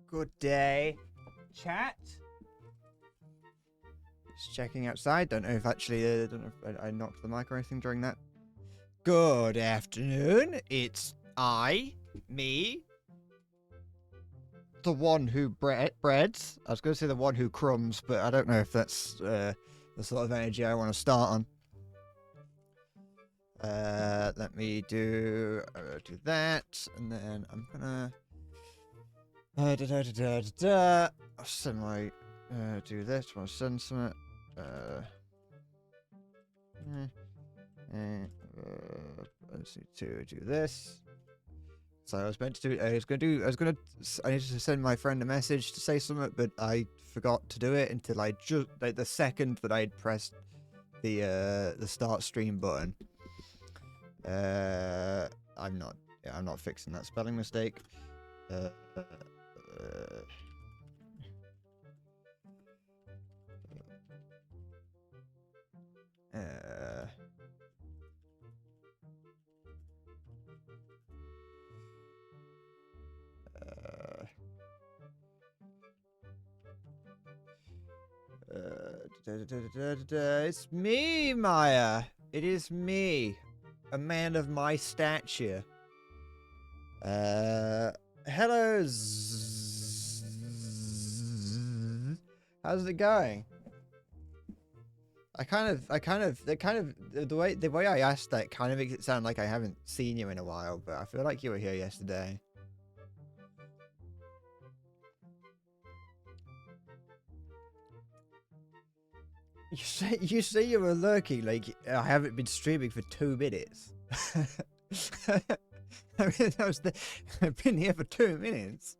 Good day, chat. Just checking outside. Don't know if actually, don't know if I knocked the mic or anything during that. Good afternoon. It's me, the one who breads. I was going to say the one who crumbs, but I don't know if that's the sort of energy I want to start on. Let me do that, and then I'm gonna I'll send my do this. I'll send some let's see to do this. So I was meant to do. I needed to send my friend a message to say something, but I forgot to do it until I just the second that I'd pressed the start stream button. I'm not fixing that spelling mistake. It's me, Maya. It is me, a man of my stature. Hello. How's it going? The way I asked that kind of makes it sound like I haven't seen you in a while, but I feel like you were here yesterday. You say you were lurking like I haven't been streaming for 2 minutes. I mean, I've been here for 2 minutes.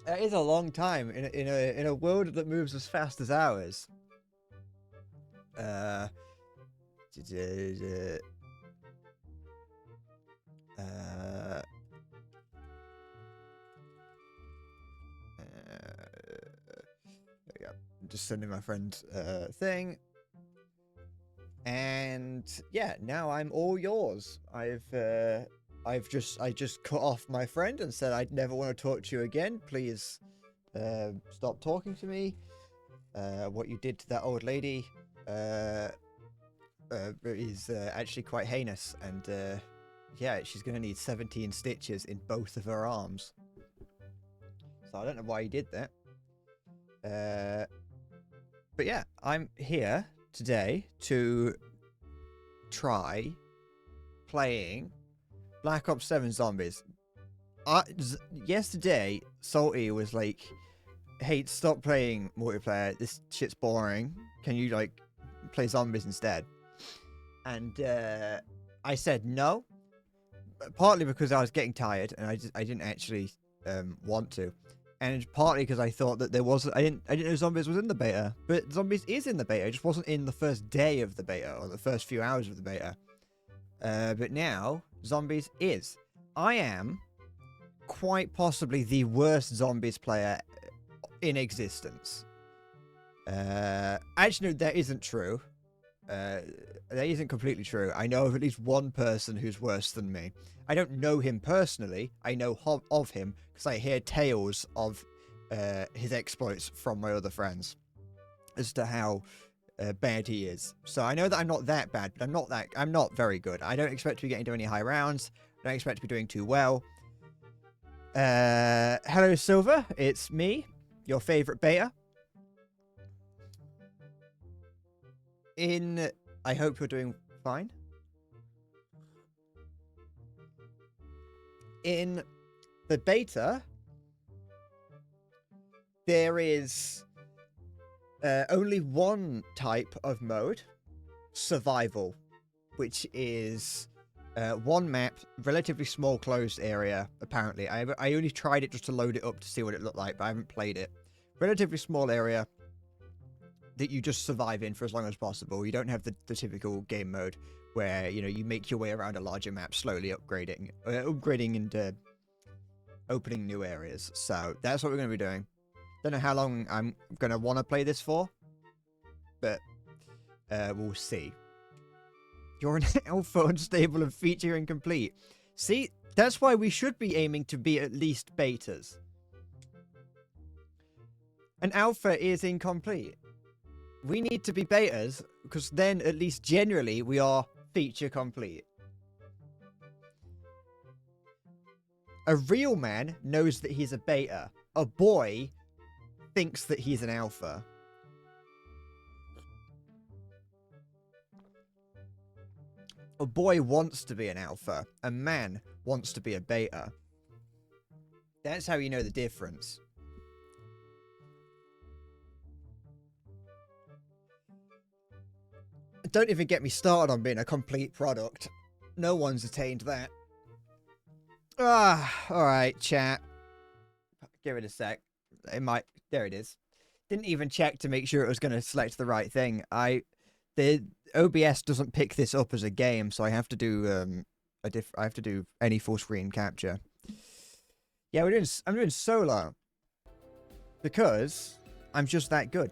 That is a long time in a world that moves as fast as ours. Yeah, just sending my friend thing, and yeah, now I'm all yours. I just cut off my friend and said I'd never want to talk to you again. Please stop talking to me. What you did to that old lady is actually quite heinous, and yeah, she's gonna need 17 stitches in both of her arms. So I don't know why you did that. But yeah, I'm here today to try playing Black Ops 7 Zombies. Yesterday, Salty was like, hey, stop playing multiplayer. This shit's boring. Can you, like, play zombies instead? And I said no. Partly because I was getting tired and I didn't actually want to. And partly because I thought that I didn't know Zombies was in the beta, but Zombies is in the beta. It just wasn't in the first day of the beta or the first few hours of the beta. But now Zombies is. I am quite possibly the worst Zombies player in existence. Actually, no, that isn't true. That isn't completely true. I know of at least one person who's worse than me. I don't know him personally. I know of him because I hear tales of his exploits from my other friends as to how bad he is. So I know that I'm not that bad, but I'm not very good. I don't expect to be getting to any high rounds. I don't expect to be doing too well. Hello, Silver. It's me, your favorite beta. I hope you're doing fine. In the beta, there is only one type of mode, survival, which is one map, relatively small closed area, apparently. I only tried it just to load it up to see what it looked like, but I haven't played it. Relatively small area that you just survive in for as long as possible. You don't have the typical game mode where, you know, you make your way around a larger map, slowly upgrading and opening new areas. So that's what we're going to be doing. Don't know how long I'm going to want to play this for, but we'll see. You're an alpha, unstable, and feature incomplete. See, that's why we should be aiming to be at least betas. An alpha is incomplete. We need to be betas, because then at least generally we are feature complete. A real man knows that he's a beta. A boy thinks that he's an alpha. A boy wants to be an alpha. A man wants to be a beta. That's how you know the difference. Don't even get me started on being a complete product. No one's attained that. Alright, chat. Give it a sec. It might... There it is. Didn't even check to make sure it was going to select the right thing. The OBS doesn't pick this up as a game, so I have to do I have to do any full screen capture. Yeah, I'm doing solo because I'm just that good,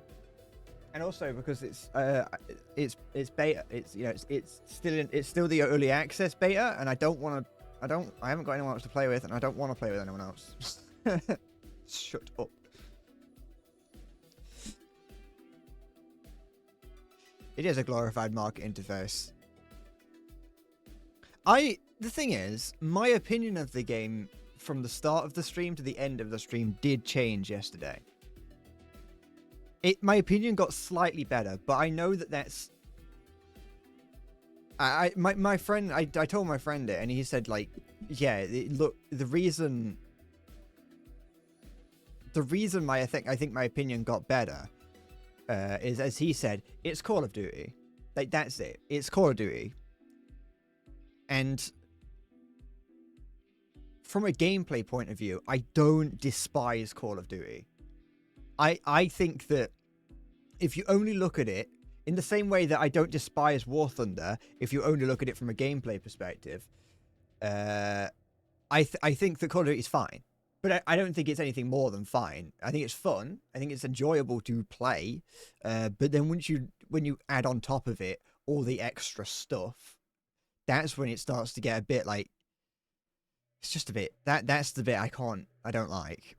and also because it's beta. It's still the early access beta, and I haven't got anyone else to play with, and I don't want to play with anyone else. Shut up. It is a glorified market interface. The thing is, my opinion of the game from the start of the stream to the end of the stream did change yesterday. My opinion got slightly better, but I know that that's... My friend, I told my friend it, and he said, like, yeah, look, the reason I think my opinion got better is, as he said, it's Call of Duty. Like, that's it. It's Call of Duty. And from a gameplay point of view, I don't despise Call of Duty. I think that if you only look at it in the same way that I don't despise War Thunder, if you only look at it from a gameplay perspective, I think that Call of Duty is fine. But I don't think it's anything more than fine. I think it's fun. I think it's enjoyable to play. But then when you add on top of it all the extra stuff, that's when it starts to get a bit like... It's just a bit... That's the bit I don't like.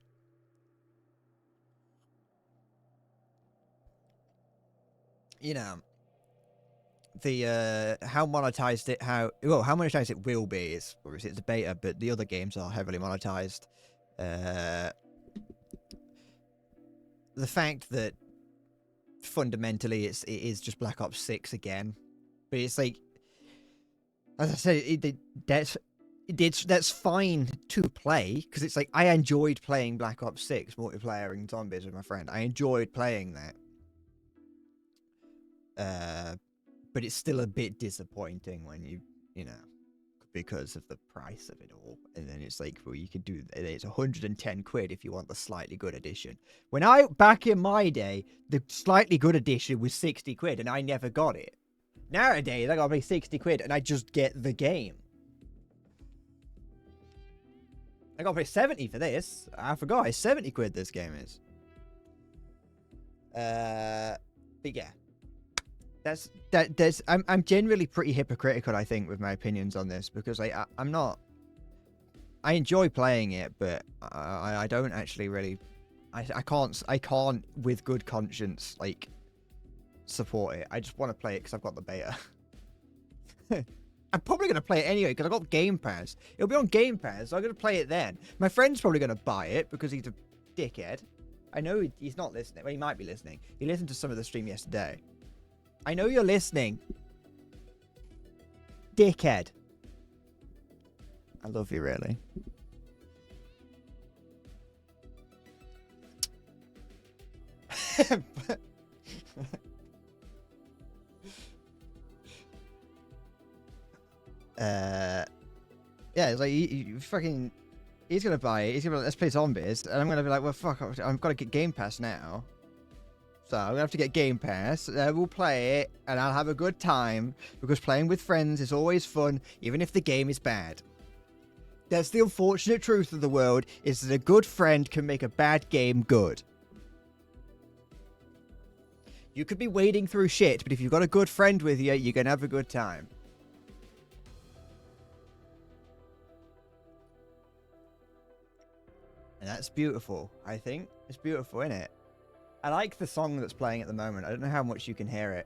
You know, the how monetized it will be is obviously it's a beta, but the other games are heavily monetized. The fact that fundamentally it is just Black Ops 6 again, but it's like, as I said, that's fine to play, because it's like, I enjoyed playing Black Ops 6 multiplayer and zombies with my friend. I enjoyed playing that. But it's still a bit disappointing when you know, because of the price of it all. And then it's like, well, you could do, it's 110 quid if you want the slightly good edition. When back in my day, the slightly good edition was 60 quid and I never got it. Nowadays, I gotta pay 60 quid and I just get the game. I gotta pay 70 for this. I forgot, it's 70 quid this game is. But yeah. I'm generally pretty hypocritical, I think, with my opinions on this, because I'm not... I enjoy playing it, but I don't actually really... I can't with good conscience, like, support it. I just want to play it because I've got the beta. I'm probably going to play it anyway because I've got Game Pass. It'll be on Game Pass, so I'm going to play it then. My friend's probably going to buy it because he's a dickhead. I know he's not listening. Well, he might be listening. He listened to some of the stream yesterday. I know you're listening. Dickhead. I love you, really. Yeah, it's like, you fucking... He's gonna buy it. He's gonna be like, let's play zombies. And I'm gonna be like, well, fuck, I've got to get Game Pass now. So I'm gonna have to get Game Pass. We'll play it, and I'll have a good time, because playing with friends is always fun, even if the game is bad. That's the unfortunate truth of the world, is that a good friend can make a bad game good. You could be wading through shit, but if you've got a good friend with you, you're gonna have a good time. And that's beautiful, I think. It's beautiful, isn't it? I like the song that's playing at the moment. I don't know how much you can hear it,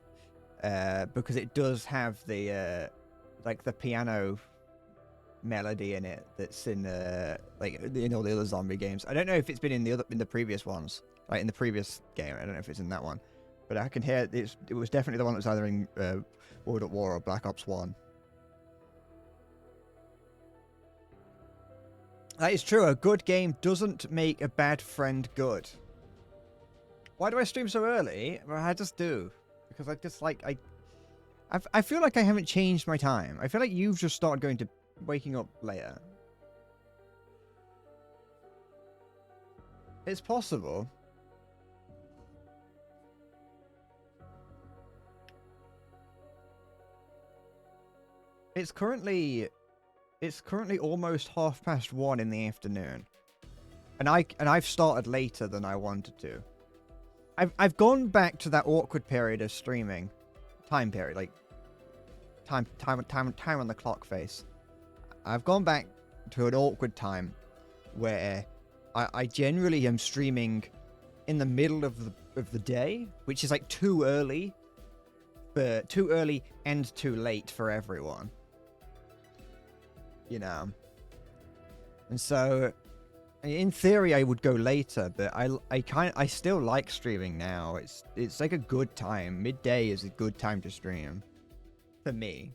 because it does have the like the piano melody in it that's in like in all the other zombie games. I don't know if it's been in the previous ones, like in the previous game. I don't know if it's in that one, but I can hear it. It was definitely the one that was either in World at War or Black Ops 1. That is true. A good game doesn't make a bad friend good. Why do I stream so early? Well, I just do. Because I just like... I feel like I haven't changed my time. I feel like you've just started waking up later. It's possible. It's currently almost 1:30 in the afternoon. And I've started later than I wanted to. I've gone back to that awkward period of streaming. Time period, like time on the clock face. I've gone back to an awkward time where I generally am streaming in the middle of the day, which is like too early and too late for everyone. You know. And so in theory I would go later, but I still like streaming now. It's like a good time. Midday is a good time to stream for me.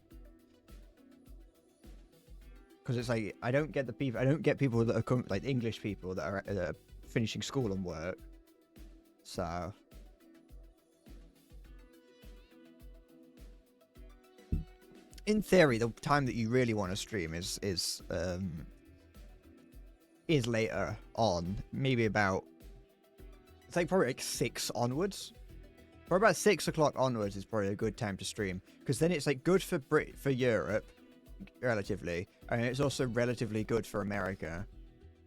Because it's like I don't get people that are like English people that are finishing school and work. So in theory, the time that you really want to stream is later on. Maybe about, it's like probably like 6 onwards. For about 6 o'clock onwards is probably a good time to stream, because then it's like good for Europe, relatively, and it's also relatively good for America.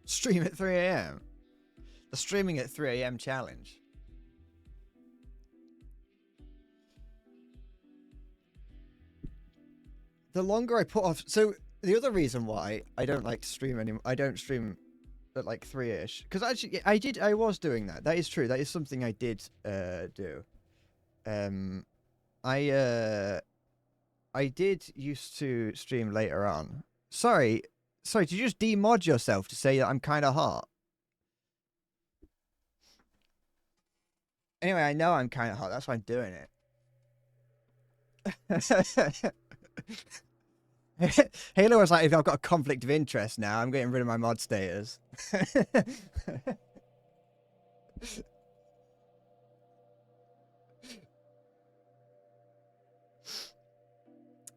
Stream at 3 a.m. The streaming at 3 a.m. challenge. The longer I put off... So, the other reason why I don't like to stream anymore... I don't stream at like 3-ish. Because actually, I was doing that. That is true. That is something I did do. I did used to stream later on. Sorry, did you just demod yourself to say that I'm kind of hot? Anyway, I know I'm kind of hot. That's why I'm doing it. Halo was like, if I've got a conflict of interest now, I'm getting rid of my mod status.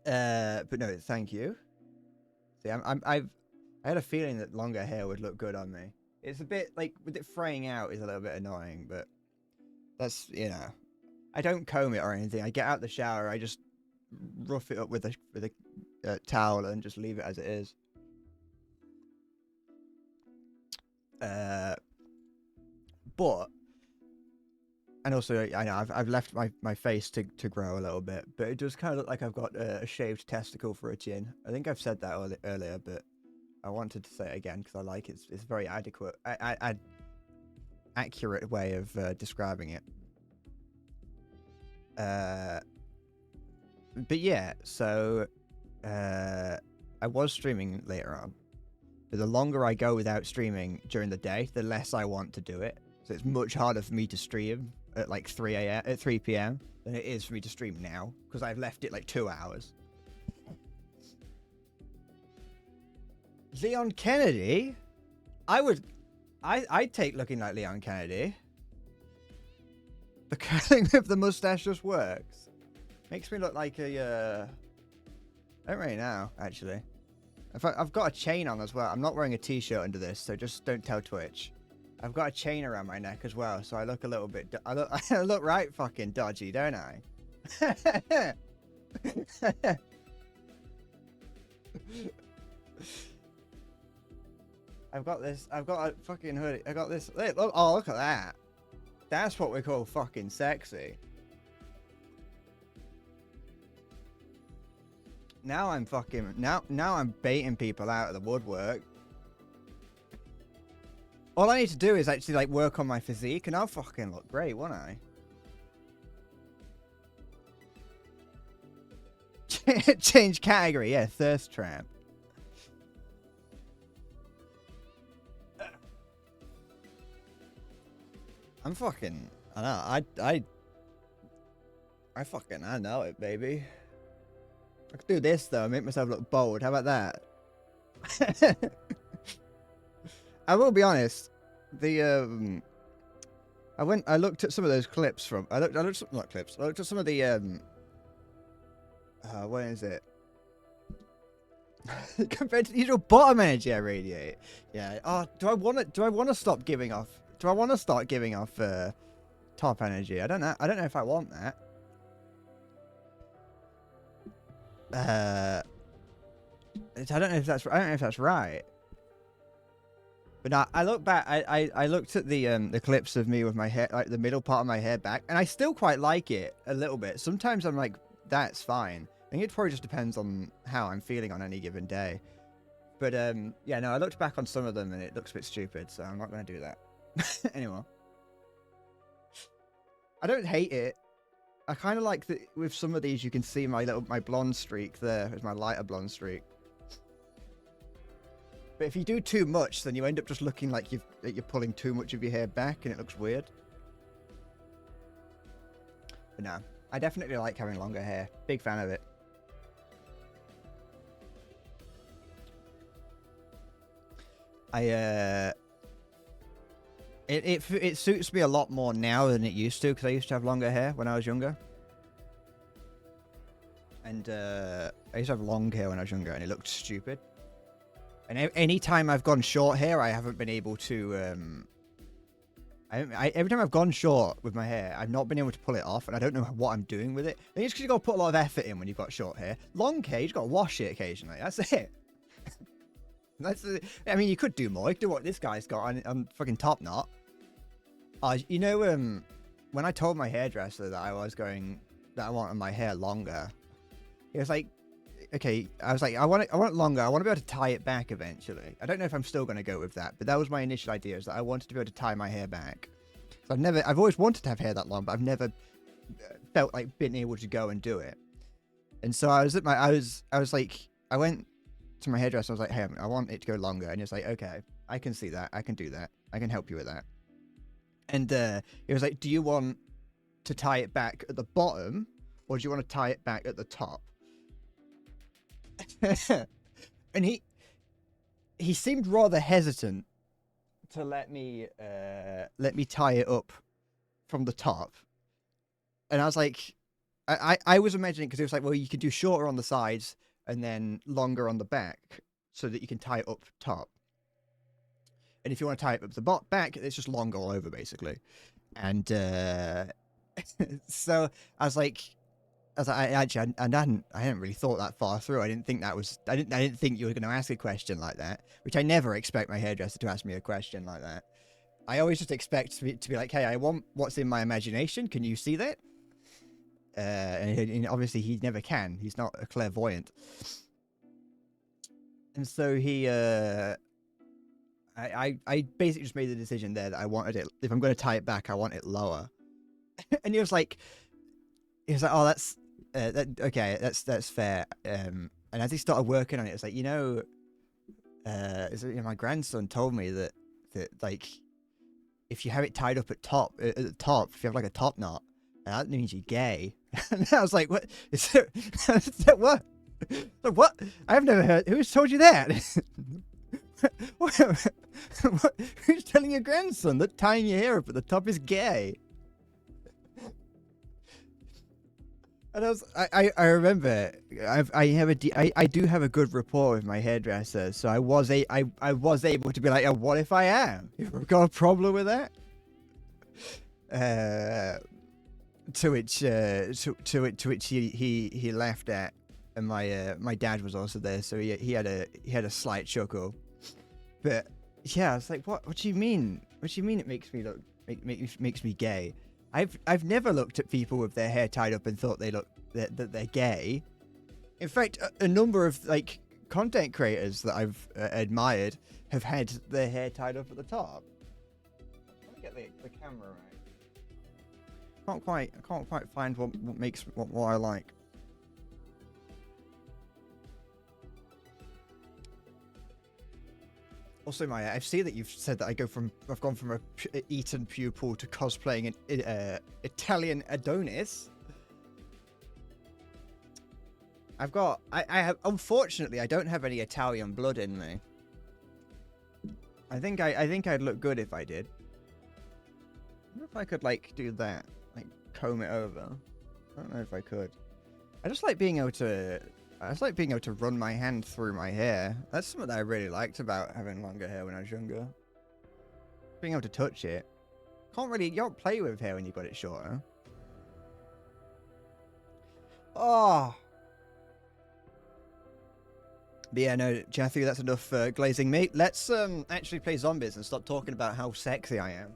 But no, thank you. See, I had a feeling that longer hair would look good on me. It's a bit like, with it fraying out is a little bit annoying, but that's, you know, I don't comb it or anything. I get out the shower, I just rough it up with a towel and just leave it as it is. But, and also I know I've left my face to grow a little bit, but it does kind of look like I've got a shaved testicle for a chin. I think I've said that earlier, but I wanted to say it again because I like it. It's a very adequate, accurate way of describing it. But yeah, so I was streaming later on, but the longer I go without streaming during the day, the less I want to do it. So it's much harder for me to stream at like 3 p.m. than it is for me to stream now, because I've left it like 2 hours. Leon Kennedy? I'd take looking like Leon Kennedy. The curling of the mustache just works. Makes me look like a, I don't really know, actually. In fact, I've got a chain on as well. I'm not wearing a t-shirt under this, so just don't tell Twitch. I've got a chain around my neck as well, so I look a little bit... I look right fucking dodgy, don't I? I've got a fucking hoodie. I got this... Look, oh, look at that. That's what we call fucking sexy. Now I'm fucking now I'm baiting people out of the woodwork. All I need to do is actually like work on my physique, and I'll fucking look great, won't I? Change category, yeah, thirst trap. I'm fucking. I know. I know it, baby. I could do this though. Make myself look bold. How about that? I will be honest. The I looked at some of those clips from. I looked not clips. I looked at some of the what is it? Compared to the usual bottom energy I radiate. Yeah. Oh, do I want to stop giving off? Do I want to start giving off top energy? I don't know. I don't know if I want that. I don't know if that's right. But no, I look back. I looked at the clips of me with my hair, like the middle part of my hair back, and I still quite like it a little bit. Sometimes I'm like, that's fine. I think it probably just depends on how I'm feeling on any given day. But yeah, no, I looked back on some of them and it looks a bit stupid, so I'm not going to do that anymore. I don't hate it. I kind of like that with some of these you can see my blonde streak there. It's my lighter blonde streak. But if you do too much, then you end up just looking like you're pulling too much of your hair back and it looks weird. But no, I definitely like having longer hair. Big fan of it. It suits me a lot more now than it used to, because I used to have longer hair when I was younger. And I used to have long hair when I was younger, and it looked stupid. And any time I've gone short hair, I haven't been able to. Every time I've gone short with my hair, I've not been able to pull it off, and I don't know what I'm doing with it. I think it's because you got to put a lot of effort in when you've got short hair. Long hair, you got to wash it occasionally. That's it. I mean, you could do more. You could do what this guy's got on fucking top knot. You know, when I told my hairdresser that I wanted my hair longer, he was like, okay, I was like, I want it longer. I want to be able to tie it back eventually. I don't know if I'm still going to go with that, but that was my initial idea, is that I wanted to be able to tie my hair back. So I've always wanted to have hair that long, but I've never felt like being able to go and do it. And so I went to my hairdresser. I was like, hey, I want it to go longer. And he was like, okay, I can see that. I can do that. I can help you with that. And he was like, do you want to tie it back at the bottom, or do you want to tie it back at the top? And he seemed rather hesitant to let me tie it up from the top. And I was like, I was imagining, because it was like, well, you can do shorter on the sides and then longer on the back, so that you can tie it up top. And if you want to tie it up the back, it's just long all over, basically. And so I hadn't really thought that far through. I didn't think you were going to ask a question like that, which I never expect my hairdresser to ask me a question like that. I always just expect to be like, hey, I want what's in my imagination. Can you see that? And obviously he never can. He's not a clairvoyant. And so I basically just made the decision there that I wanted it, if I'm going to tie it back, I want it lower. And he was like, oh, that's okay, that's fair. And as he started working on it, it's like, my grandson told me that like, if you have it tied up at the top, if you have like a top knot, that means you're gay. And I was like, what? Is that what? Like, what? I've never heard. Who's told you that? What? Who's telling your grandson that tying your hair up at the top is gay? And I remember I do have a good rapport with my hairdresser, so I was able to be like, oh, what if I am? You've got a problem with that? To which he laughed at, and my dad was also there, so he had a slight chuckle. But yeah, I was like, what do you mean? What do you mean it makes me gay? I've never looked at people with their hair tied up and thought that they're gay. In fact, a number of like content creators that I've admired have had their hair tied up at the top. Let me get the camera right. I can't quite find what makes what I like. Also, Maya, I see that you've said that I've gone from a Eton pupil to cosplaying an Italian Adonis. I have, unfortunately, I don't have any Italian blood in me. I think I'd look good if I did. I wonder if I could, like, do that. Like, comb it over. I don't know if I could. I just like being able to run my hand through my hair. That's something that I really liked about having longer hair when I was younger. Being able to touch it. You don't play with hair when you've got it shorter. Oh. But yeah, no, Jathu, that's enough glazing me. Let's actually play zombies and stop talking about how sexy I am.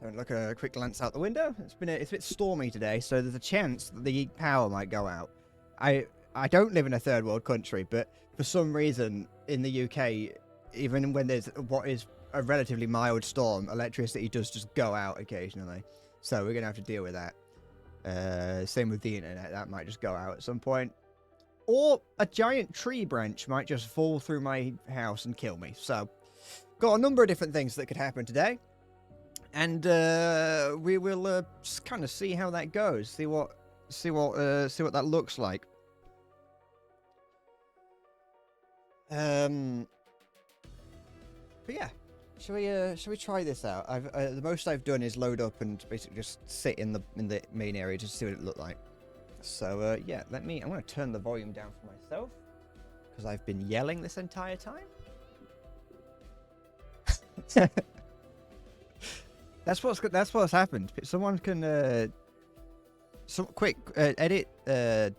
Don't look a quick glance out the window. It's a bit stormy today, so there's a chance that the power might go out. I don't live in a third world country, but for some reason in the UK, even when there's what is a relatively mild storm, electricity does just go out occasionally. So we're gonna have to deal with that. Same with the internet, that might just go out at some point. Or a giant tree branch might just fall through my house and kill me. So, got a number of different things that could happen today. And we will kind of see how that goes. See what that looks like. But yeah, shall we try this out? The most I've done is load up and basically just sit in the main area just to see what it looked like. So yeah, I'm going to turn the volume down for myself because I've been yelling this entire time. That's what's happened. Someone can edit a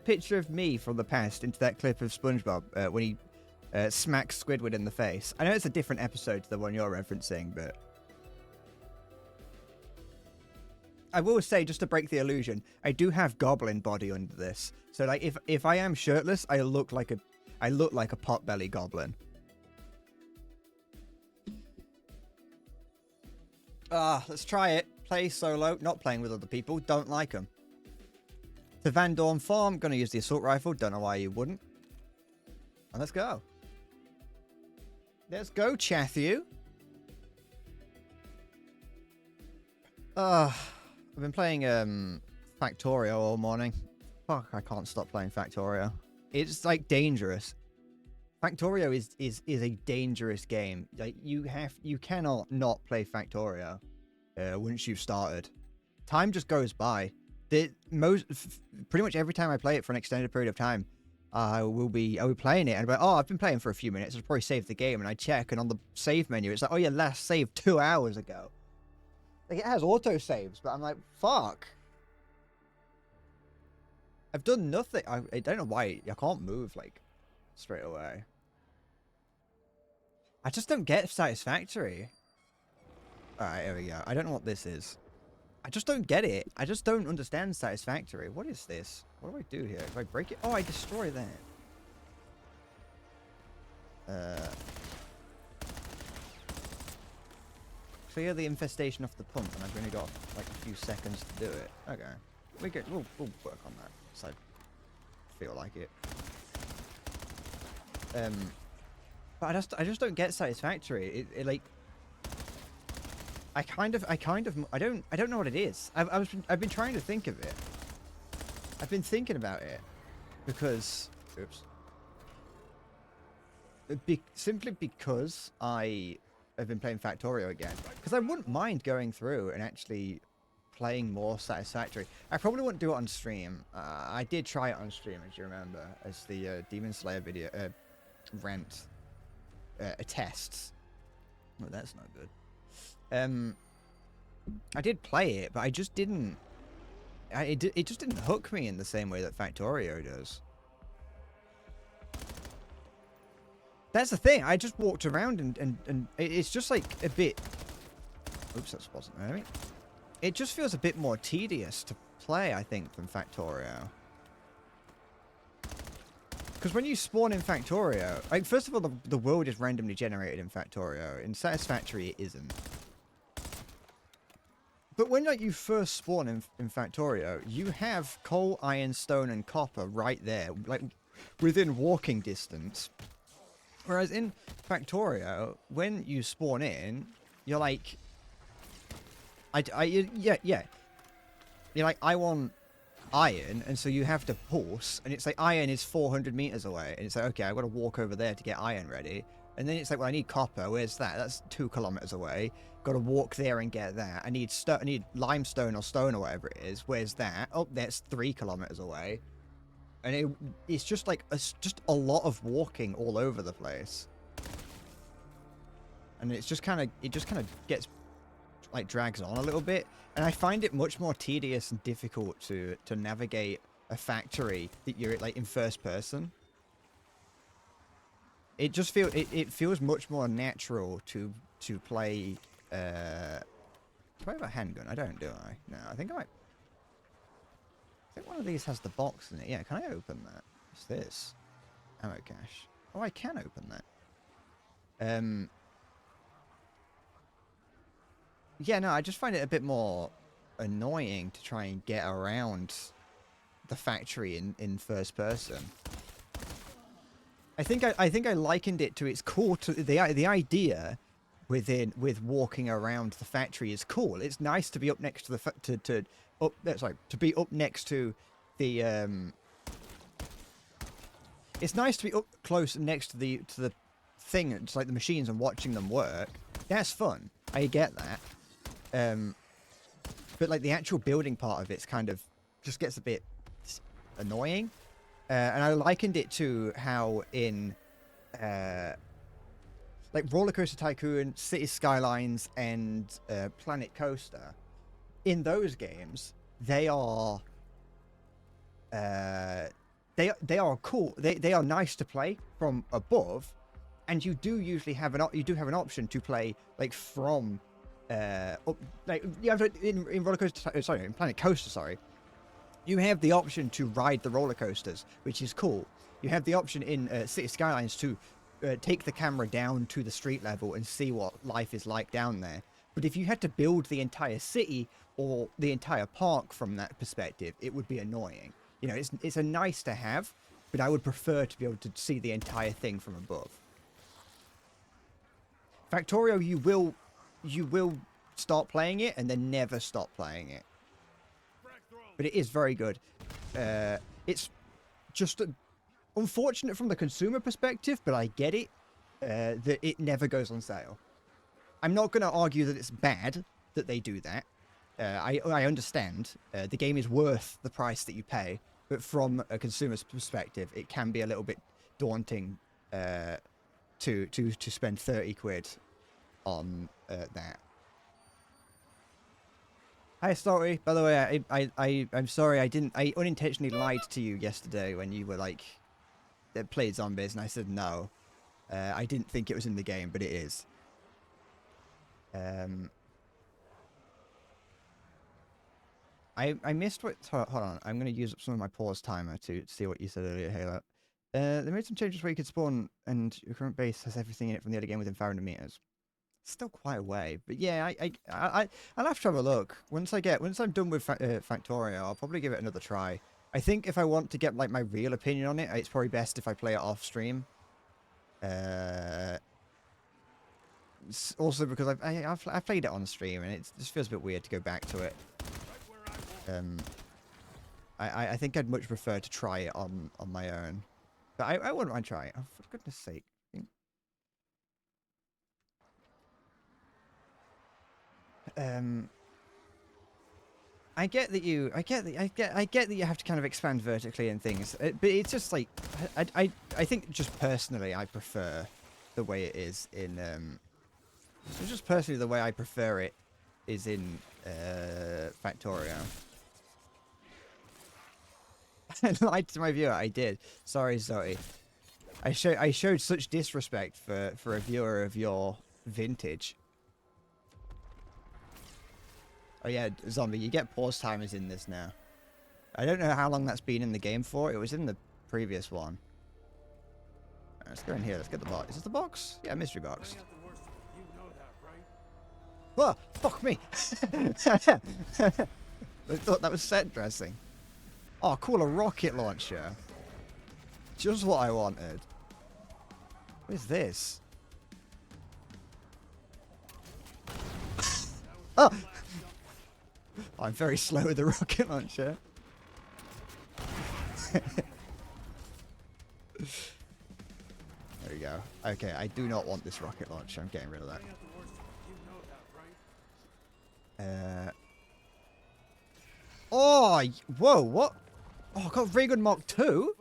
picture of me from the past into that clip of SpongeBob when he smacks Squidward in the face. I know it's a different episode to the one you're referencing, but I will say, just to break the illusion, I do have goblin body under this. So like if I am shirtless, I look like a potbelly goblin. Let's try it. Play solo, not playing with other people. Don't like them. To Van Dorn Farm, gonna use the assault rifle. Don't know why you wouldn't. And let's go. Let's go, Chathu. I've been playing Factorio all morning. Fuck, I can't stop playing Factorio. It's like dangerous. Factorio is a dangerous game. Like you cannot not play Factorio once you've started. Time just goes by. Pretty much every time I play it for an extended period of time, I'll be playing it and I'll be like, oh, I've been playing for a few minutes. I'll probably save the game, and I check, and on the save menu, it's like, oh yeah, last saved 2 hours ago. Like, it has auto saves, but I'm like, fuck. I've done nothing. I don't know why I can't move like straight away. I just don't get Satisfactory. Alright, here we go. I don't know what this is. I just don't get it. I just don't understand Satisfactory. What is this? What do I do here? Do I break it? Oh, I destroy that. Clear the infestation off the pump, and I've only got like a few seconds to do it. Okay. We'll work on that. So I feel like it. But I just don't get Satisfactory. It like I don't know what it is. I've been trying to think of it. I've been thinking about it because simply because I have been playing Factorio again. Because I wouldn't mind going through and actually playing more Satisfactory. I probably wouldn't do it on stream. I did try it on stream, as you remember, as the Demon Slayer video rant attests. Oh, that's not good. I did play it, but I just didn't. It just didn't hook me in the same way that Factorio does. That's the thing. I just walked around and it's just like a bit. Oops, that wasn't right. it just feels a bit more tedious to play, I think, than Factorio. Because when you spawn in Factorio, like, first of all, the world is randomly generated in Factorio. In Satisfactory, it isn't. But when, like, you first spawn in Factorio, you have coal, iron, stone, and copper right there, like, within walking distance. Whereas in Factorio, when you spawn in, you're like... yeah. You're like, I want iron, and so you have to horse, and it's like, iron is 400 meters away, and it's like, okay, I've got to walk over there to get iron ready. And then it's like, well, I need copper. Where's that? That's 2 kilometers away. Got to walk there and get that. I need limestone or stone or whatever it is. Where's that? Oh, that's 3 kilometers away. And it's just like just a lot of walking all over the place. And it just kind of gets, like, drags on a little bit. And I find it much more tedious and difficult to navigate a factory that you're, like, in first person. It just feels much more natural to play. Do I have a handgun? I don't, do I? No, I think one of these has the box in it. Yeah, can I open that? What's this? Ammo cache. Oh, I can open that. Yeah, no, I just find it a bit more annoying to try and get around the factory in first person. I think I likened it to, it's cool to the idea with walking around the factory is cool. It's nice to be up next to the to be up next to the it's nice to be up close next to the thing, it's like the machines, and watching them work. That's fun. I get that. But, like, the actual building part of it's kind of just gets a bit annoying. And I likened it to how in like Roller Coaster Tycoon, City Skylines, and Planet Coaster. In those games, they are cool. They are nice to play from above, and you do usually have an option to play, like, from up, like, you have to, in Roller Coaster, sorry, in Planet Coaster, sorry, you have the option to ride the roller coasters, which is cool. You have the option in City Skylines to take the camera down to the street level and see what life is like down there. But if you had to build the entire city or the entire park from that perspective, it would be annoying. You know, it's a nice to have, but I would prefer to be able to see the entire thing from above. Factorio, you will start playing it and then never stop playing it. But it is very good. It's just unfortunate from the consumer perspective, but I get it, that it never goes on sale. I'm not going to argue that it's bad that they do that. I understand. The game is worth the price that you pay, but from a consumer's perspective, it can be a little bit daunting to spend 30 quid on that. Hi, Story. By the way, I'm sorry, I unintentionally lied to you yesterday when you were like, played zombies, and I said no. I didn't think it was in the game, but it is. I missed what, hold on, I'm going to use up some of my pause timer to see what you said earlier, Halo. They made some changes where you could spawn, and your current base has everything in it from the other game within 500 meters. Still quite a way, but yeah, I'll have to have a look once I'm done with Factorio. I'll probably give it another try. I think if I want to get, like, my real opinion on it, it's probably best if I play it off stream. Also because I've played it on stream and it just feels a bit weird to go back to it. I think I'd much prefer to try it on my own, but I wouldn't mind trying it. Oh, for goodness sake. I get that you have to kind of expand vertically and things, but it's just like I think just personally I prefer the way it is in just personally the way I prefer it is in Factorio. I lied to my viewer. I did. Sorry, Zoe. I showed such disrespect for a viewer of your vintage. Oh yeah, Zombie, you get pause timers in this now. I don't know how long that's been in the game for. It was in the previous one. Let's go in here. Let's get the box. Is this the box? Yeah, mystery box. Whoa! Fuck me! I thought that was set dressing. Oh, cool, a rocket launcher. Just what I wanted. What is this? Oh! I'm very slow with the rocket launcher. There we go. Okay, I do not want this rocket launcher. I'm getting rid of that. Oh, whoa, what? Oh, I got Ray Gun Mark 2?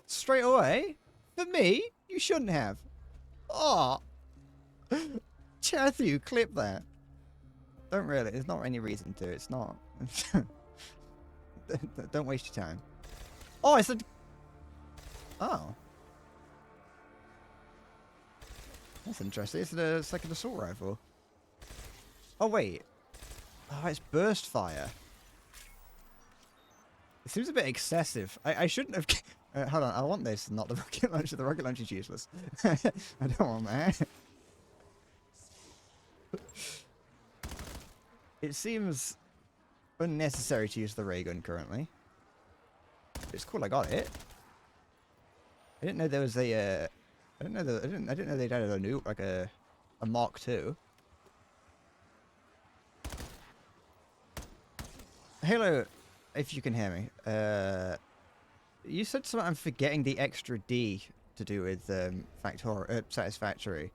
Straight away? For me? You shouldn't have. Oh. Matthew, clip that. Don't really. There's not any reason to. It's not. Don't waste your time. Oh, I said... Oh. That's interesting. It's like an assault rifle. Oh, wait. Oh, it's burst fire. It seems a bit excessive. I shouldn't have... hold on, I want this, not the rocket launcher. The rocket launcher is useless. I don't want that. It seems unnecessary to use the ray gun currently. It's cool I got it. I didn't know there was a... I didn't know they'd added a new, like a Mark II. Halo, if you can hear me, you said something. I'm forgetting the extra D to do with satisfactory,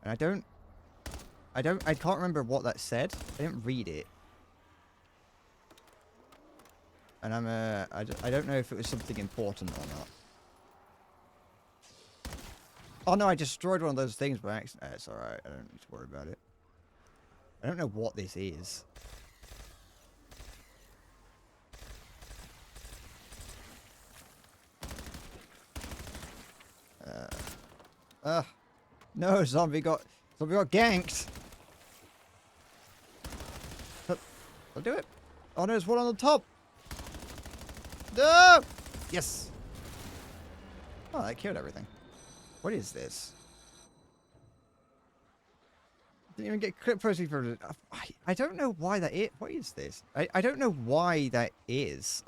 and I can't remember what that said. I didn't read it, and I don't know if it was something important or not. Oh no, I destroyed one of those things by accident. It's alright, I don't need to worry about it. I don't know what this is. No, zombie got ganked. I'll do it. Oh no, there's one on the top. No! Yes. Oh, that killed everything. What is this? Didn't even get clip posting for... I don't know why that is. What is this? I don't know why that is.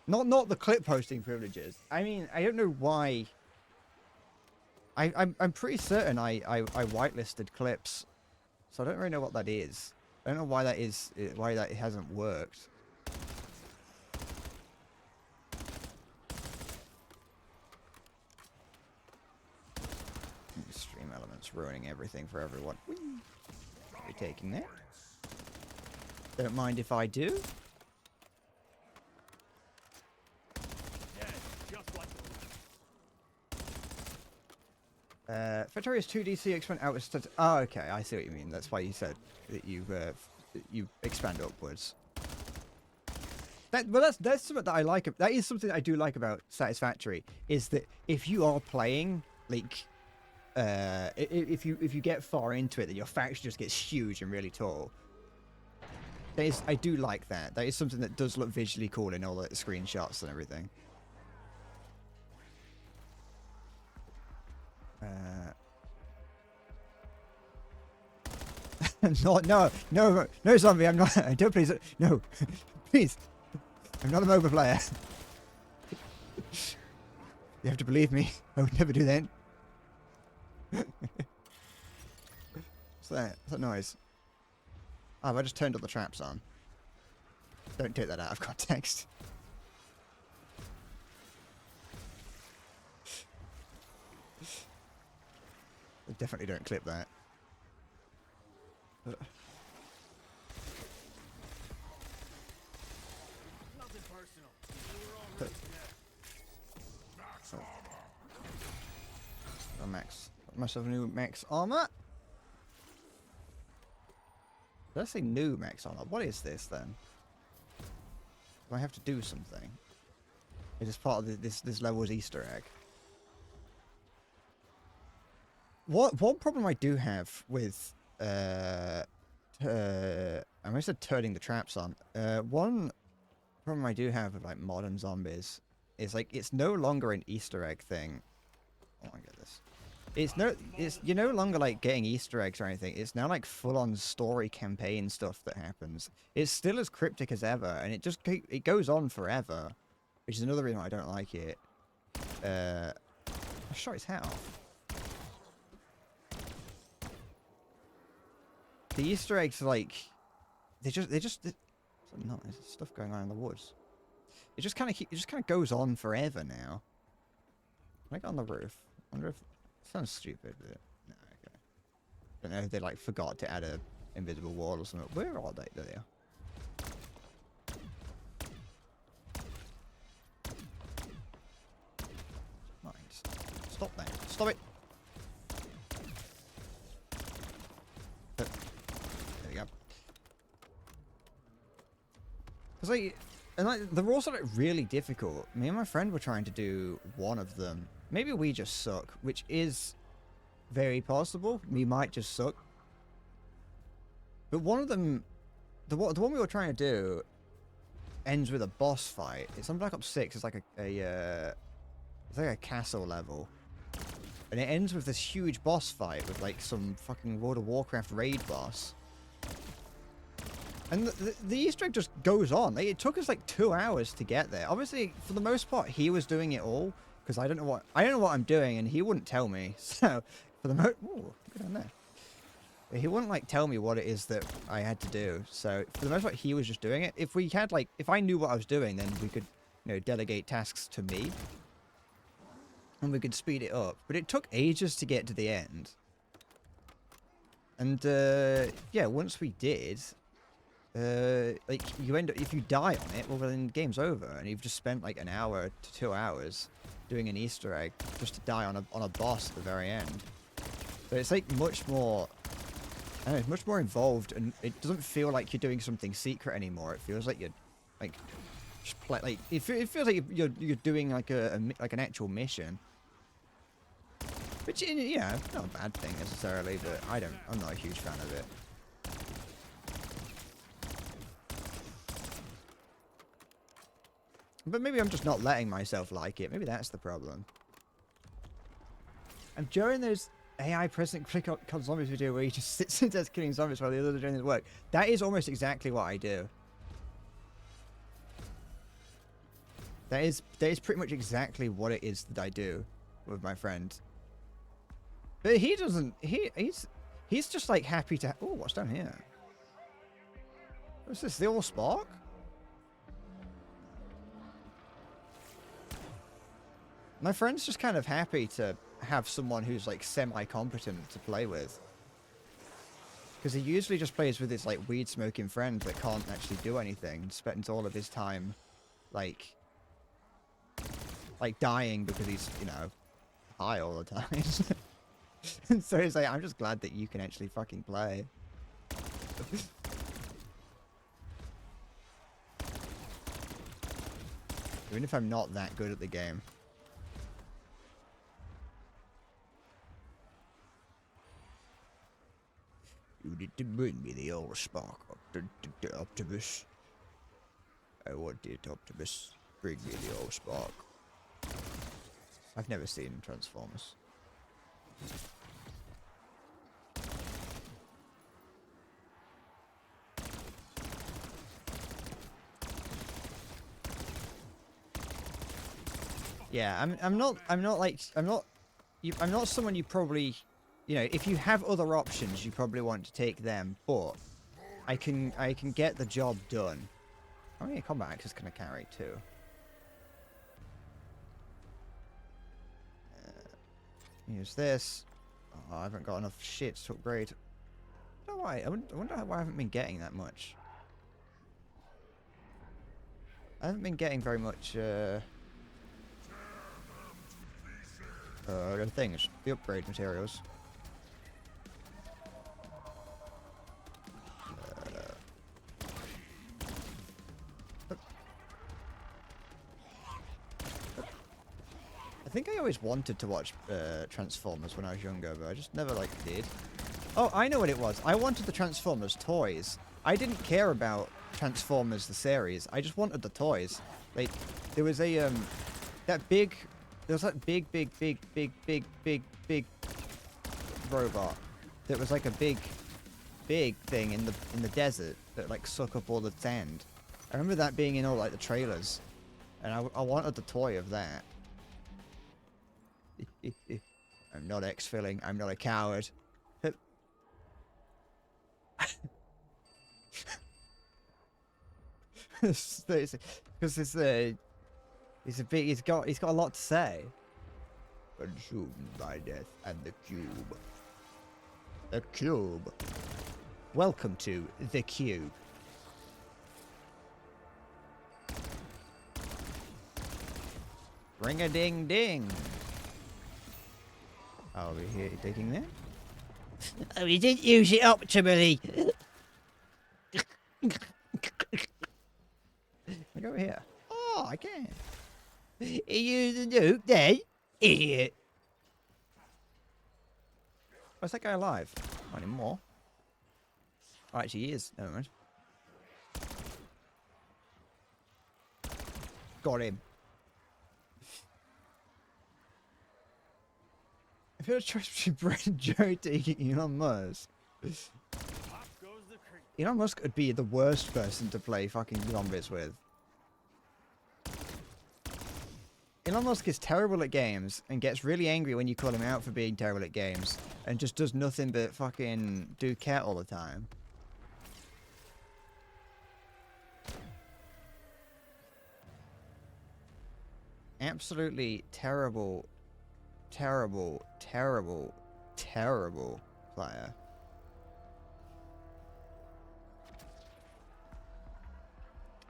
Not the clip posting privileges. I mean, I don't know why... I'm pretty certain I whitelisted clips. So I don't really know what that is. I don't know why that is... Why that hasn't worked. Stream elements ruining everything for everyone. I'll be taking that. Don't mind if I do. Factorious 2DC expand outwards. Oh, okay. I see what you mean. That's why you said that you expand upwards. Well, that's something that I like. That is something I do like about Satisfactory. Is that if you are playing like, if you get far into it, that your faction just gets huge and really tall. I do like that. That is something that does look visually cool in all the screenshots and everything. No, zombie, I'm not. Don't please, no, please. I'm not a MOBA player. You have to believe me. I would never do that. What's that? What's that noise? Oh, I just turned all the traps on. Don't take that out of context. I definitely don't clip that. Nothing personal. Max. Got myself a new max armor. Did I say new max armor? What is this then? Do I have to do something? Is this part of this level's Easter egg? One problem I do have with I almost said turning the traps on. One problem I do have with like modern zombies is like it's no longer an Easter egg thing. Oh, I get this. You're no longer like getting Easter eggs or anything. It's now like full-on story campaign stuff that happens. It's still as cryptic as ever, and it goes on forever, which is another reason why I don't like it. I shot his hat off. The Easter eggs, like, there's stuff going on in the woods. It just kind of goes on forever now. Can I get on the roof? I wonder if it sounds stupid, but no, okay. Don't know if they like forgot to add a invisible wall or something. Where are they? There they are. Nice. Stop that. Stop it. There we go. Because they're also like really difficult. Me and my friend were trying to do one of them. Maybe we just suck, which is very possible. We might just suck. But one of them, the one we were trying to do, ends with a boss fight. It's on Black Ops 6. It's like it's like a castle level, and it ends with this huge boss fight with like some fucking World of Warcraft raid boss. And the Easter egg just goes on. Like, it took us like 2 hours to get there. Obviously, for the most part, he was doing it all because I don't know what I'm doing, and he wouldn't tell me. So for the ooh, good on there. He wouldn't like tell me what it is that I had to do. So for the most part, he was just doing it. If I knew what I was doing, then we could, delegate tasks to me, and we could speed it up. But it took ages to get to the end. And yeah, once we did. Like you end up, if you die on it, well then the game's over, and you've just spent like an hour to 2 hours doing an Easter egg just to die on a boss at the very end. So it's like much more, I don't know, it's much more involved, and it doesn't feel like you're doing something secret anymore. It feels like you're like just it feels like you're doing like like an actual mission, which yeah, not a bad thing necessarily, but I'm not a huge fan of it. But maybe I'm just not letting myself like it. Maybe that's the problem. And during those AI President Click on Zombies video where he just sits and does killing zombies while the others are doing his work, that is almost exactly what I do. That is pretty much exactly what it is that I do with my friend. But he doesn't. He's just like happy to. Oh, what's down here? What's this? The All Spark? My friend's just kind of happy to have someone who's like semi-competent to play with. Because he usually just plays with his like weed-smoking friend that can't actually do anything. Spends all of his time like dying because he's, high all the time. So he's like, I'm just glad that you can actually fucking play. Even if I'm not that good at the game. You need to bring me the old spark, Optimus. I want it, Optimus. Bring me the old spark. I've never seen Transformers. Yeah, I'm not someone you probably, if you have other options, you probably want to take them, but I can get the job done. How many combat axes can I carry too? Use this. Oh, I haven't got enough shit to upgrade. I don't know why. I wonder why I haven't been getting that much. I haven't been getting very much, the things, the upgrade materials. I think I always wanted to watch Transformers when I was younger, but I just never did. Oh, I know what it was. I wanted the Transformers toys. I didn't care about Transformers the series. I just wanted the toys. Like, there was a that big, there was that big robot that was like a big thing in the desert that like suck up all the sand. I remember that being in all like the trailers, and I wanted the toy of that. I'm not exfilling. I'm not a coward. Because he's a big. He's got a lot to say. Consumed by death and the cube. The cube. Welcome to the cube. Ring a ding ding. Are we here digging there? Oh, you didn't use it optimally. Look over here. Oh, I can. You use the nuke then? Idiot. Where's that guy alive? Not anymore. Oh, actually, he is. Never mind. Got him. I feel a choice between Brett and Joe taking Elon Musk. Off goes the creek. Elon Musk would be the worst person to play fucking zombies with. Elon Musk is terrible at games and gets really angry when you call him out for being terrible at games and just does nothing but fucking do cat all the time. Absolutely terrible, terrible, terrible, terrible player.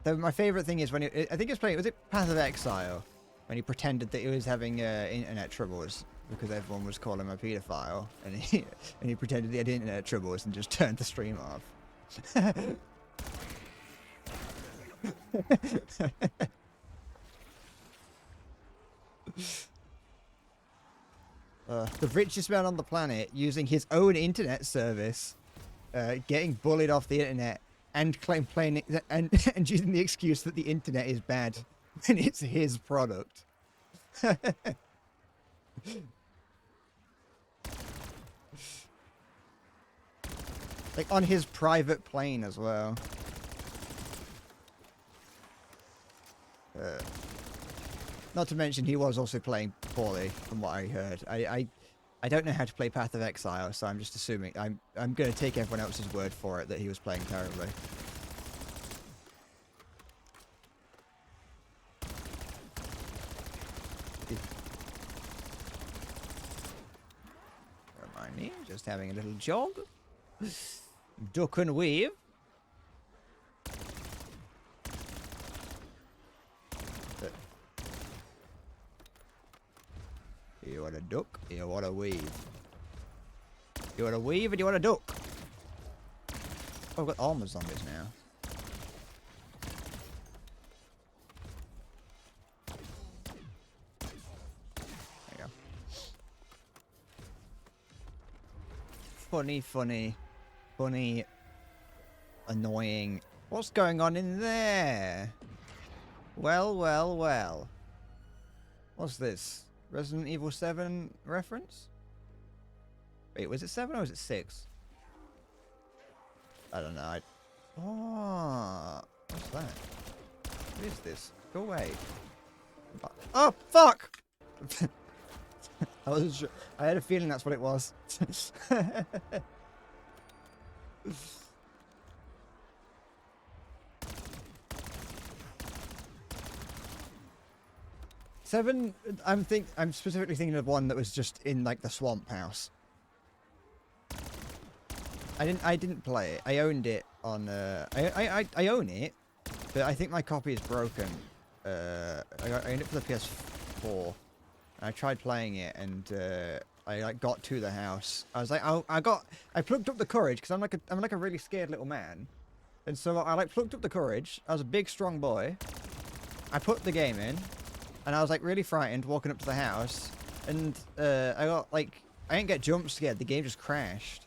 Though my favorite thing is when I think it's playing, was it Path of Exile? When he pretended that he was having internet troubles because everyone was calling him a paedophile, and he pretended he had internet troubles and just turned the stream off. The richest man on the planet using his own internet service, getting bullied off the internet, and and using the excuse that the internet is bad when it's his product. Like on his private plane as well. Not to mention he was also playing poorly from what I heard. I don't know how to play Path of Exile, so I'm just assuming I'm going to take everyone else's word for it that he was playing terribly. Remind me, just having a little jog. Duck and weave. You want a duck? You want a weave? You want a weave and you want a duck? Oh, I've got armor zombies now. There you go. Funny, funny, funny, annoying. What's going on in there? Well, well, well. What's this? Resident Evil 7 reference? Wait, was it 7 or was it 6? I don't know. Oh, what's that? What is this? Go away. Oh, fuck! I wasn't sure. I had a feeling that's what it was. Seven, I'm specifically thinking of one that was just in like the swamp house. I didn't play it. I owned it on I own it, but I think my copy is broken. I owned it for the PS4. And I tried playing it and I like got to the house. I was like, I plucked up the courage because I'm like a really scared little man. And so I like plucked up the courage. I was a big strong boy. I put the game in. And I was like really frightened walking up to the house, and I got like, I didn't get jump scared, the game just crashed.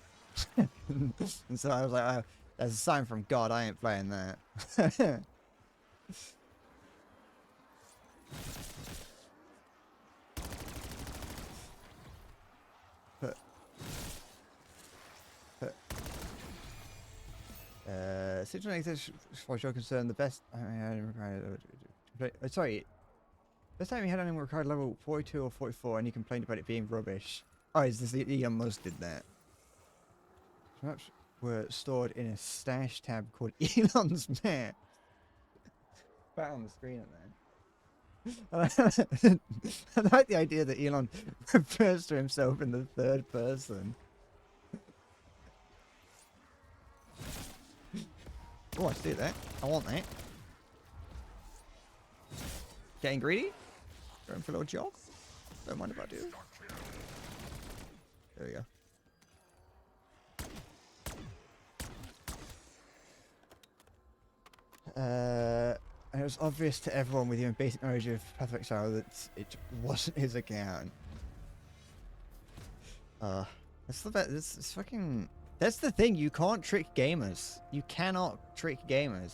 And so I was like, oh, that's a sign from God. I ain't playing that. Situation like this, as far as you're concerned, the best. Sorry. Best time you had anyone required level 42 or 44 and you complained about it being rubbish. Oh, is this Elon Musk did that? Maps were stored in a stash tab called Elon's Map. Back on the screen at that. I like the idea that Elon refers to himself in the third person. Oh, I see that. I want that. Getting greedy? Going for a little jog? Don't mind if I do. There we go. And it was obvious to everyone with even basic knowledge of Path of Exile that it wasn't his account. That's the best. It's fucking. That's the thing. You can't trick gamers. You cannot trick gamers.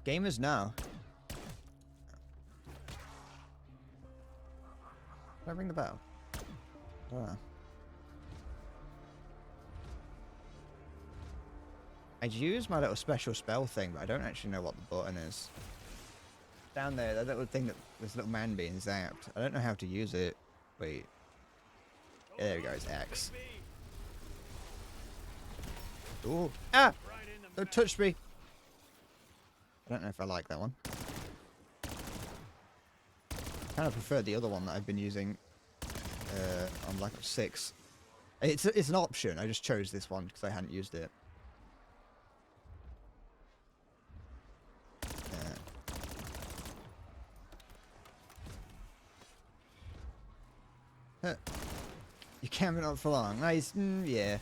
Gamers know. Did I ring the bell? I don't know. I'd use my little special spell thing, but I don't actually know what the button is. Down there, that little thing that this little man being zapped. I don't know how to use it. Wait. Yeah, there we go, it's X. Ooh. Ah! Don't touch me! I don't know if I like that one. Kind of prefer the other one that I've been using on Black Ops 6. It's an option. I just chose this one because I hadn't used it. You camping up for long. Nice. Yeah.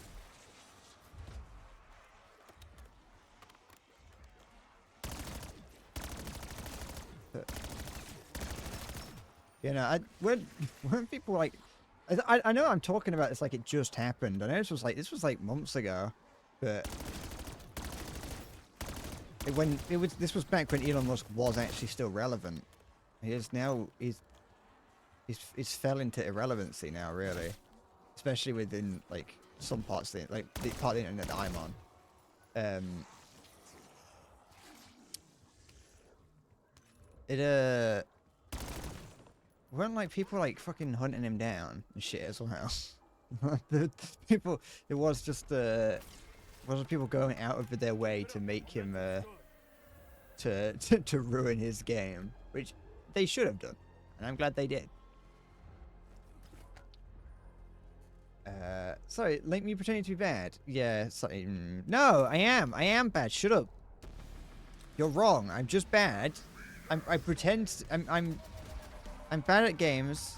You know, when people like, I know I'm talking about this like it just happened. I know this was like months ago, but this was back when Elon Musk was actually still relevant. He is now he's fell into irrelevancy now, really, especially within like some parts of the part of the internet that I'm on. Weren't like people like fucking hunting him down and shit as well. People, it was just wasn't people going out of their way to make him to ruin his game, which they should have done, and I'm glad they did. Sorry, like me pretending to be bad. Yeah, sorry. No, I am bad. Shut up. You're wrong. I'm just bad. I pretend. I'm bad at games.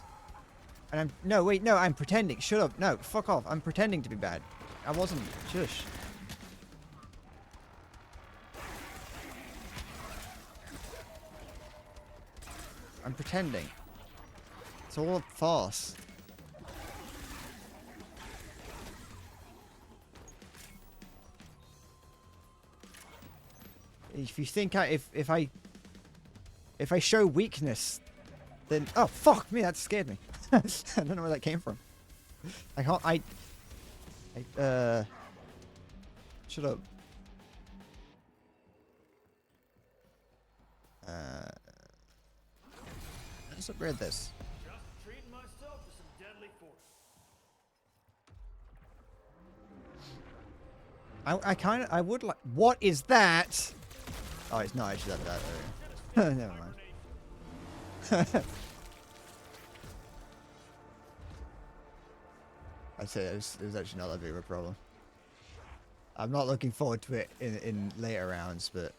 And I'm pretending. Shut up. No, fuck off. I'm pretending to be bad. I wasn't. Shush. I'm pretending. It's all a farce. If you think if I show weakness, then oh fuck me, that scared me. I don't know where that came from. I can't. Shut up. Let's upgrade this. Just treating myself to some deadly force. I would like. What is that? Oh, it's not actually that area. Never mind. I'd say it was actually not that big of a problem. I'm not looking forward to it in later rounds, but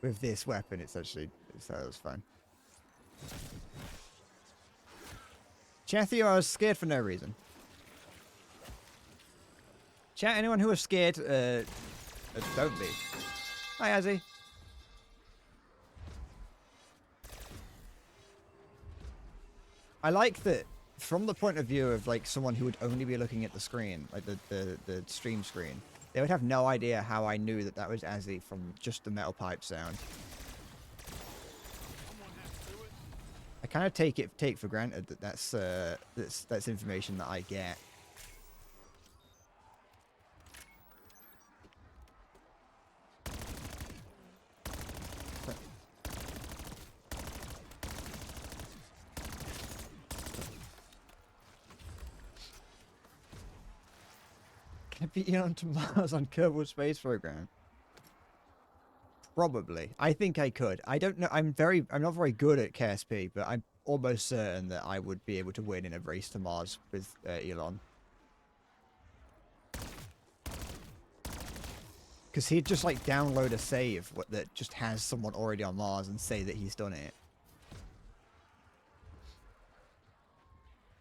with this weapon, that was fine. Chathy, I was scared for no reason. Chat, anyone who was scared, don't be. Hi, Azzy. I like that from the point of view of like someone who would only be looking at the screen, like the stream screen, they would have no idea how I knew that that was Azzy from just the metal pipe sound. I kind of take for granted that that's information that I get. Can I beat Elon to Mars on Kerbal Space Program? Probably. I think I could. I don't know. I'm not very good at KSP, but I'm almost certain that I would be able to win in a race to Mars with Elon. Because he'd just like download a save that just has someone already on Mars and say that he's done it.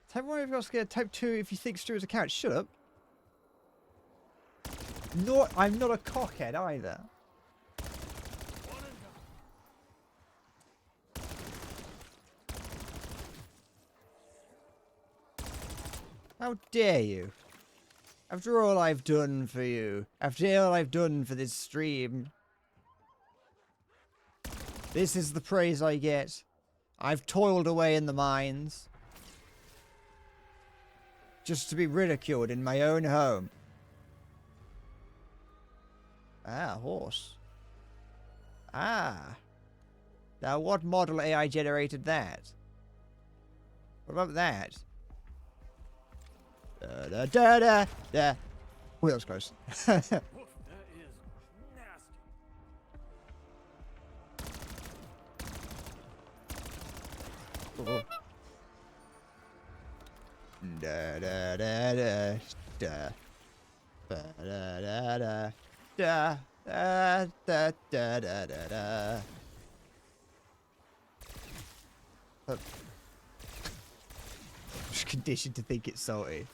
Type 1 if you're scared. Type 2 if you think Stu is a couch. Shut up. No, I'm not a cockhead either. How dare you? After all I've done for you, after all I've done for this stream, this is the praise I get. I've toiled away in the mines, just to be ridiculed in my own home. Ah, horse. Ah. Now what model AI generated that? What about that? Da da da da. Oh, that was close. Woof, that is nasty. Oh. Da da da da da da da da da da da da da da da. I'm just conditioned to think it's salty.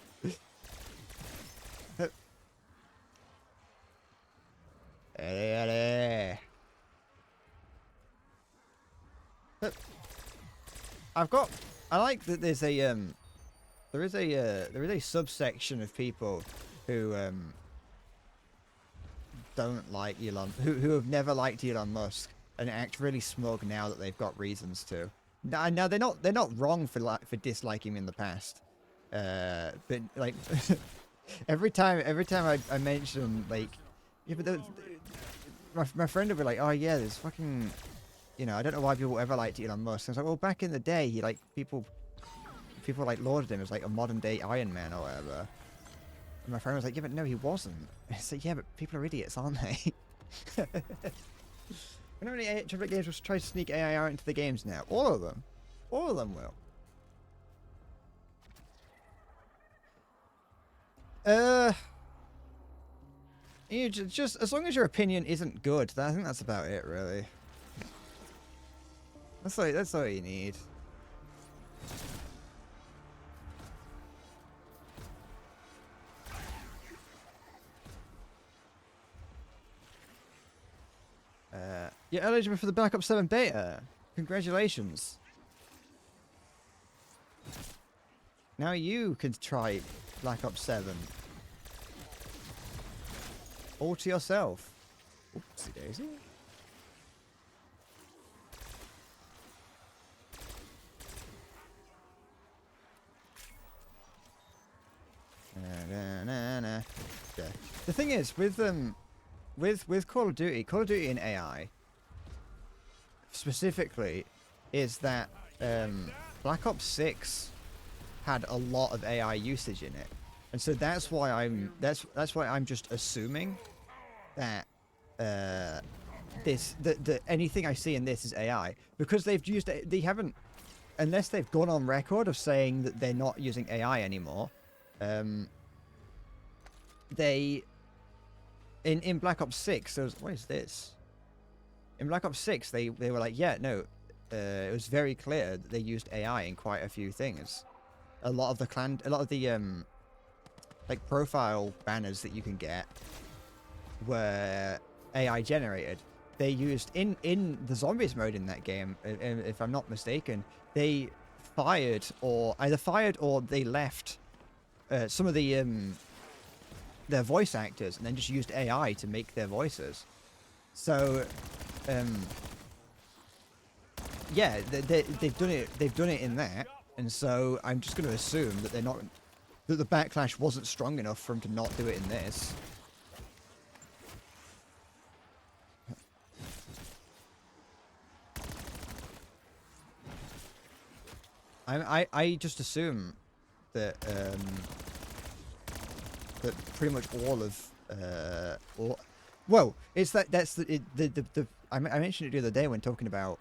I like that there's a there is a subsection of people who don't like Elon, who have never liked Elon Musk and act really smug now that they've got reasons to. Now they're not wrong for disliking him in the past, but like every time I mention like, yeah, but my friend will be like, oh yeah, there's fucking, you know, I don't know why people ever liked Elon Musk. And I was like, well, back in the day, he like people like lauded him as like a modern day Iron Man or whatever. And my friend was like, yeah, but no, he wasn't. It's like, yeah, but people are idiots, aren't they? Whenever any AAA games will try to sneak AI out into the games now, all of them will. You just as long as your opinion isn't good, I think that's about it, really. That's all you need. You're eligible for the Black Ops 7 beta. Congratulations. Now you can try Black Ops 7. All to yourself. Oopsie daisy. The thing is, with Call of Duty and AI specifically, is that Black Ops 6 had a lot of AI usage in it, and so that's why I'm just assuming that anything I see in this is AI, because they haven't, unless they've gone on record of saying that they're not using AI anymore. In Black Ops 6, there was, what is this? In Black Ops 6, they were like, yeah, no, it was very clear that they used AI in quite a few things. A lot of the like profile banners that you can get were AI generated. They used in the zombies mode in that game, if I'm not mistaken, they fired or they left some of the their voice actors and then just used AI to make their voices. So, yeah, they've done it. They've done it in that, and so I'm just going to assume that that the backlash wasn't strong enough for them to not do it in this. I just assume that that pretty much all of well, it's that's the I mentioned it the other day when talking about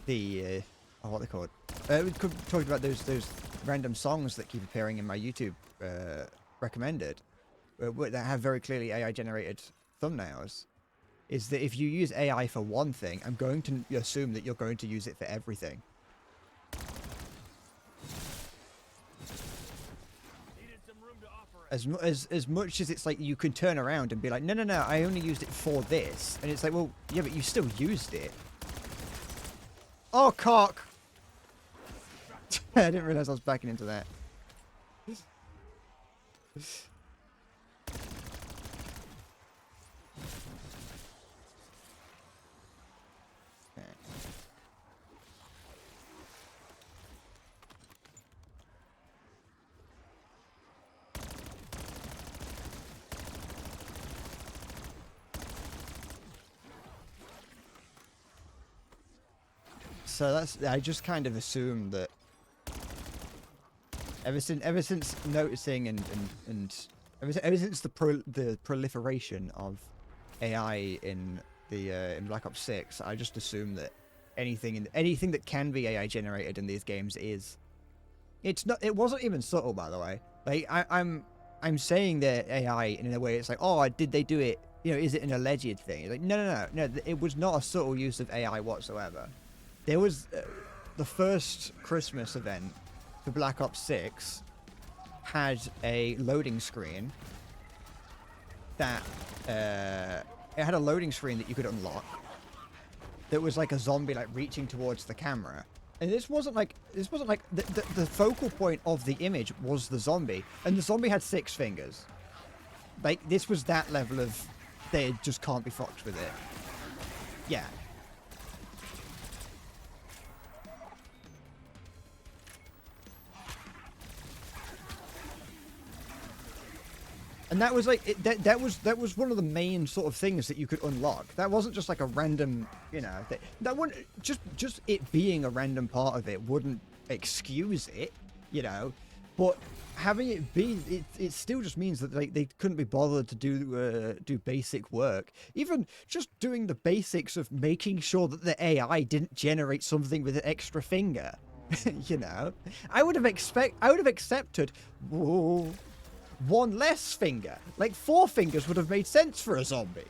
the what they called. We talked about those random songs that keep appearing in my YouTube recommended that have very clearly AI generated thumbnails. Is that if you use AI for one thing, I'm going to assume that you're going to use it for everything. As much as it's like you can turn around and be like, no, I only used it for this. And it's like, well, yeah, but you still used it. Oh, cock! I didn't realize I was backing into that. So that's, I just kind of assumed that ever since noticing and ever since the proliferation of AI in in Black Ops 6, I just assumed that anything that can be AI generated in these games is, it wasn't even subtle, by the way. Like I'm saying that AI in a way it's like, oh, did they do it, you know, is it an alleged thing? It's like, no, it was not a subtle use of AI whatsoever. There was the first Christmas event for Black Ops 6 had a loading screen that it had a loading screen that you could unlock that was like a zombie like reaching towards the camera. And this wasn't like the focal point of the image was the zombie, and the zombie had 6 fingers. Like, this was that level of they just can't be fucked with it. Yeah. And that was like that was one of the main sort of things that you could unlock. That wasn't just like a random, you know, that wouldn't just it being a random part of it wouldn't excuse it, you know. But having it be, it still just means that they couldn't be bothered to do basic work. Even just doing the basics of making sure that the AI didn't generate something with an extra finger. You know, I would have accepted. Whoa. 1 less finger. Like 4 fingers would have made sense for a zombie.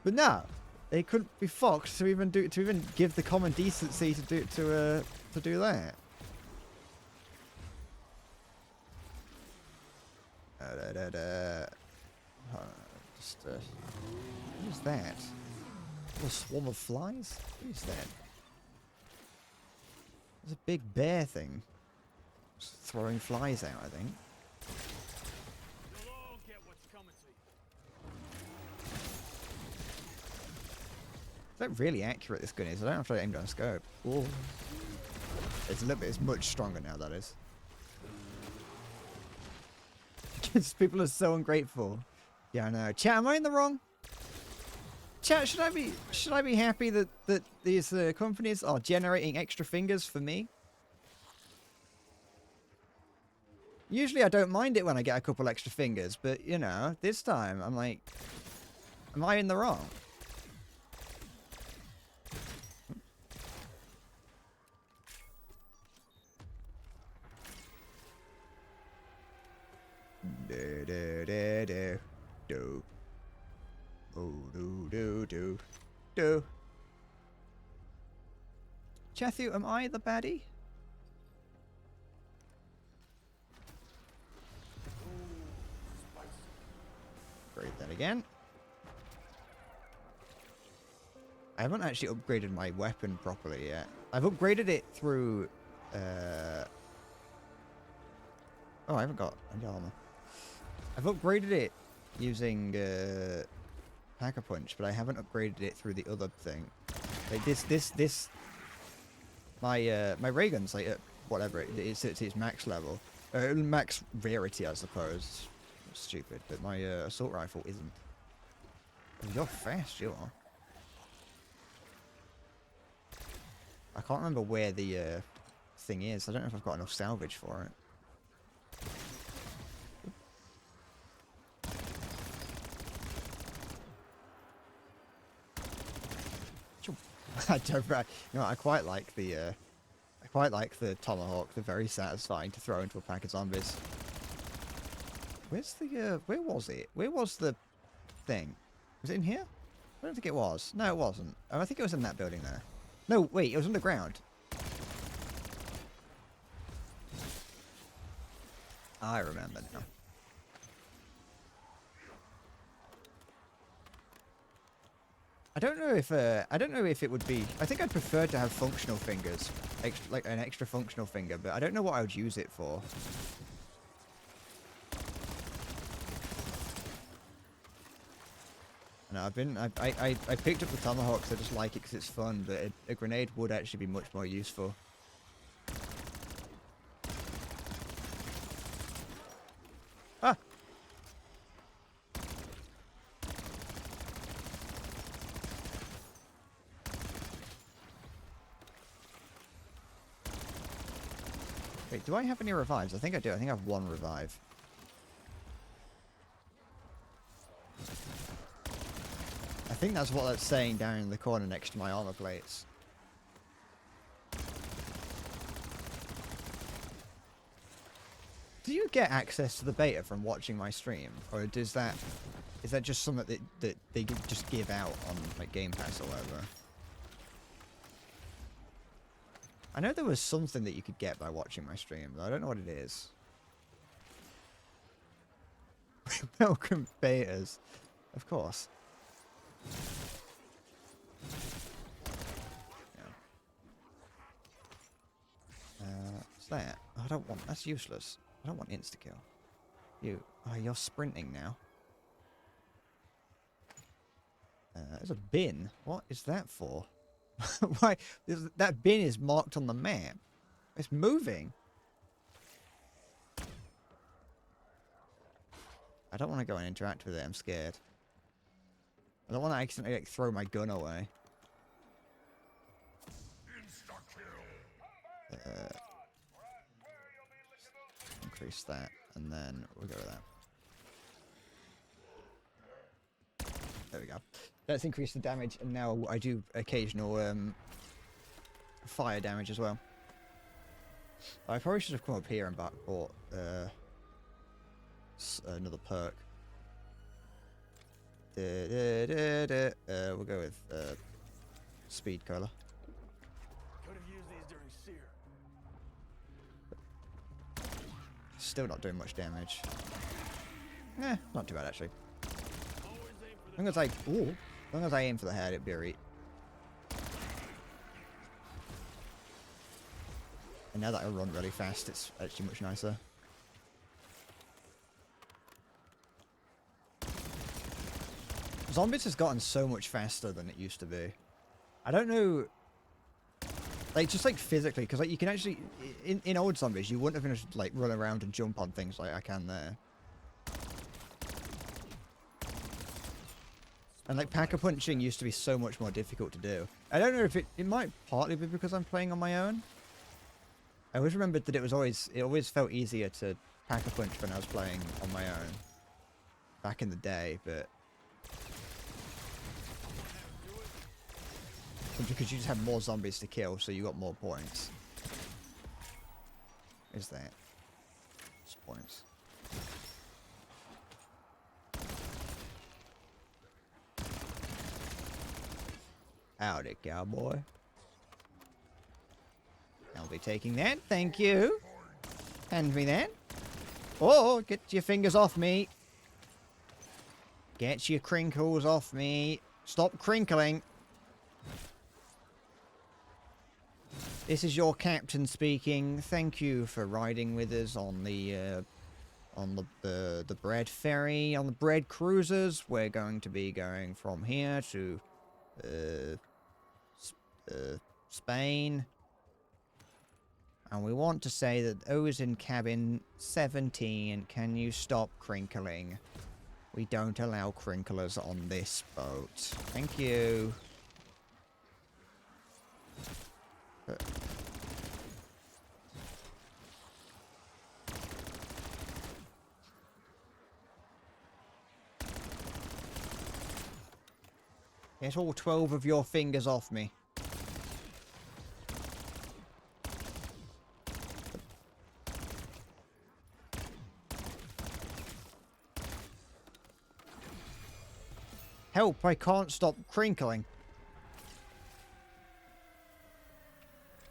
But no, they couldn't be fucked to even give the common decency to do that. What is that? A swarm of flies? What is that? There's a big bear thing. Just throwing flies out, I think. You'll all get what's coming to you. Is that really accurate, this gun is? I don't have to aim down scope. Ooh. It's a little bit, it's much stronger now, that is. Because people are so ungrateful. Yeah, I know. Chat, am I in the wrong? Chat, should I be happy that these companies are generating extra fingers for me? Usually I don't mind it when I get a couple extra fingers, but you know, this time I'm like, am I in the wrong? Do. Oh, do. Chathu, am I the baddie? Great, that again. I haven't actually upgraded my weapon properly yet. I've upgraded it through... Oh, I haven't got any armor. I've upgraded it using Pack-a-Punch, but I haven't upgraded it through the other thing. Like this... My ray gun's like at whatever it's its max level. Max rarity, I suppose. Stupid, but my assault rifle isn't. Oh, you're fast, you are. I can't remember where the thing is. I don't know if I've got enough salvage for it. I don't. You know, I quite like the tomahawk. They're very satisfying to throw into a pack of zombies. Where's the where was it? Where was the thing? Was it in here? I don't think it was. No, it wasn't. Oh, I think it was in that building there. No, wait, it was underground. I remember now. I don't know if it would be. I think I'd prefer to have functional fingers, like an extra functional finger, but I don't know what I would use it for. No, I picked up the tomahawk because I just like it because it's fun, but a grenade would actually be much more useful. Ah! Wait, do I have any revives? I think I do. I think I have one revive. I think that's what that's saying down in the corner next to my armor plates. Do you get access to the beta from watching my stream, or is that just something that they just give out on like Game Pass or whatever? I know there was something that you could get by watching my stream, but I don't know what it is. Welcome betas, of course. Yeah. What's that? I don't want. That's useless. I don't want insta-kill. You. Oh, you're sprinting now. There's a bin. What is that for? Why? That bin is marked on the map. It's moving. I don't want to go and interact with it. I'm scared. I don't want to accidentally like, throw my gun away. Increase that, and then we'll go with that. There we go. Let's increase the damage, and now I do occasional fire damage as well. I probably should have come up here and bought another perk. We'll go with speed cola. Could have used these during sear. Still not doing much damage. Eh, not too bad actually. Always aim for As long as I aim for the head, it'd be alright. And now that I run really fast, it's actually much nicer. Zombies has gotten so much faster than it used to be. I don't know, like just like physically, because like you can actually in old zombies you wouldn't have been able to like run around and jump on things like I can there. And like pack-a-punching used to be so much more difficult to do. I don't know if it might partly be because I'm playing on my own. I always remembered that it always felt easier to pack-a-punch when I was playing on my own back in the day, but because you just had more zombies to kill, so you got more points. Is that? Just points. Howdy, cowboy. I'll be taking that, thank you. Hand me that. Oh, get your fingers off me. Get your crinkles off me. Stop crinkling. This is your captain speaking. Thank you for riding with us on the bread ferry, on the bread cruisers. We're going to be going from here to Spain. And we want to say that those in cabin 17, can you stop crinkling? We don't allow crinklers on this boat. Thank you. Get all 12 of your fingers off me. Help, I can't stop crinkling.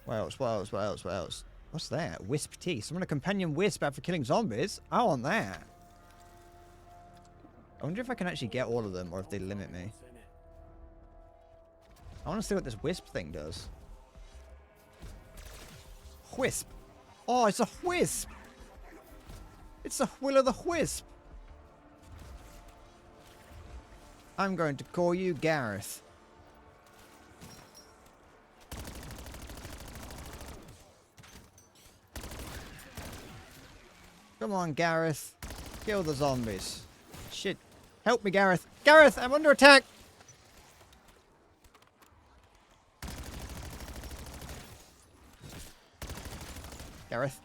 What else, what else, what else, what else? What's that? Wisp tea. Summon a companion wisp after killing zombies? I want that. I wonder if I can actually get all of them or if they limit me. I want to see what this wisp thing does. Wisp. Oh, it's a wisp. It's a will-o'-the-wisp. I'm going to call you Gareth. Come on, Gareth. Kill the zombies. Shit. Help me, Gareth. Gareth, I'm under attack. Gareth.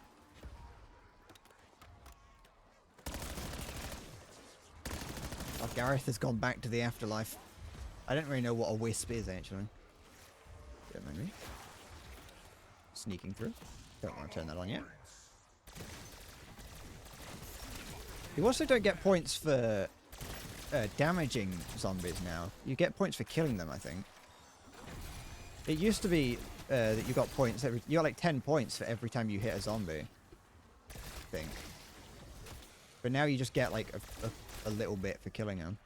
Oh, Gareth has gone back to the afterlife. I don't really know what a wisp is, actually. Don't mind me. Sneaking through. Don't want to turn that on yet. You also don't get points for damaging zombies now. You get points for killing them, I think. It used to be that you got points every... You got like 10 points for every time you hit a zombie. I think. But now you just get like a little bit for killing them.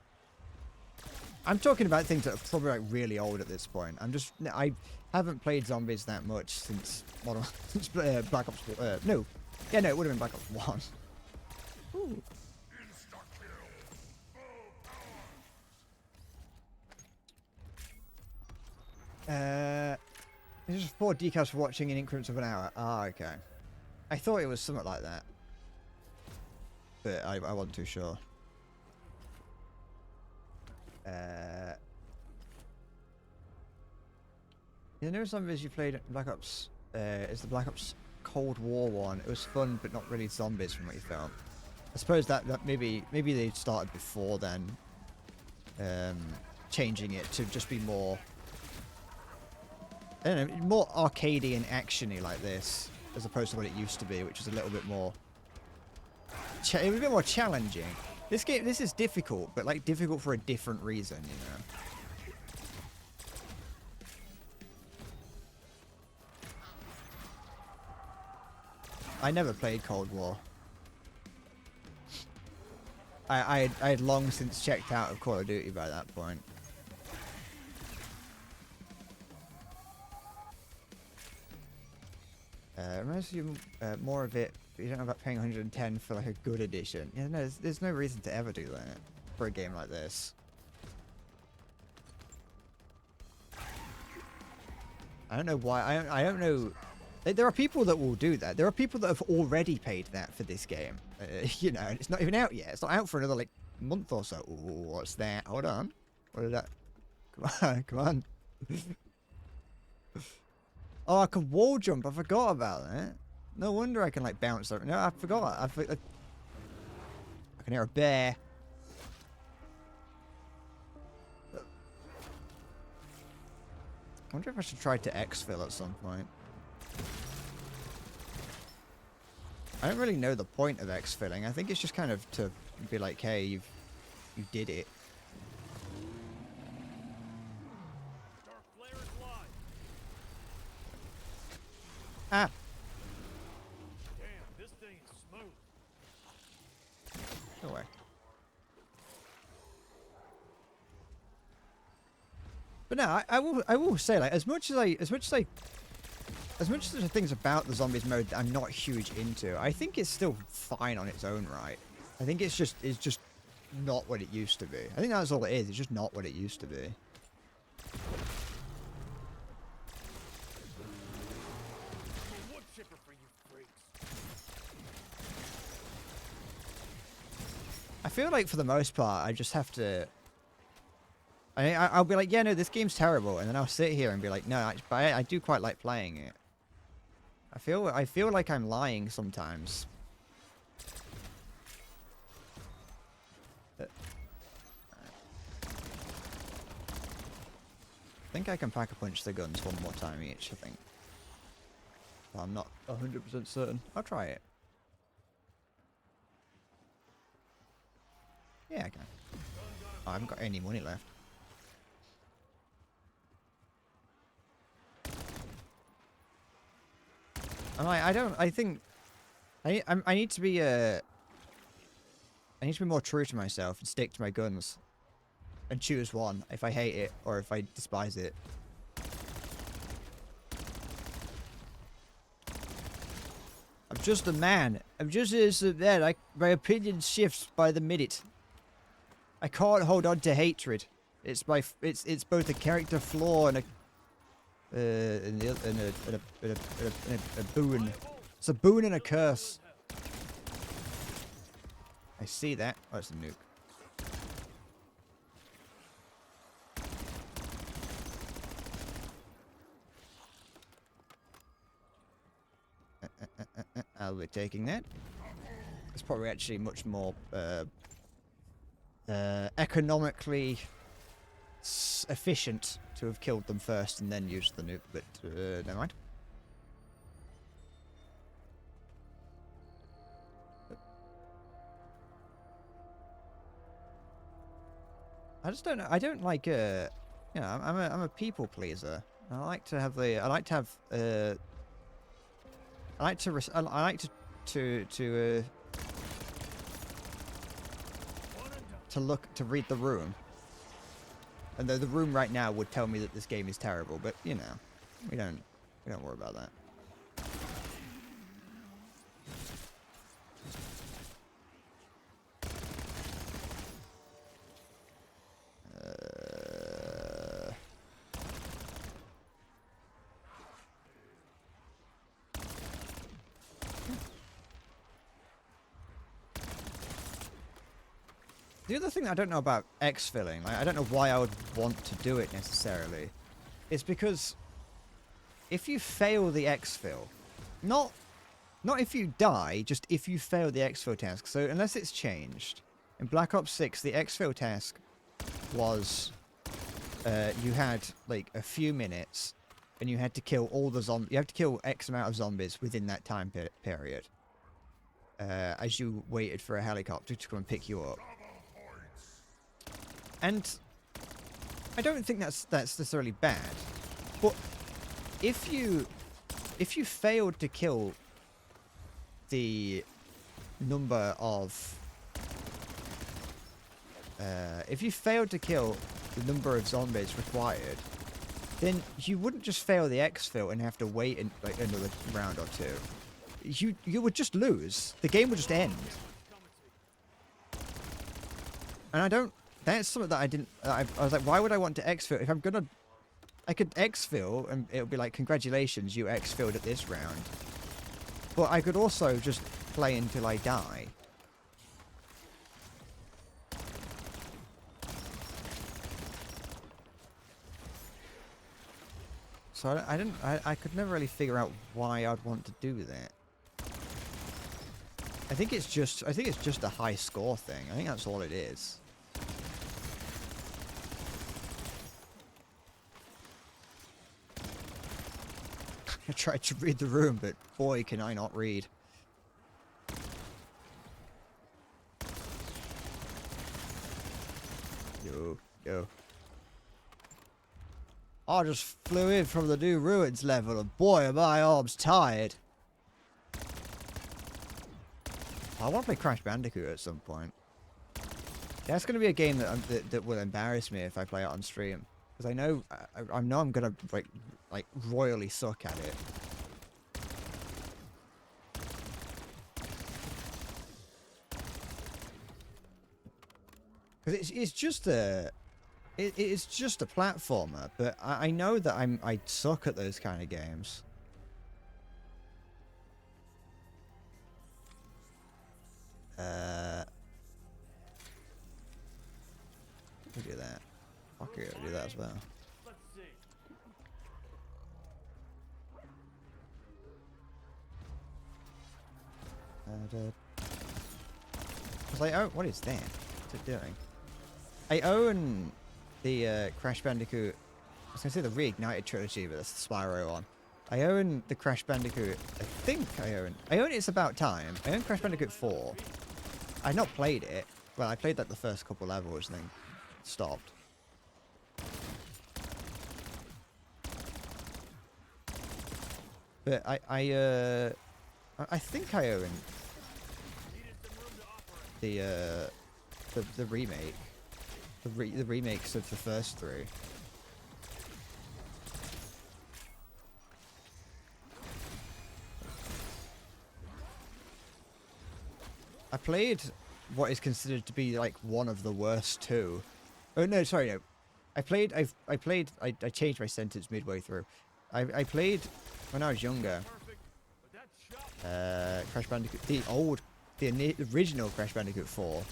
I'm talking about things that are probably like really old at this point. I haven't played zombies that much since since Black Ops. No, yeah, no, it would have been Black Ops 1. Ooh. There's just 4 decals for watching in increments of an hour. Ah, okay. I thought it was something like that, but I wasn't too sure. You know, zombies you played Black Ops. It's the Black Ops Cold War one. It was fun, but not really zombies from what you felt. I suppose that maybe they started before then, changing it to just be more. I don't know, more arcadey and actiony like this, as opposed to what it used to be, which was a little bit more. It was a bit more challenging. This is difficult, but like difficult for a different reason, you know. I never played Cold War. I had long since checked out of Call of Duty by that point. Reminds you more of it, but you don't know about paying 110 for like a good edition. Yeah, no, there's no reason to ever do that for a game like this. I don't know why. I don't know. There are people that will do that. There are people that have already paid that for this game. You know, and it's not even out yet. It's not out for another like month or so. Ooh, what's that? Hold on. What is that? Come on, come on. Oh, I can wall jump. I forgot about that. No wonder I can like bounce over. No, I forgot. I can hear a bear. I wonder if I should try to exfil at some point. I don't really know the point of exfilling. I think it's just kind of to be like, hey, you did it. Ah. Damn, this thing is smooth. Go away. But no, I will say, like, as much as I as much as there's things about the zombies mode that I'm not huge into, I think it's still fine on its own right. I think it's just not what it used to be. I think that's all it is. It's just not what it used to be. A wood chipper for you freaks. I feel like for the most part, I just have to. I'll be like, yeah, no, this game's terrible, and then I'll sit here and be like, no, but I do quite like playing it. I feel like I'm lying sometimes. I think I can pack-a-punch the guns one more time each, I think. But I'm not 100% certain. I'll try it. Yeah, I can. Oh, I haven't got any money left. I think I need to be more true to myself and stick to my guns and choose one if I hate it or if I despise it. I'm just a man. I'm just there. Like my opinion shifts by the minute. I can't hold on to hatred. It's both a character flaw and a boon. It's a boon and a curse. I see that. Oh, it's a nuke. I'll be taking that. It's probably actually much more economically efficient to have killed them first and then used the nuke, but never mind. I just don't know. I don't like you know, I'm a people pleaser. I like to have the. I like to have. I like to. I like to read the room. And the room right now would tell me that this game is terrible, but you know, we don't worry about that. The other thing that I don't know about exfilling, like, I don't know why I would want to do it necessarily, is because if you fail the exfil, not if you die, just if you fail the exfil task. So unless it's changed, in Black Ops 6, the exfil task was you had like a few minutes, and you had to kill all the zombies. You have to kill X amount of zombies within that time period, as you waited for a helicopter to come and pick you up. And I don't think that's necessarily bad, but if you failed to kill the number of zombies required, then you wouldn't just fail the exfil and have to wait like another round or two. You would just lose. The game would just end. And I don't. That's something that I didn't. I was like, why would I want to exfil if I'm gonna? I could exfil and it would be like, congratulations, you exfilled at this round. But I could also just play until I die. So I could never really figure out why I'd want to do that. I think it's just a high score thing. I think that's all it is. I tried to read the room, but boy, can I not read. Yo. I just flew in from the new ruins level, and boy, are my arms tired. I want to play Crash Bandicoot at some point. That's going to be a game that will embarrass me if I play it on stream, because I know I'm gonna like royally suck at it. Because it's just a... it's just a platformer, but I know that I suck at those kind of games. We'll do that. Fuck it, we'll do that as well. Let's see. It's like, oh, what is that? What's it doing? I own the Crash Bandicoot. I was gonna say the Reignited trilogy, but that's the Spyro one. I own the Crash Bandicoot. I think I own It's About Time. I own Crash Bandicoot 4. I've not played it. Well, I played like the first couple levels and then stopped. But I think I own the remake, the remakes of the first three. I played what is considered to be like one of the worst two. Oh no, sorry, no. I changed my sentence midway through. I played when I was younger. Crash Bandicoot, the original Crash Bandicoot 4,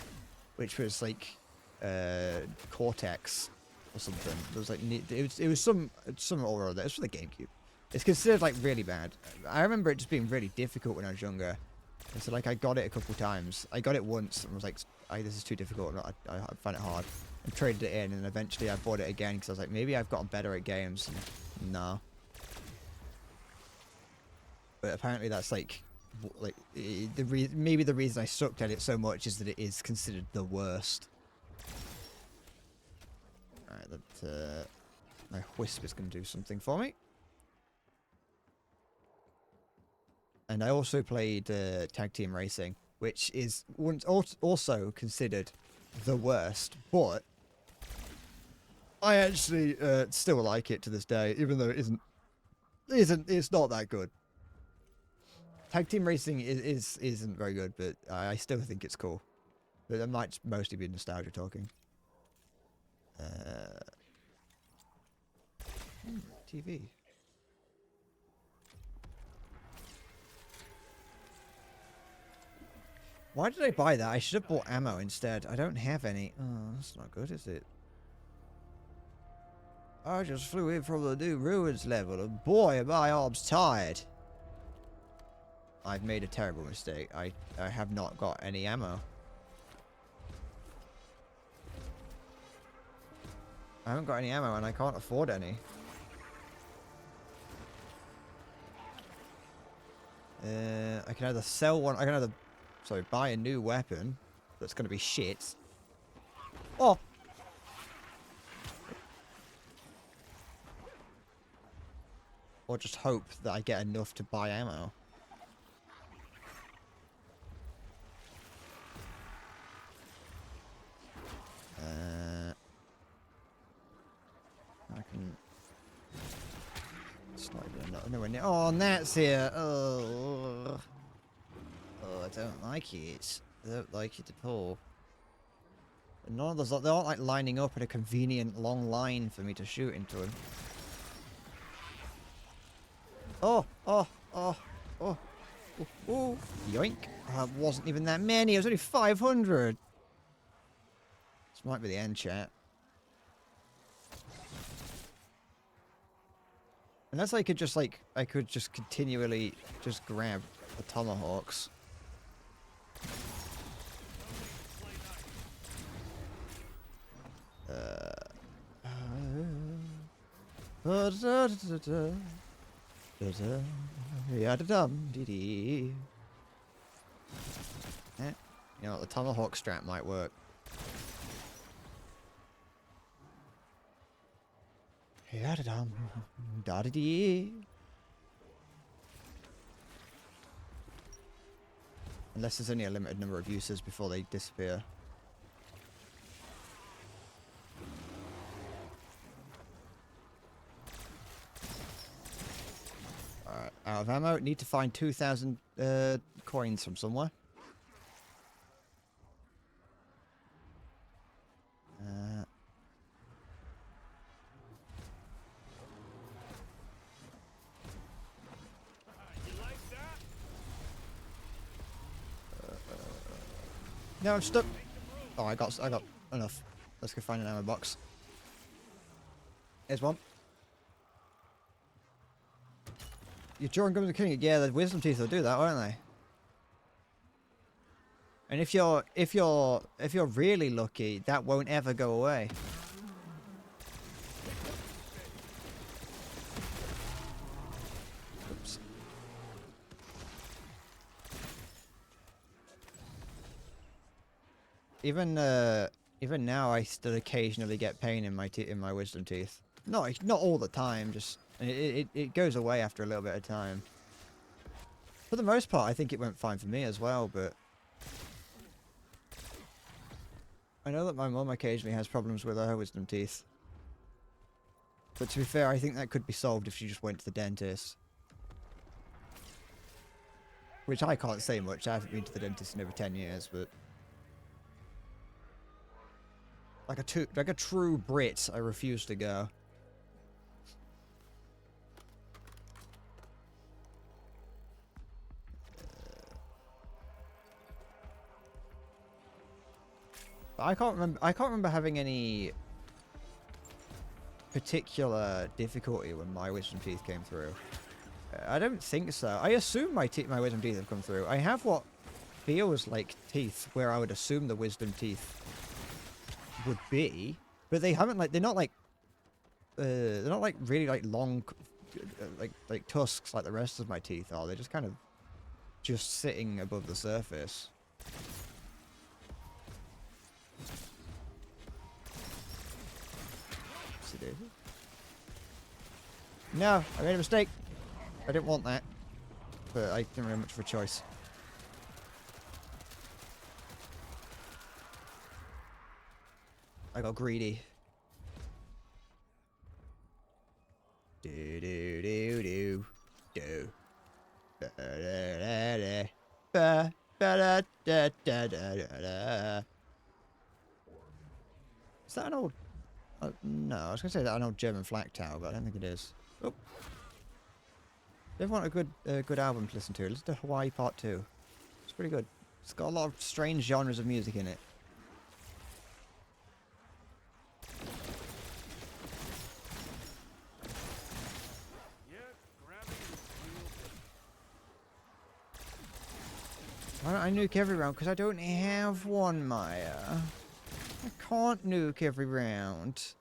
which was like Cortex or something. It was like it was some or other. It was for the GameCube. It's considered like really bad. I remember it just being really difficult when I was younger. And so like I got it a couple times. I got it once and was like, this is too difficult. I find it hard. And traded it in, and eventually I bought it again because I was like, maybe I've gotten better at games. And no. But apparently that's like maybe the reason I sucked at it so much is that it is considered the worst. Alright, that my Whisper's gonna do something for me. And I also played Tag Team Racing, which is also considered the worst, but I actually still like it to this day, even though it's not that good. Tag Team Racing isn't very good, but I still think it's cool. But that might mostly be nostalgia talking. TV. Why did I buy that? I should have bought ammo instead. I don't have any. Oh, that's not good, is it? I just flew in from the new ruins level, and boy, are my arms tired. I've made a terrible mistake. I have not got any ammo. I haven't got any ammo, and I can't afford any. I can either sell one. I can either, sorry, buy a new weapon that's going to be shit. Oh. Or just hope that I get enough to buy ammo. I can... It's not even nowhere near... Oh, Nat's here! Oh, I don't like it. I don't like it at all. And none of those... They aren't like lining up in a convenient long line for me to shoot into him. Oh! Oh! Oh! Oh! Oh! Oh. Yoink! That wasn't even that many. It was only 500. This might be the end, chat. Unless I could just like, I could just continually just grab the tomahawks. You know, the tomahawk strap might work. Unless there's only a limited number of uses before they disappear. Alright, out of ammo. Need to find 2,000 coins from somewhere. No, I'm stuck. Oh, I got enough. Let's go find an ammo box. Here's one. Your jaw and gums are killing it. Yeah, the wisdom teeth will do that, won't they? And if you're really lucky, that won't ever go away. Oops. Even now, I still occasionally get pain in my wisdom teeth. Not all the time. Just it goes away after a little bit of time. For the most part, I think it went fine for me as well. But I know that my mum occasionally has problems with her wisdom teeth. But to be fair, I think that could be solved if she just went to the dentist. Which I can't say much. I haven't been to the dentist in over 10 years, but like a true Brit, I refuse to go. I can't remember having any particular difficulty when my wisdom teeth came through. I don't think so. I assume my wisdom teeth have come through. I have what feels like teeth, where I would assume the wisdom teeth would be, but they haven't they're not really long, like tusks like the rest of my teeth are. They're just kind of just sitting above the surface. No, I made a mistake. I didn't want that, but I didn't really have much of a choice. I got greedy. Do do do do do. Da da da da. Ba ba da da da da da. Is that an old? No, I was gonna say that an old German flag tower, but I don't think it is. Oh. If you want a good album to listen to, listen to Hawaii Part 2. It's pretty good. It's got a lot of strange genres of music in it. Why don't I nuke every round? Because I don't have one, Maya. I can't nuke every round.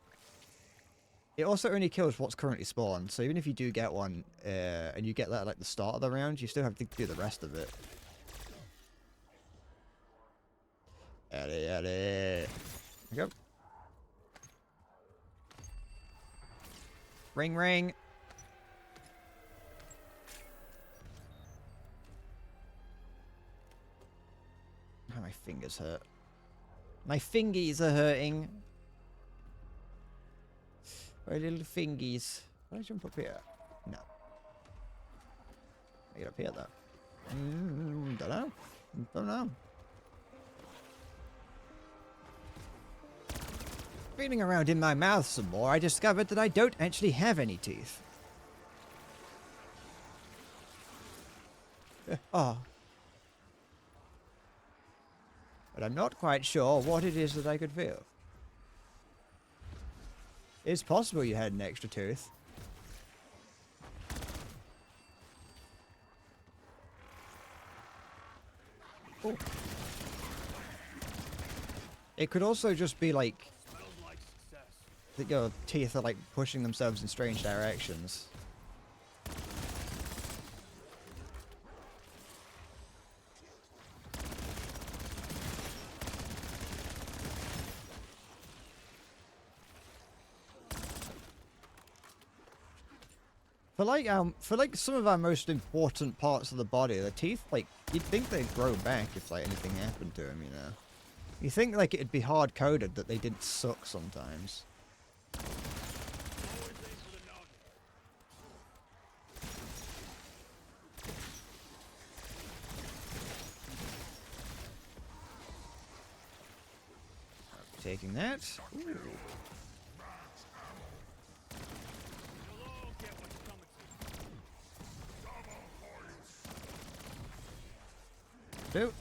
It also only kills what's currently spawned, so even if you do get one, and you get that at the start of the round, you still have to do the rest of it. Alley, alley. There we go. Ring, ring. Oh, my fingers hurt. My fingies are hurting. My little fingies. Why did I jump up here? No. I get up here though. Don't know. Don't know. Feeling around in my mouth some more, I discovered that I don't actually have any teeth. Oh. But I'm not quite sure what it is that I could feel. It's possible you had an extra tooth. Oh. It could also just be like that your teeth are like pushing themselves in strange directions. For like some of our most important parts of the body, the teeth, like, you'd think they'd grow back if like anything happened to them, you know. You think like it'd be hard coded that they didn't suck sometimes. Taking that. Ooh. Two.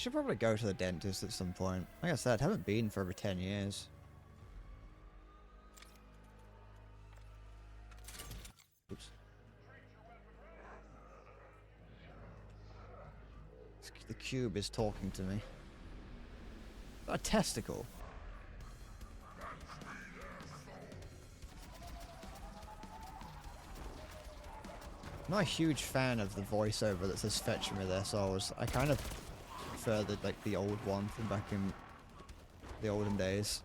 should probably go to the dentist at some point. Like I said, I haven't been for over 10 years. Oops. The cube is talking to me. A testicle. I'm not a huge fan of the voiceover that says fetch me their souls. I kind of prefer the old one from back in the olden days.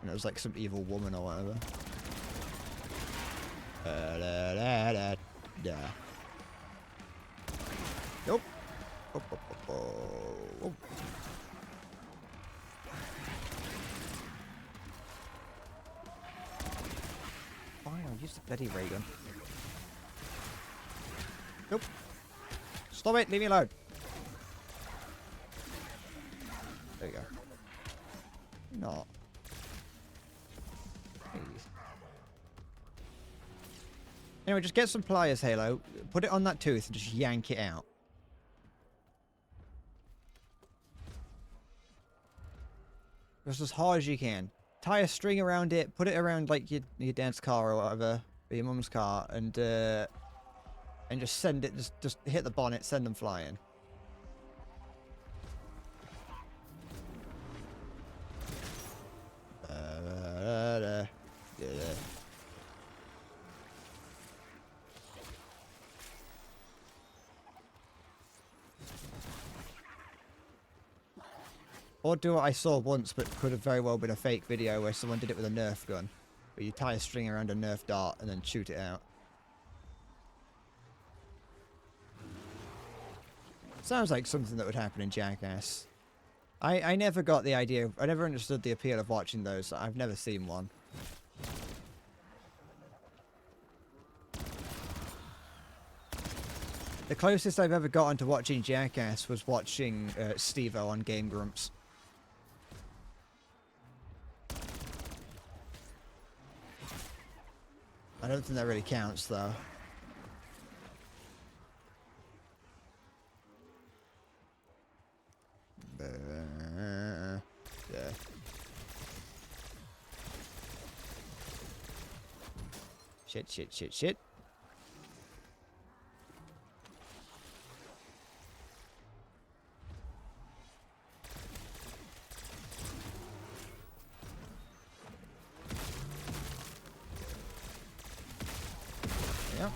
And it was like some evil woman or whatever. Nope. Oh. Fine, I'll use the bloody ray gun. Nope. Stop it, leave me alone. There you go. No. Please. Anyway, just get some pliers, Halo. Put it on that tooth and just yank it out. Just as hard as you can. Tie a string around it, put it around like your dad's car or whatever, or your mum's car, and just send it. Just hit the bonnet, send them flying. Or do what I saw once, but could have very well been a fake video where someone did it with a Nerf gun. Where you tie a string around a Nerf dart and then shoot it out. Sounds like something that would happen in Jackass. I never got the idea, I never understood the appeal of watching those. I've never seen one. The closest I've ever gotten to watching Jackass was watching Steve-O on Game Grumps. I don't think that really counts, though. Yeah. Shit. Yeah.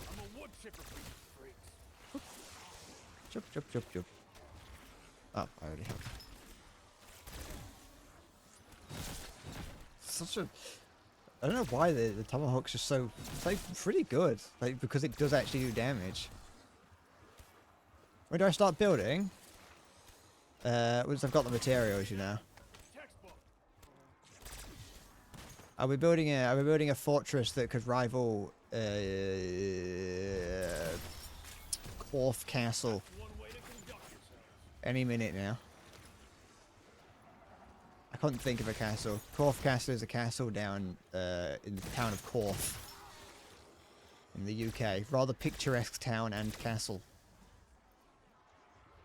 I'm a wood chipper for you freaks. Chop. Oh, I already have. Such a... I don't know why the tomahawk's just so... It's like pretty good. Like, because it does actually do damage. Where do I start building? Once I've got the materials, you know. Textbook. I'll be building a fortress that could rival Corf Castle One way to conduct yourself. any minute now. I couldn't think of a castle. Corf Castle is a castle down in the town of Corf in the UK. Rather picturesque town and castle.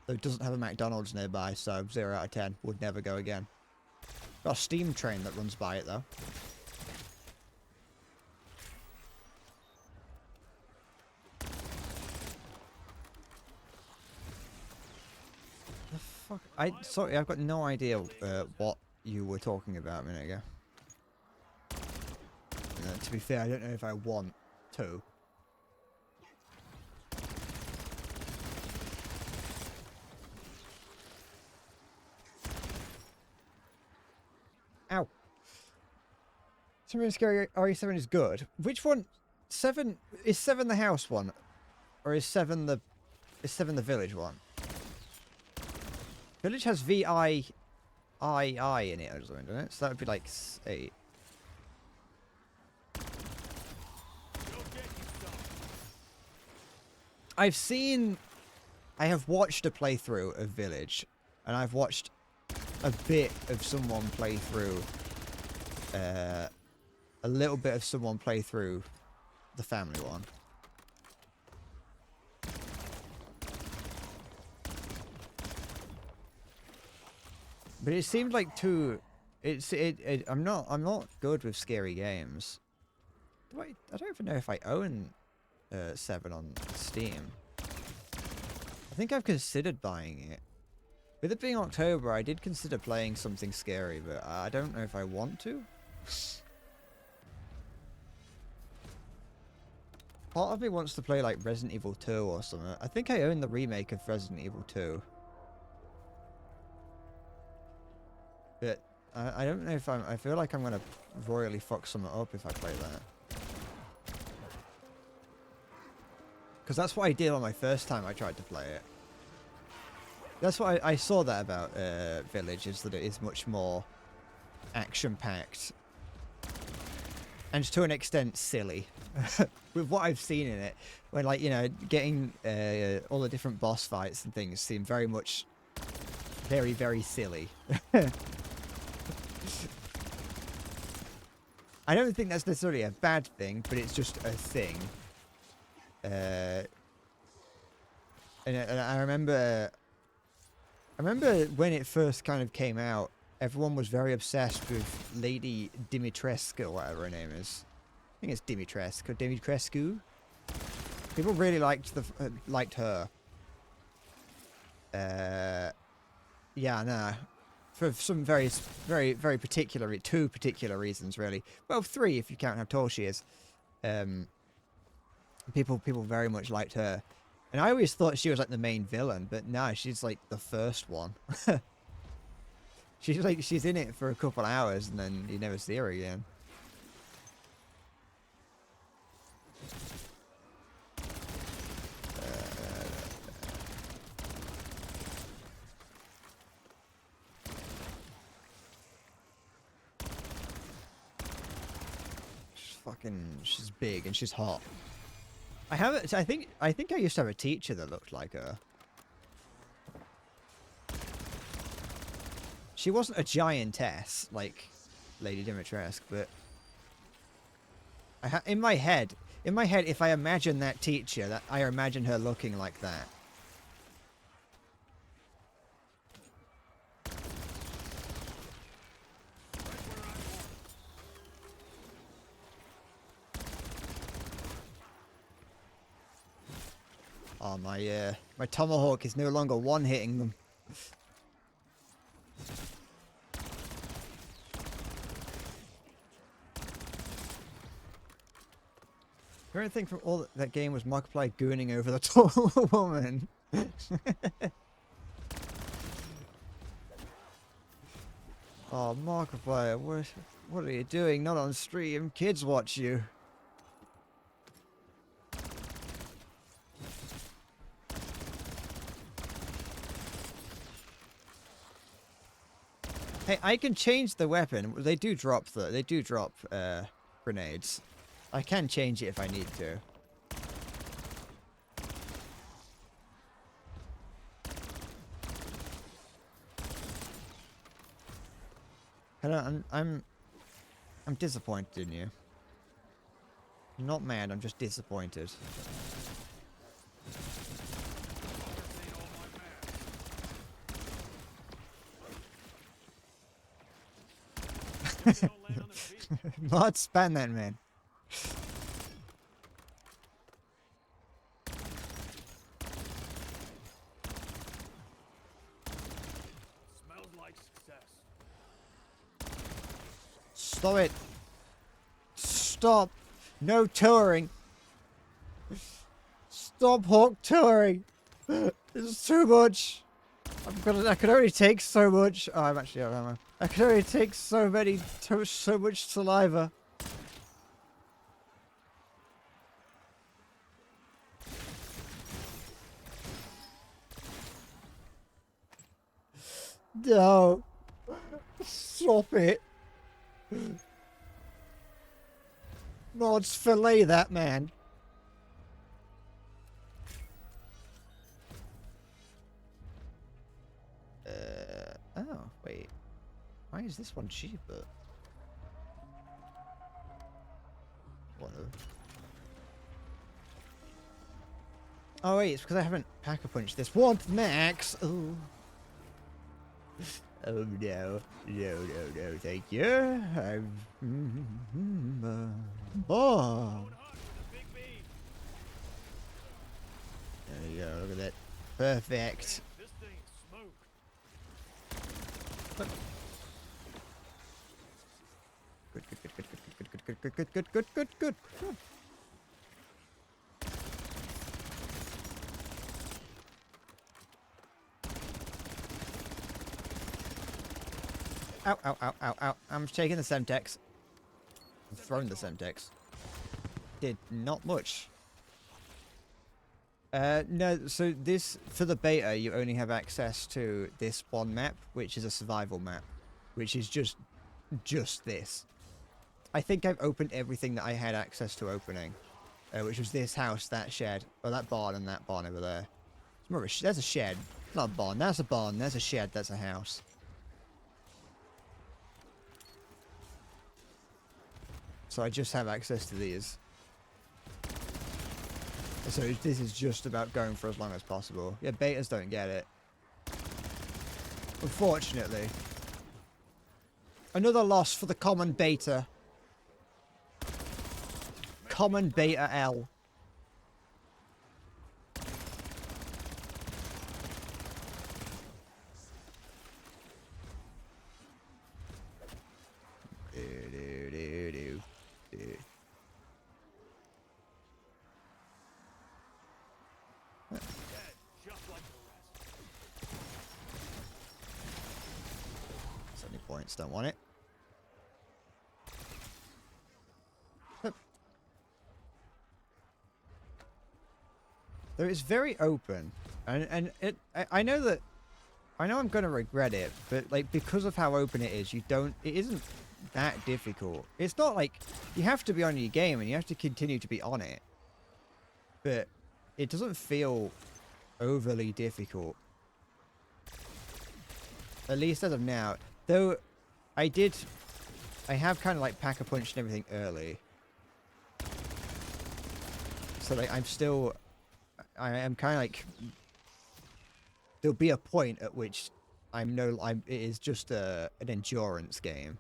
Though it doesn't have a McDonald's nearby, so 0 out of 10. Would never go again. Got a steam train that runs by it, though. The fuck? Sorry, I've got no idea what you were talking about a minute ago. To be fair, I don't know if I want to. Ow. Something Scary RE7 is good. Which one? 7 is 7 the house one, or is 7 the village one? Village has VIII in it or something, doesn't it? So that would be like 8. I have watched a playthrough of Village, and I've watched a bit of someone play through, a little bit of someone play through the family one. But it seemed like too. I'm not good with scary games. I don't even know if I own 7 on Steam. I think I've considered buying it. With it being October, I did consider playing something scary, but I don't know if I want to. Part of me wants to play like Resident Evil 2 or something. I think I own the remake of Resident Evil 2. But I don't know if I feel like I'm gonna royally fuck something up if I play that. Because that's what I did on my first time I tried to play it. That's what I saw that about Village, is that it is much more action-packed. And to an extent, silly. With what I've seen in it. When, like, you know, getting all the different boss fights and things seem very much... very, very silly. I don't think that's necessarily a bad thing, but it's just a thing. And I remember when it first kind of came out, everyone was very obsessed with Lady Dimitrescu, or whatever her name is. I think it's Dimitrescu or Dimitrescu. People really liked her. Yeah, no. For some very particular, 2 particular reasons, really. Well, 3 if you count how tall she is. People very much liked her. And I always thought she was like the main villain, but no, she's like the first one. She's in it for a couple hours and then you never see her again. She's big and she's hot. I think I used to have a teacher that looked like her. She wasn't a giantess like Lady Dimitrescu, but in my head, if I imagine that teacher, I imagine her looking like that. Oh, my tomahawk is no longer one-hitting them. The only thing from all that game was Markiplier gooning over the tall woman. Oh, Markiplier, what are you doing? Not on stream. Kids watch you. Hey, I can change the weapon. They do drop grenades. I can change it if I need to. I'm disappointed in you. I'm not mad, I'm just disappointed. Not span that man. Smells like success. Stop it. Stop. No touring. Stop Hawk touring. This is too much. I can only take so much. Oh, I'm actually out of ammo. I can only take so much saliva. No. Stop it. Mods, fillet that man. Oh, wait. Why is this one cheaper? Whatever. Oh wait, it's because I haven't pack-a-punched this. Warmth max! Oh. Oh no. No, thank you. I'm... bomb. Going hot with the big beam. There you go, look at that. Perfect. This thing is smoke. Good. Ow. I'm taking the Semtex. I'm throwing the Semtex. Did not much. No, so this, for the beta, you only have access to this one map, which is a survival map, which is just this. I think I've opened everything that I had access to opening, which was this house, that shed, or that barn and that barn over there. It's more of a there's a shed, not a barn. That's a barn. There's a shed. That's a house. So I just have access to these. So this is just about going for as long as possible. Yeah, betas don't get it. Unfortunately. Another loss for the common beta. Common beta L. Just like the rest. 70 points, don't want it. Though it's very open, and I know that, I know I'm gonna regret it, but like because of how open it is, it isn't that difficult. It's not like you have to be on your game and you have to continue to be on it, but it doesn't feel overly difficult. At least as of now. Though I have kind of like pack-a-punched and everything early, so like I am kind of like, there'll be a point at which it is just an endurance game.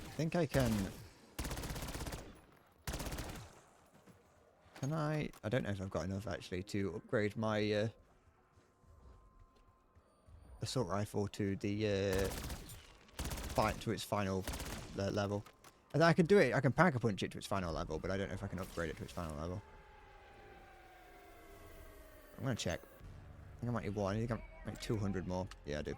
I think I can... Can I don't know if I've got enough actually to upgrade my assault rifle to the to its final level. And I can do it. I can pack-a-punch it to its final level, but I don't know if I can upgrade it to its final level. I'm gonna check. I think I might need one. I think I'm like 200 more. Yeah, I do.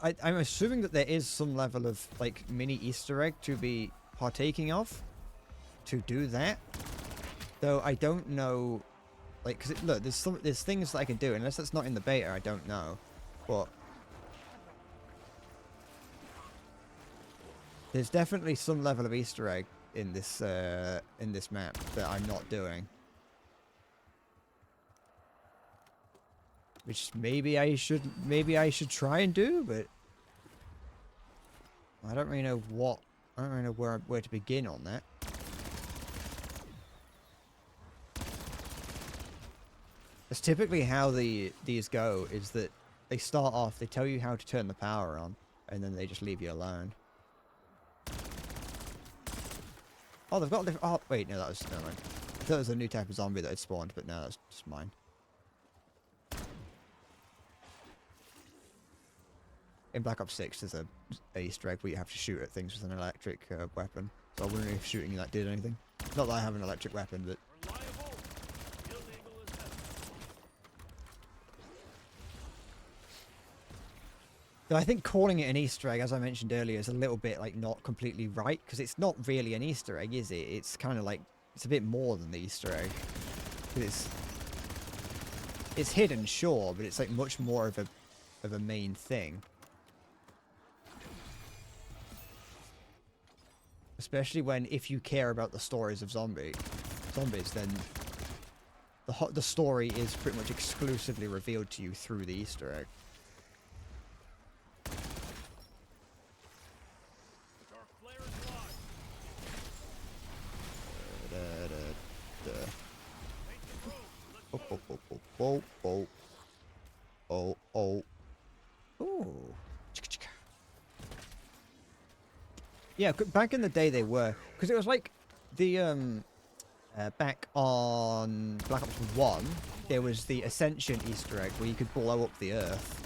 I'm assuming that there is some level of like mini Easter egg to be partaking of to do that, though I don't know, like, because look, there's things that I can do, unless that's not in the beta. I don't know, but there's definitely some level of Easter egg in this map that I'm not doing. Which maybe I should try and do, but I don't really know where to begin on that. That's typically how these go, is that they start off, they tell you how to turn the power on, and then they just leave you alone. Oh, they've got oh wait, no, that was, never mind. I thought it was a new type of zombie that had spawned, but no, that's just mine. In Black Ops 6, there's a Easter egg where you have to shoot at things with an electric weapon. So I wondering if shooting that did anything. Not that I have an electric weapon, but... Reliable. Illegal as hell. Though I think calling it an Easter egg, as I mentioned earlier, is a little bit like not completely right, because it's not really an Easter egg, is it? It's kind of like, it's a bit more than the Easter egg. It's hidden, sure, but it's like much more of a main thing. Especially when, if you care about the stories of zombies, then the story is pretty much exclusively revealed to you through the Easter egg. Dark flare is live. Make the road. Let's Oh, go. oh, oh, oh, oh, oh, oh. Ooh. Chicka-chicka. Yeah, back in the day they were, because it was like the back on Black Ops 1, there was the Ascension Easter egg where you could blow up the Earth.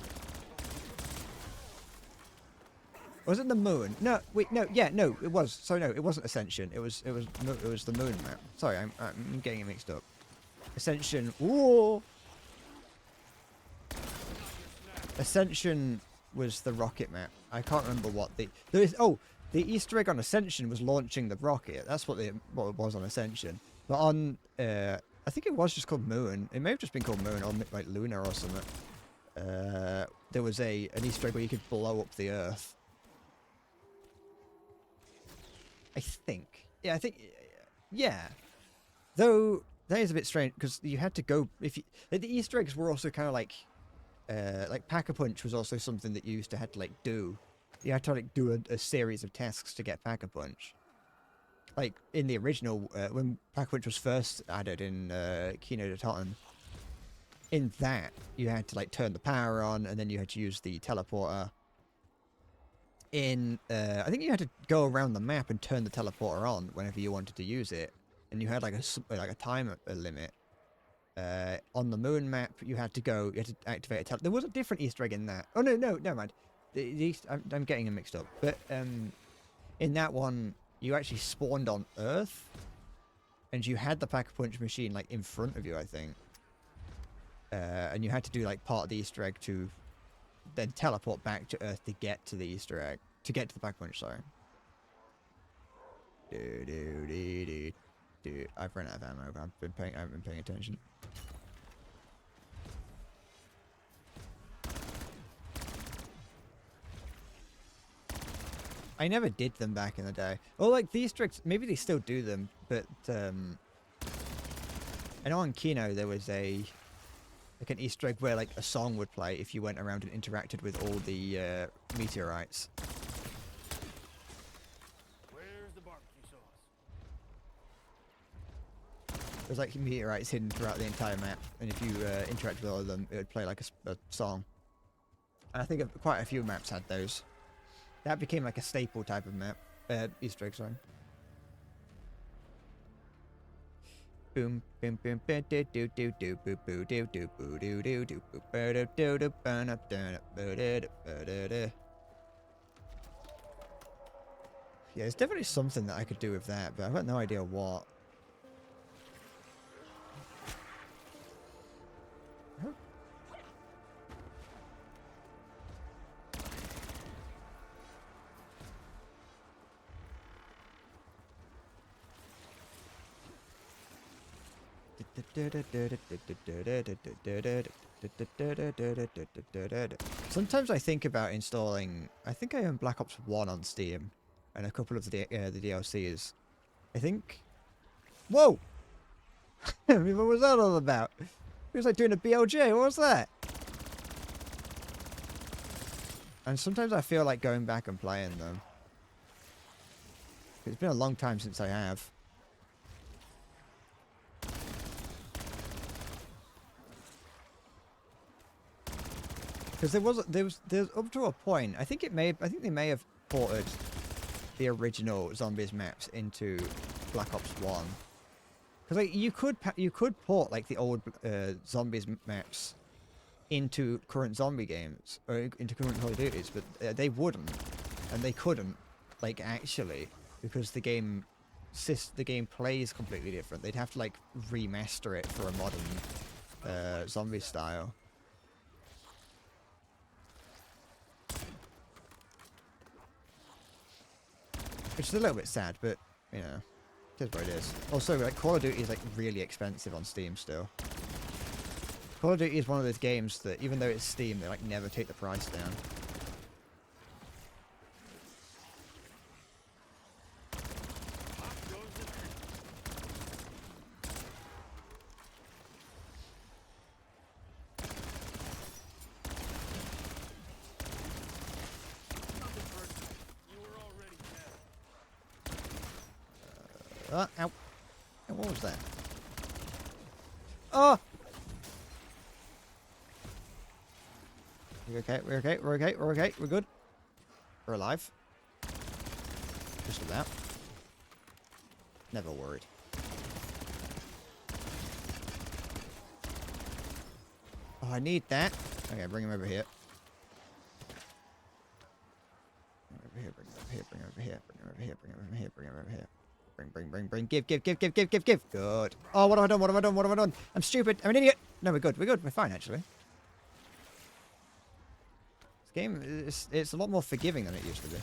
Was it the moon? No, wait, no, yeah, no, it was. So no, it wasn't Ascension. It was the moon map. Sorry, I'm getting it mixed up. Ascension. Ooh. Ascension was the rocket map. I can't remember what the the Easter egg on Ascension was launching the rocket. That's what it was on Ascension. But on I think it was just called Moon. It may have just been called Moon or like Lunar or something. There was an Easter egg where you could blow up the Earth. I think. Yeah, I think. Yeah. Though that is a bit strange because you had to go if you. The Easter eggs were also kind of like Pack-a-Punch was also something that you used to have to like do. You had to like do a series of tasks to get Pack-a-Punch. Like in the original, when Pack-a-Punch was first added in Kino de Totten, in that you had to like turn the power on and then you had to use the teleporter. In I think you had to go around the map and turn the teleporter on whenever you wanted to use it, and you had like a time limit. On the moon map, you had to activate a there was a different Easter egg in that. Oh no, never mind. I'm getting them mixed up. But in that one, you actually spawned on Earth, and you had the Pack-a-Punch machine like in front of you, I think. And you had to do like part of the Easter egg to then teleport back to Earth to get to the Easter egg, to get to the Pack-a-Punch. Sorry. I've run out of ammo. I haven't been paying attention. I never did them back in the day. Or like the Easter eggs, maybe they still do them, but I know on Kino there was like an Easter egg where like a song would play if you went around and interacted with all the meteorites. Where's the barbecue sauce? There's like meteorites hidden throughout the entire map, and if you interact with all of them, it would play like a song. And I think quite a few maps had those. That became like a staple type of map. Easter egg, sorry. Boom, boom, boom, do do do do do boo boo do do boo do do do boo do do do burn up down up boo do do do. Yeah, there's definitely something that I could do with that, but I've got no idea what. Sometimes I think about installing. I think I own Black Ops 1 on Steam, and a couple of the DLCs. I think. Whoa! What was that all about? It was like doing a BLJ. What was that? And sometimes I feel like going back and playing them. It's been a long time since I have. Because there was up to a point. I think they may have ported the original Zombies maps into Black Ops 1. Because like you could port like the old Zombies maps into current zombie games or into current Call of Duties, but they wouldn't, and they couldn't, like actually, because the game plays completely different. They'd have to like remaster it for a modern zombie style. Which is a little bit sad, but, you know, it is what it is. Also, like, Call of Duty is, like, really expensive on Steam still. Call of Duty is one of those games that, even though it's Steam, they, like, never take the price down. Ow. What was that? Oh! We're okay, we're okay, we're okay, we're okay, we're good. We're alive. Just about. Never worried. Oh, I need that. Okay, bring him over here. Bring him over here, bring him over here, bring him over here, bring him over here, bring him over here. Bring. Give. Good. Oh, what have I done? What have I done? What have I done? I'm stupid. I'm an idiot. No, we're good. We're good. We're fine, actually. This game, it's a lot more forgiving than it used to be.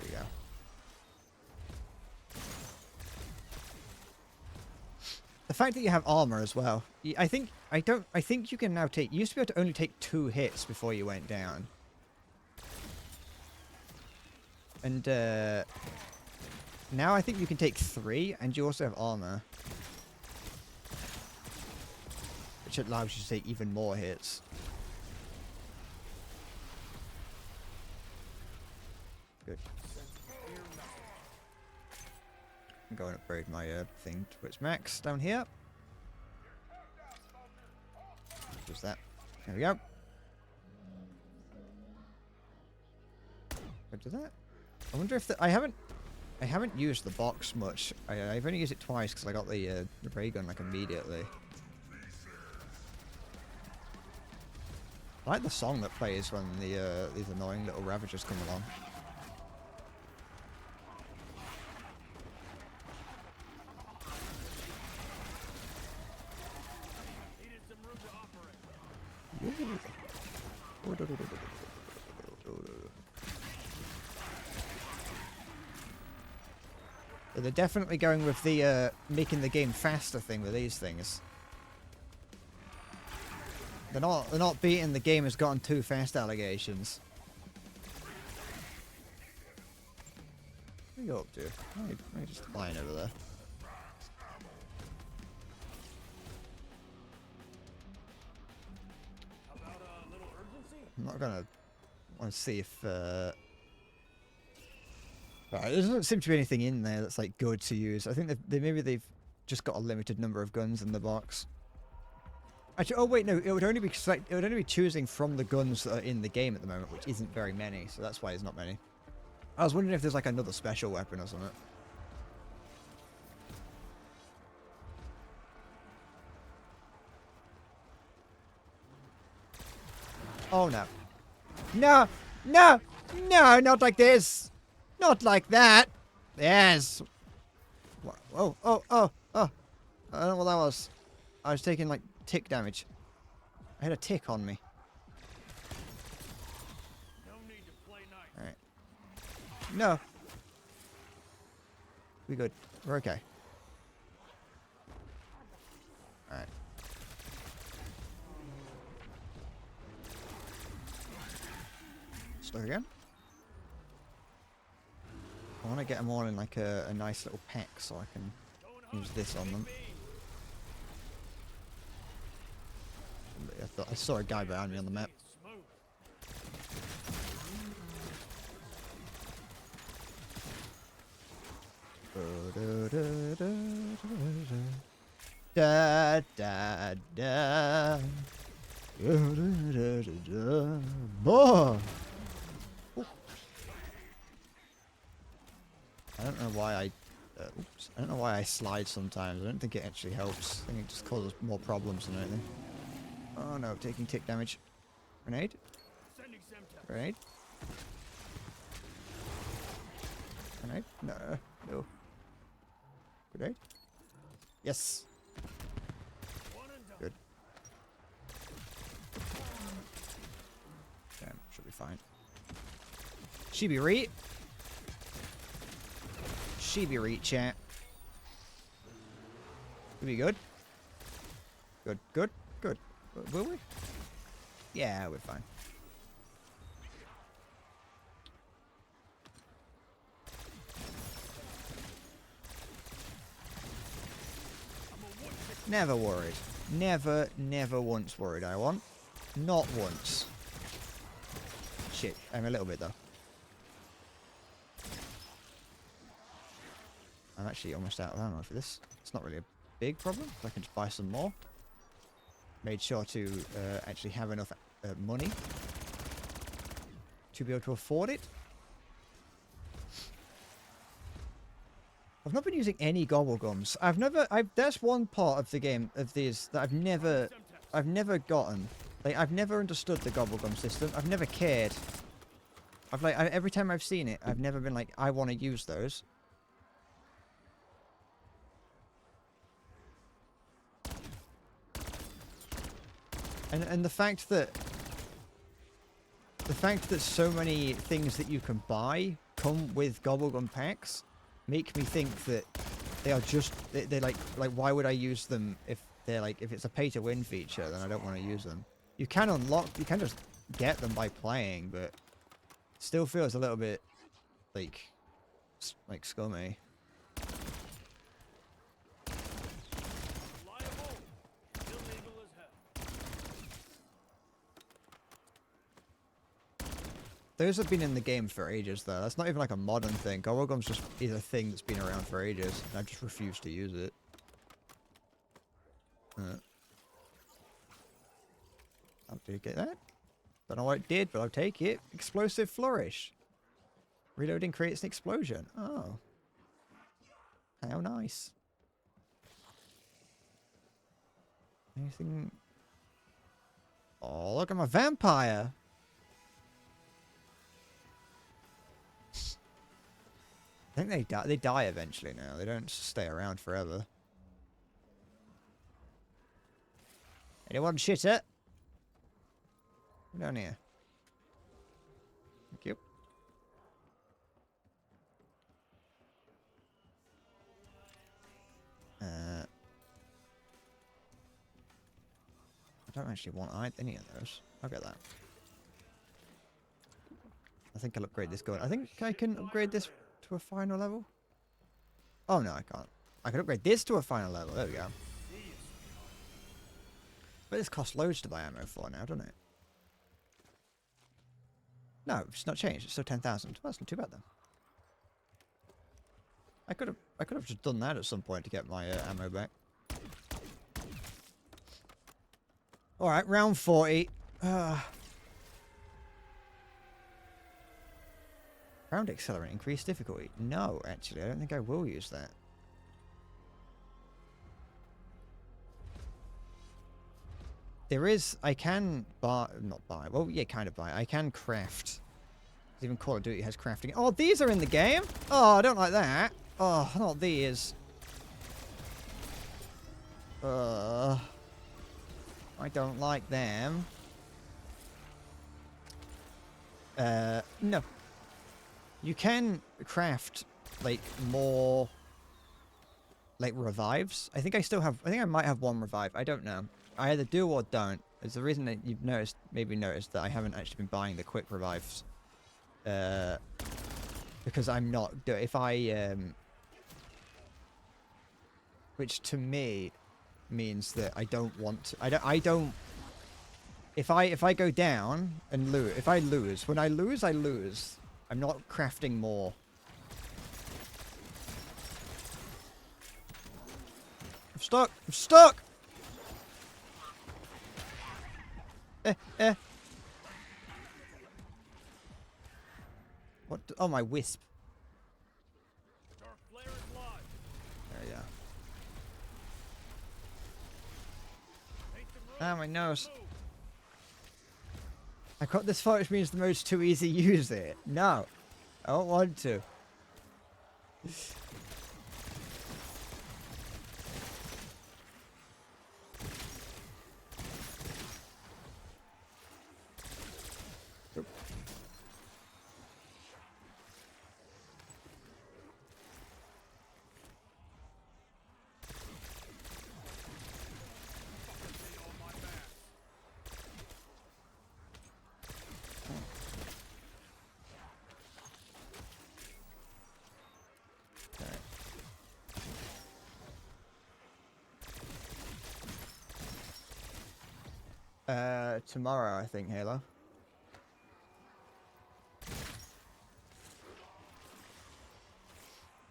There we go. The fact that you have armor as well. I think you can now take... You used to be able to only take 2 hits before you went down. And, now I think you can take 3, and you also have armor. Which allows you to take even more hits. Good. I'm going to upgrade my thing to its max down here. Just that. There we go. What did that? I wonder if I haven't used the box much. I've only used it twice because I got the ray gun like immediately. I like the song that plays when these annoying little Ravagers come along. They're definitely going with the making the game faster thing with these things. They're not beating the game has gotten too fast allegations. What are you up to? Why are you just flying over there? I'm not gonna want to see if right, there doesn't seem to be anything in there that's like good to use. I think maybe they've just got a limited number of guns in the box. Actually, oh wait, no, it would only be choosing from the guns that are in the game at the moment, which isn't very many, so that's why there's not many. I was wondering if there's like another special weapon or something. Oh no. No! No! No! Not like this! Not like that! Yes! Oh, oh, oh, oh! I don't know what that was. I was taking like tick damage. I had a tick on me. No need to play nice. Alright. No! We good. We're okay. Alright. Start again. I want to get them all in like a nice little pack so I can use this on them. I saw a guy behind me on the map. Da da da. Boah. I don't know why oops. I don't know why I slide sometimes. I don't think it actually helps. I think it just causes more problems than anything. Oh no, taking tick damage. Grenade? Grenade? Grenade? No. No. Grenade? Yes. Good. fine. Shibi-Reet. Shibi-Reet, chat. We'll be good. Good, good, good. Will we? Yeah, we're fine. Never worried. Never, never once worried, I want. Not once. Shit, I'm a little bit, though. I'm actually almost out of ammo for this. It's not really a big problem. I can just buy some more. Made sure to actually have enough money to be able to afford it. I've not been using any gobblegums. That's one part of the game of these that I've never gotten. Like, I've never understood the gobblegum system. I've never cared. Every time I've seen it, I've never been like, I want to use those. And the fact that so many things that you can buy come with gobblegum packs make me think that they are just they're like why would I use them if they're like if it's a pay to win feature, then I don't want to use them. You can just get them by playing, but it still feels a little bit like scummy. Reliable, illegal as hell. Those have been in the game for ages, though. That's not even like a modern thing. Gobblegum's just is a thing that's been around for ages, and I just refuse to use it. I did get that. Don't know what it did, but I'll take it. Explosive flourish. Reloading creates an explosion. Oh. How nice. Anything? Oh, look, I'm a vampire. I think they die. They die eventually now. They don't stay around forever. Anyone shit it? Down here. Thank you. I don't actually want any of those. I'll get that. I think I'll upgrade this gun. I think I can upgrade this to a final level. Oh no, I can't. I can upgrade this to a final level. There we go. But this costs loads to buy ammo for now, doesn't it? No, it's not changed. It's still 10,000. Well, that's not too bad then. I could have just done that at some point to get my ammo back. All right, round 40. Ground accelerant, increased difficulty. No, actually, I don't think I will use that. There is, I can buy, not buy, well, yeah, kind of buy. I can craft. Even Call of Duty has crafting. Oh, these are in the game? Oh, I don't like that. Oh, not these. I don't like them. No. You can craft, like, more, like, revives. I think I might have one revive. I don't know. I either do or don't. It's the reason that you've maybe noticed that I haven't actually been buying the quick revives. Because I'm not, if I, which to me means that I don't want to, I don't, if I go down and lose, when I lose, I lose. I'm not crafting more. I'm stuck! I'm stuck! What? Oh, my wisp. Dark flare is live. There you Paint them red. go. Ah, my nose. Move. I got this far, which means the mode's too easy to use it. No. I don't want to. Tomorrow, I think, Halo.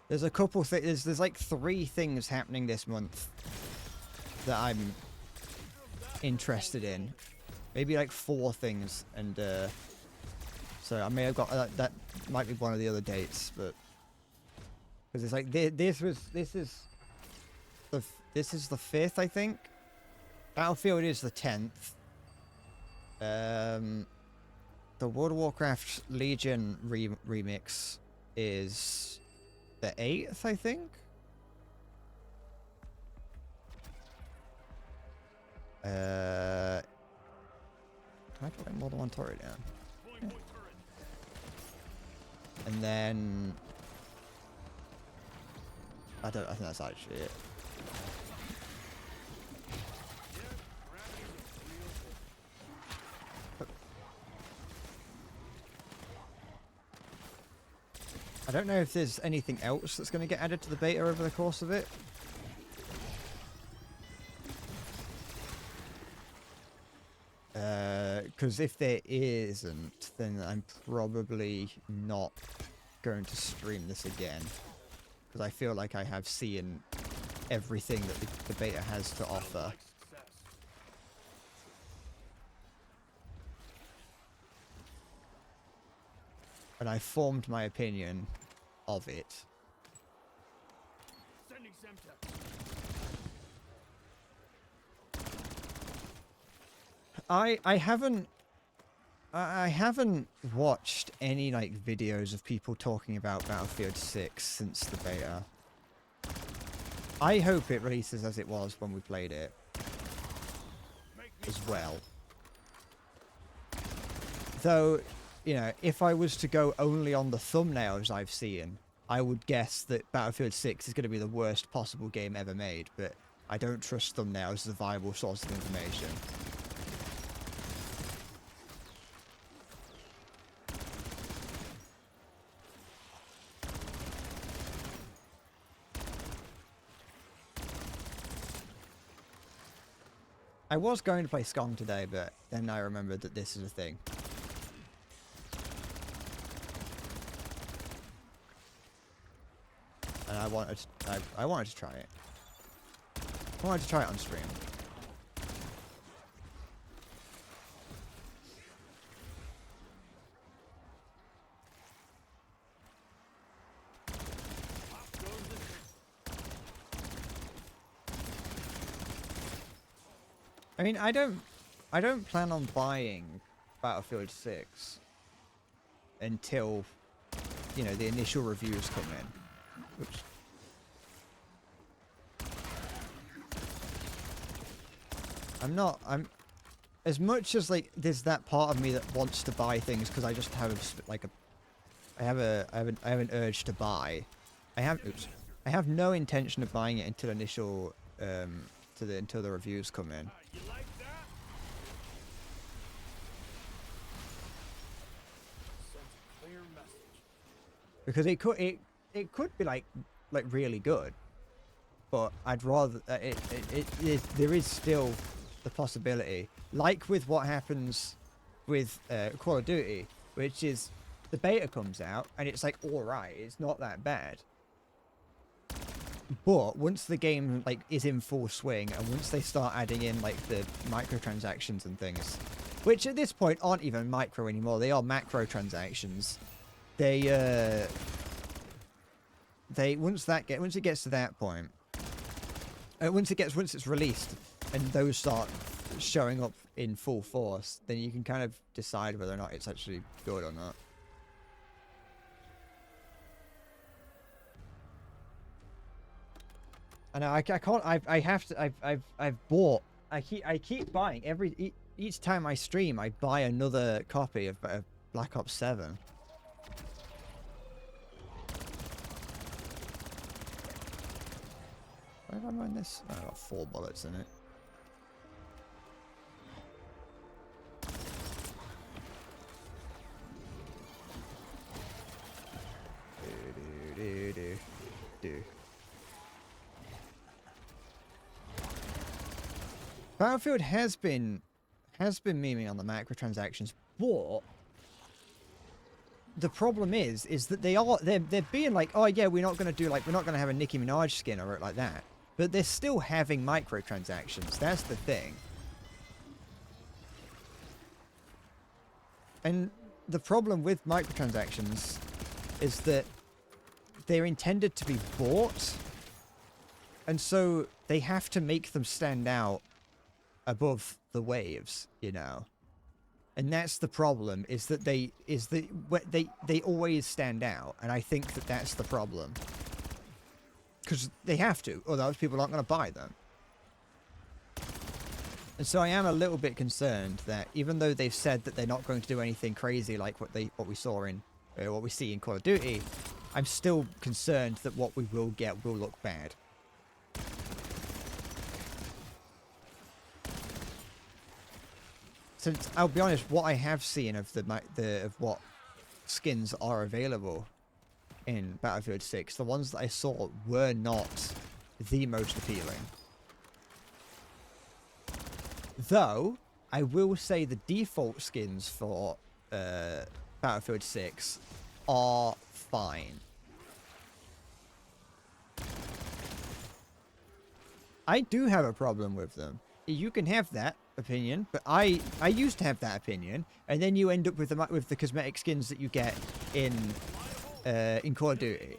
There's a couple things. There's like 3 things happening this month that I'm interested in. Maybe like 4 things, and so I may have got that might be one of the other dates, but because it's like this is the 5th, I think. Battlefield is the 10th. The World of Warcraft Legion remix is the 8th, I think. Can I put more than one turret down? Yeah. And then I think that's actually it. I don't know if there's anything else that's going to get added to the beta over the course of it. Because if there isn't, then I'm probably not going to stream this again. Because I feel like I have seen everything that the beta has to offer. And I formed my opinion of it. Sending Semtex. I haven't watched any like videos of people talking about Battlefield 6 since the beta. I hope it releases as it was when we played it as well. Though, you know, if I was to go only on the thumbnails I've seen, I would guess that Battlefield 6 is going to be the worst possible game ever made, but I don't trust thumbnails as a viable source of information. I was going to play Skong today, but then I remembered that this is a thing. And I wanted to try it. I wanted to try it on stream. I mean, I don't plan on buying Battlefield 6 until, you know, the initial reviews come in. Oops. I'm as much as like there's that part of me that wants to buy things because I just have like I have an urge to buy. I have no intention of buying it until initial until the reviews come in. You like that? Sends a clear message. Because it could be like really good, but I'd rather there is still the possibility, like with what happens with Call of Duty, which is the beta comes out and it's like alright, it's not that bad, but once the game like is in full swing and once they start adding in like the microtransactions and things, which at this point aren't even micro anymore, they are macro transactions. They once it gets to that point, once it's released and those start showing up in full force, then you can kind of decide whether or not it's actually good or not. And I can't. I've bought. I keep buying each time I stream. I buy another copy of Black Ops 7. Why did I mine this? Oh, I got 4 bullets in it. Do. Battlefield has been has been memeing on the microtransactions, but the problem is that they're being like, oh yeah, we're not going to have a Nicki Minaj skin or like that, but they're still having microtransactions. That's the thing. And the problem with microtransactions is that they're intended to be bought, and so they have to make them stand out above the waves, you know. And that's the problem, is that they always stand out, and I think that that's the problem. Because they have to, otherwise people aren't going to buy them. And so I am a little bit concerned that even though they've said that they're not going to do anything crazy like what we saw in what we see in Call of Duty, I'm still concerned that what we will get will look bad. Since I'll be honest, what I have seen of of what skins are available in Battlefield 6, the ones that I saw were not the most appealing. Though, I will say the default skins for Battlefield 6 are fine. I do have a problem with them. You can have that opinion, but I used to have that opinion, and then you end up with the cosmetic skins that you get in Call of Duty.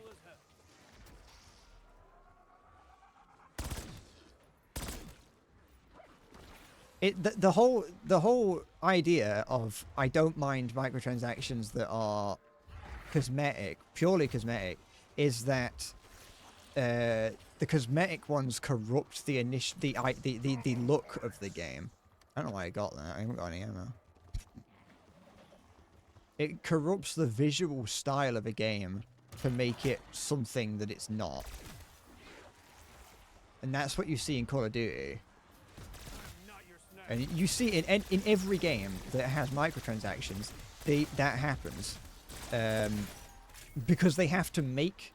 The whole idea of I don't mind microtransactions that are cosmetic, purely cosmetic, is that the cosmetic ones corrupt the look of the game. I don't know why I got that. I haven't got any ammo. It corrupts the visual style of a game to make it something that it's not. And that's what you see in Call of Duty. And you see in every game that has microtransactions, that happens. Because they have to make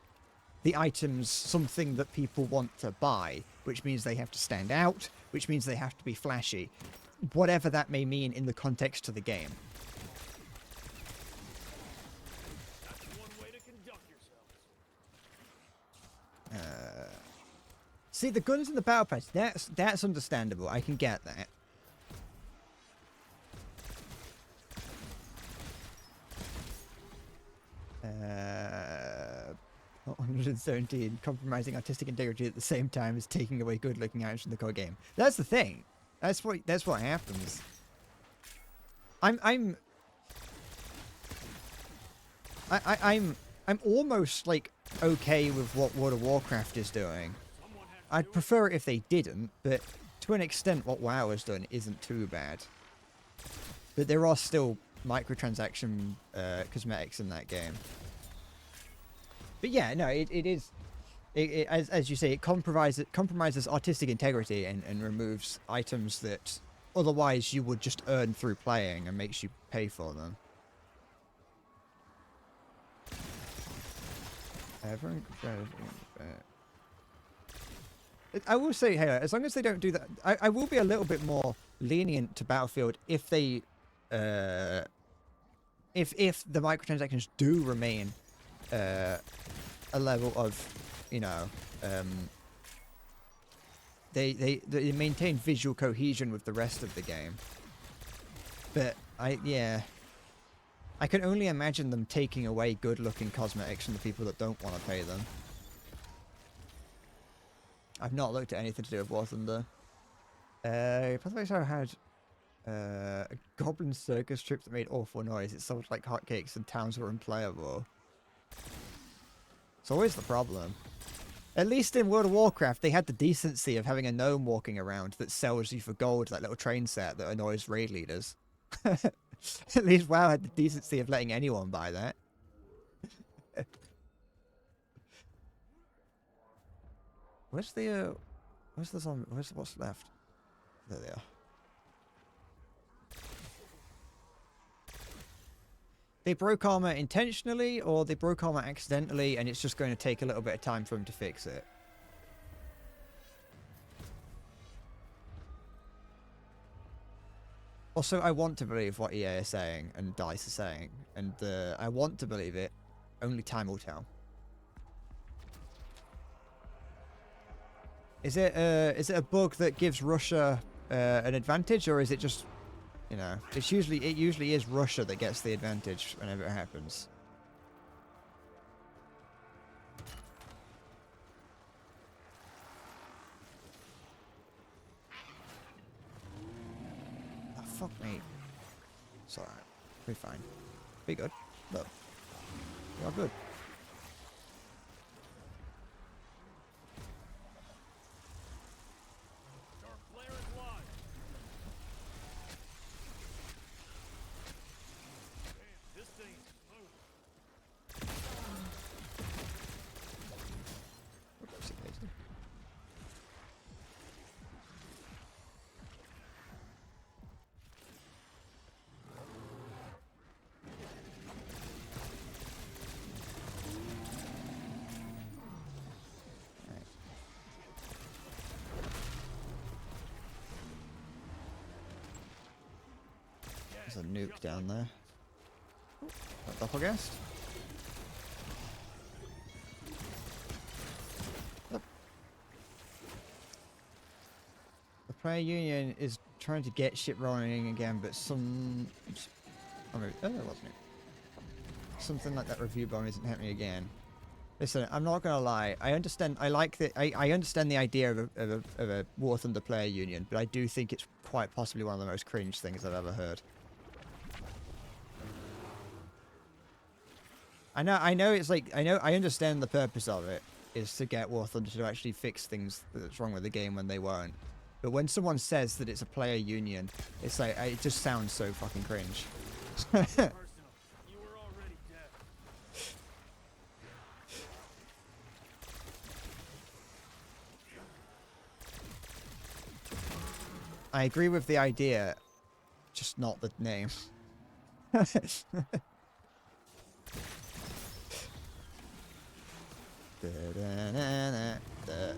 the items something that people want to buy, which means they have to stand out, which means they have to be flashy. Whatever that may mean in the context of the game. That's one way to conduct yourselves. See, the guns in the battle pass, that's understandable. I can get that. 117, compromising artistic integrity at the same time as taking away good-looking items from the core game. That's the thing. That's what happens. I'm almost like okay with what World of Warcraft is doing. I'd prefer it if they didn't, but to an extent what WoW has done isn't too bad. But there are still microtransaction cosmetics in that game. But yeah, no, it is... as you say, it compromises artistic integrity and removes items that otherwise you would just earn through playing and makes you pay for them. I will say, hey, as long as they don't do that, I will be a little bit more lenient to Battlefield if they... if the microtransactions do remain a level of, you know, they maintain visual cohesion with the rest of the game. But I can only imagine them taking away good-looking cosmetics from the people that don't want to pay them. I've not looked at anything to do with War Thunder. Pathfinder Star had a goblin circus trip that made awful noise. It sounded like hotcakes and towns were unplayable. It's always the problem. At least in World of Warcraft, they had the decency of having a gnome walking around that sells you for gold that little train set that annoys raid leaders. At least WoW had the decency of letting anyone buy that. What's left? There they are. They broke armor intentionally, or they broke armor accidentally, and it's just going to take a little bit of time for them to fix it. Also, I want to believe what EA is saying and DICE is saying, and I want to believe it. Only time will tell. Is it a bug that gives Russia an advantage, or is it just, you know, it usually is Russia that gets the advantage whenever it happens. Oh, fuck me. It's alright. Be fine. Be good. Look. You're good. Dark flare is live. Damn, this thing is smooth. Whoops, amazing. Right. There's a nuke down there. That doppelgast? Yep. The player union is trying to get shit rolling again, but some... Oh, maybe, oh, that wasn't it. Something like that review bone isn't happening again. Listen, I'm not gonna lie. I understand. I understand the idea of a War Thunder player union, but I do think it's quite possibly one of the most cringe things I've ever heard. I know. It's like I understand the purpose of it is to get War Thunder to actually fix things that's wrong with the game when they weren't. But when someone says that it's a player union, it's like it just sounds so fucking cringe. Personal. You were already dead. I agree with the idea, just not the name. Da-da-na-na-da.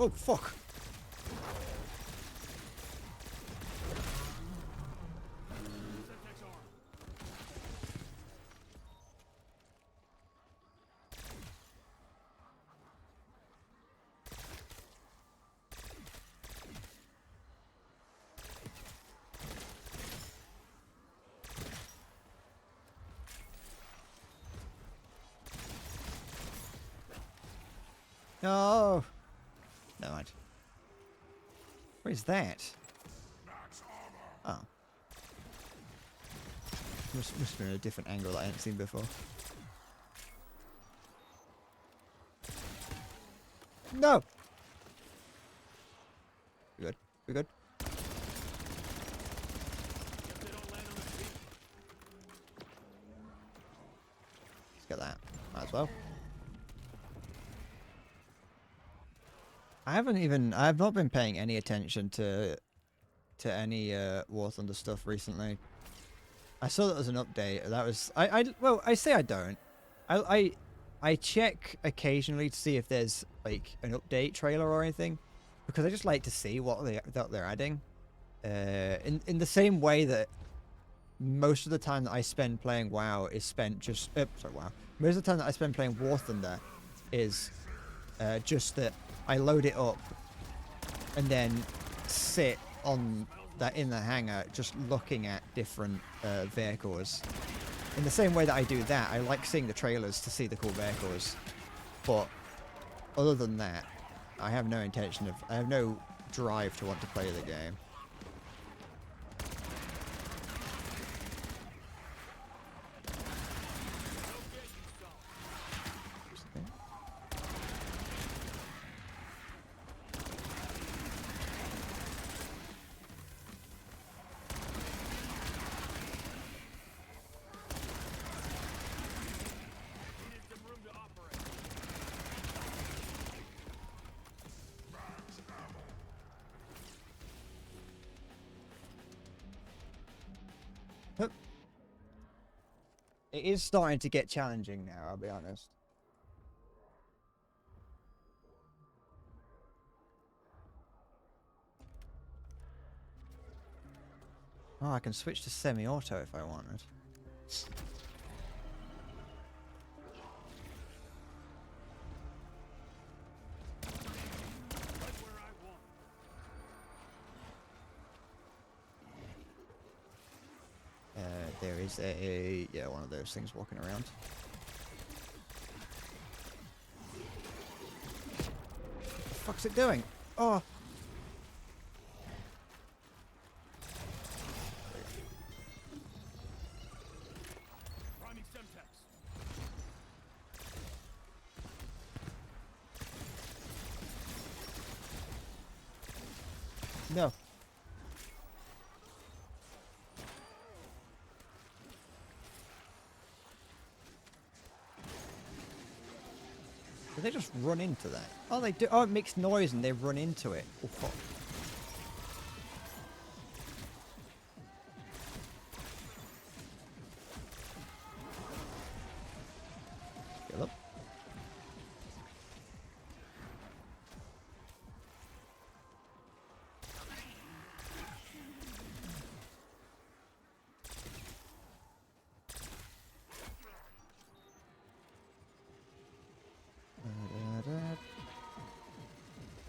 Oh, fuck. Semtex arm. No. No, mind. What is that? Oh. Must have been a different angle that I hadn't seen before. No! We good? We good? Guess they don't land on their feet. Let's get that. Might as well. I've not been paying any attention to any War Thunder stuff recently. I saw that was an update. That was well, I say I don't. I check occasionally to see if there's like an update trailer or anything, because I just like to see what they're adding. In the same way that most of the time that I spend playing WoW is spent just WoW. Most of the time that I spend playing War Thunder is just that I load it up and then sit on in the hangar just looking at different vehicles. In the same way that I do that, I like seeing the trailers to see the cool vehicles. But other than that, I have no drive to want to play the game. Needed some room to operate. Hup. It is starting to get challenging now, I'll be honest. Oh, I can switch to semi-auto if I wanted. Right where I want. There is a yeah, one of those things walking around. What the fuck's it doing? Oh! Priming Semtex. No. Did they just run into that? Oh, they do. Oh, it makes noise and they run into it. Oh, fuck. Kill them.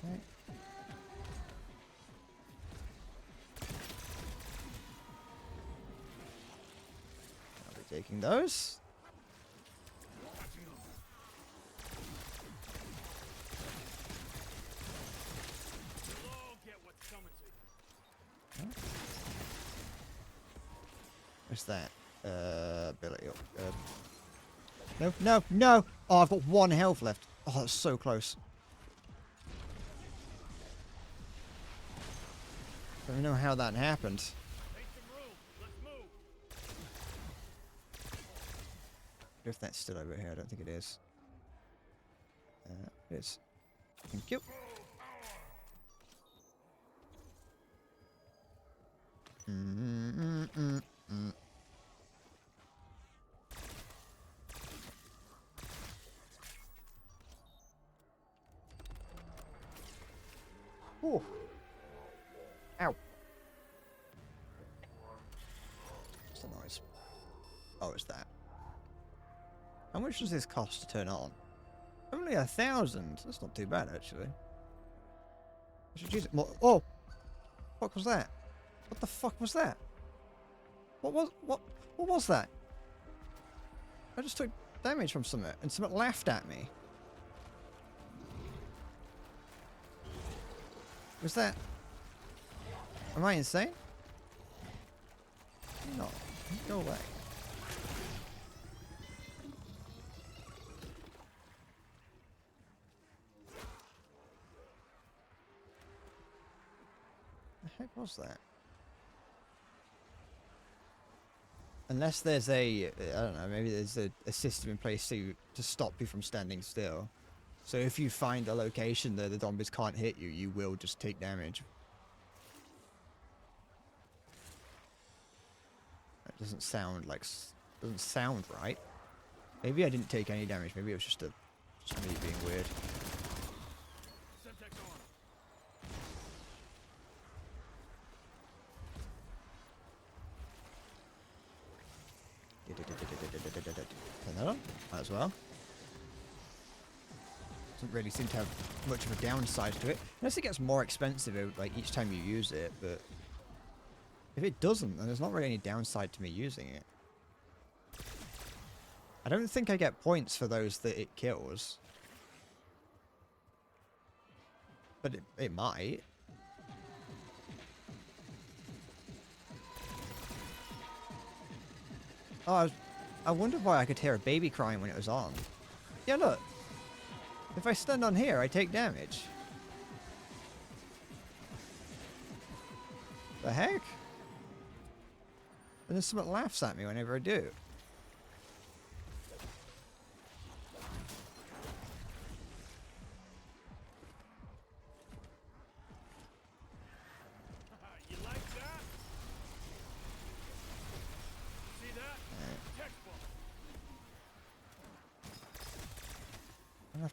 Okay. I'll be taking those. You'll all get what's coming to you. What's that? Ability. No, no, no! Oh, I've got 1 health left. Oh, that's so close. I don't know how that happened. Make some room. Let's move. If that's still over here, I don't think it is. It is. Thank you. Oh. Ow. What's the noise? Oh, it's that. How much does this cost to turn on? Only 1,000. That's not too bad, actually. I should use it more. Oh! What was that? What the fuck was that? What was that? I just took damage from something, and something laughed at me. Was that... Am I insane? No. Go away. The heck was that? Unless there's a... I don't know, maybe there's a system in place to stop you from standing still. So if you find a location that the zombies can't hit you, you will just take damage. That doesn't sound like... doesn't sound right. Maybe I didn't take any damage. Maybe it was just me being weird. Semtex on. Turn that on. Might as well. Doesn't really seem to have much of a downside to it. Unless it gets more expensive like each time you use it, but if it doesn't, then there's not really any downside to me using it. I don't think I get points for those that it kills. But it might. Oh, I wondered why I could hear a baby crying when it was on. Yeah, look. If I stand on here, I take damage. The heck? And then someone laughs at me whenever I do. You like that?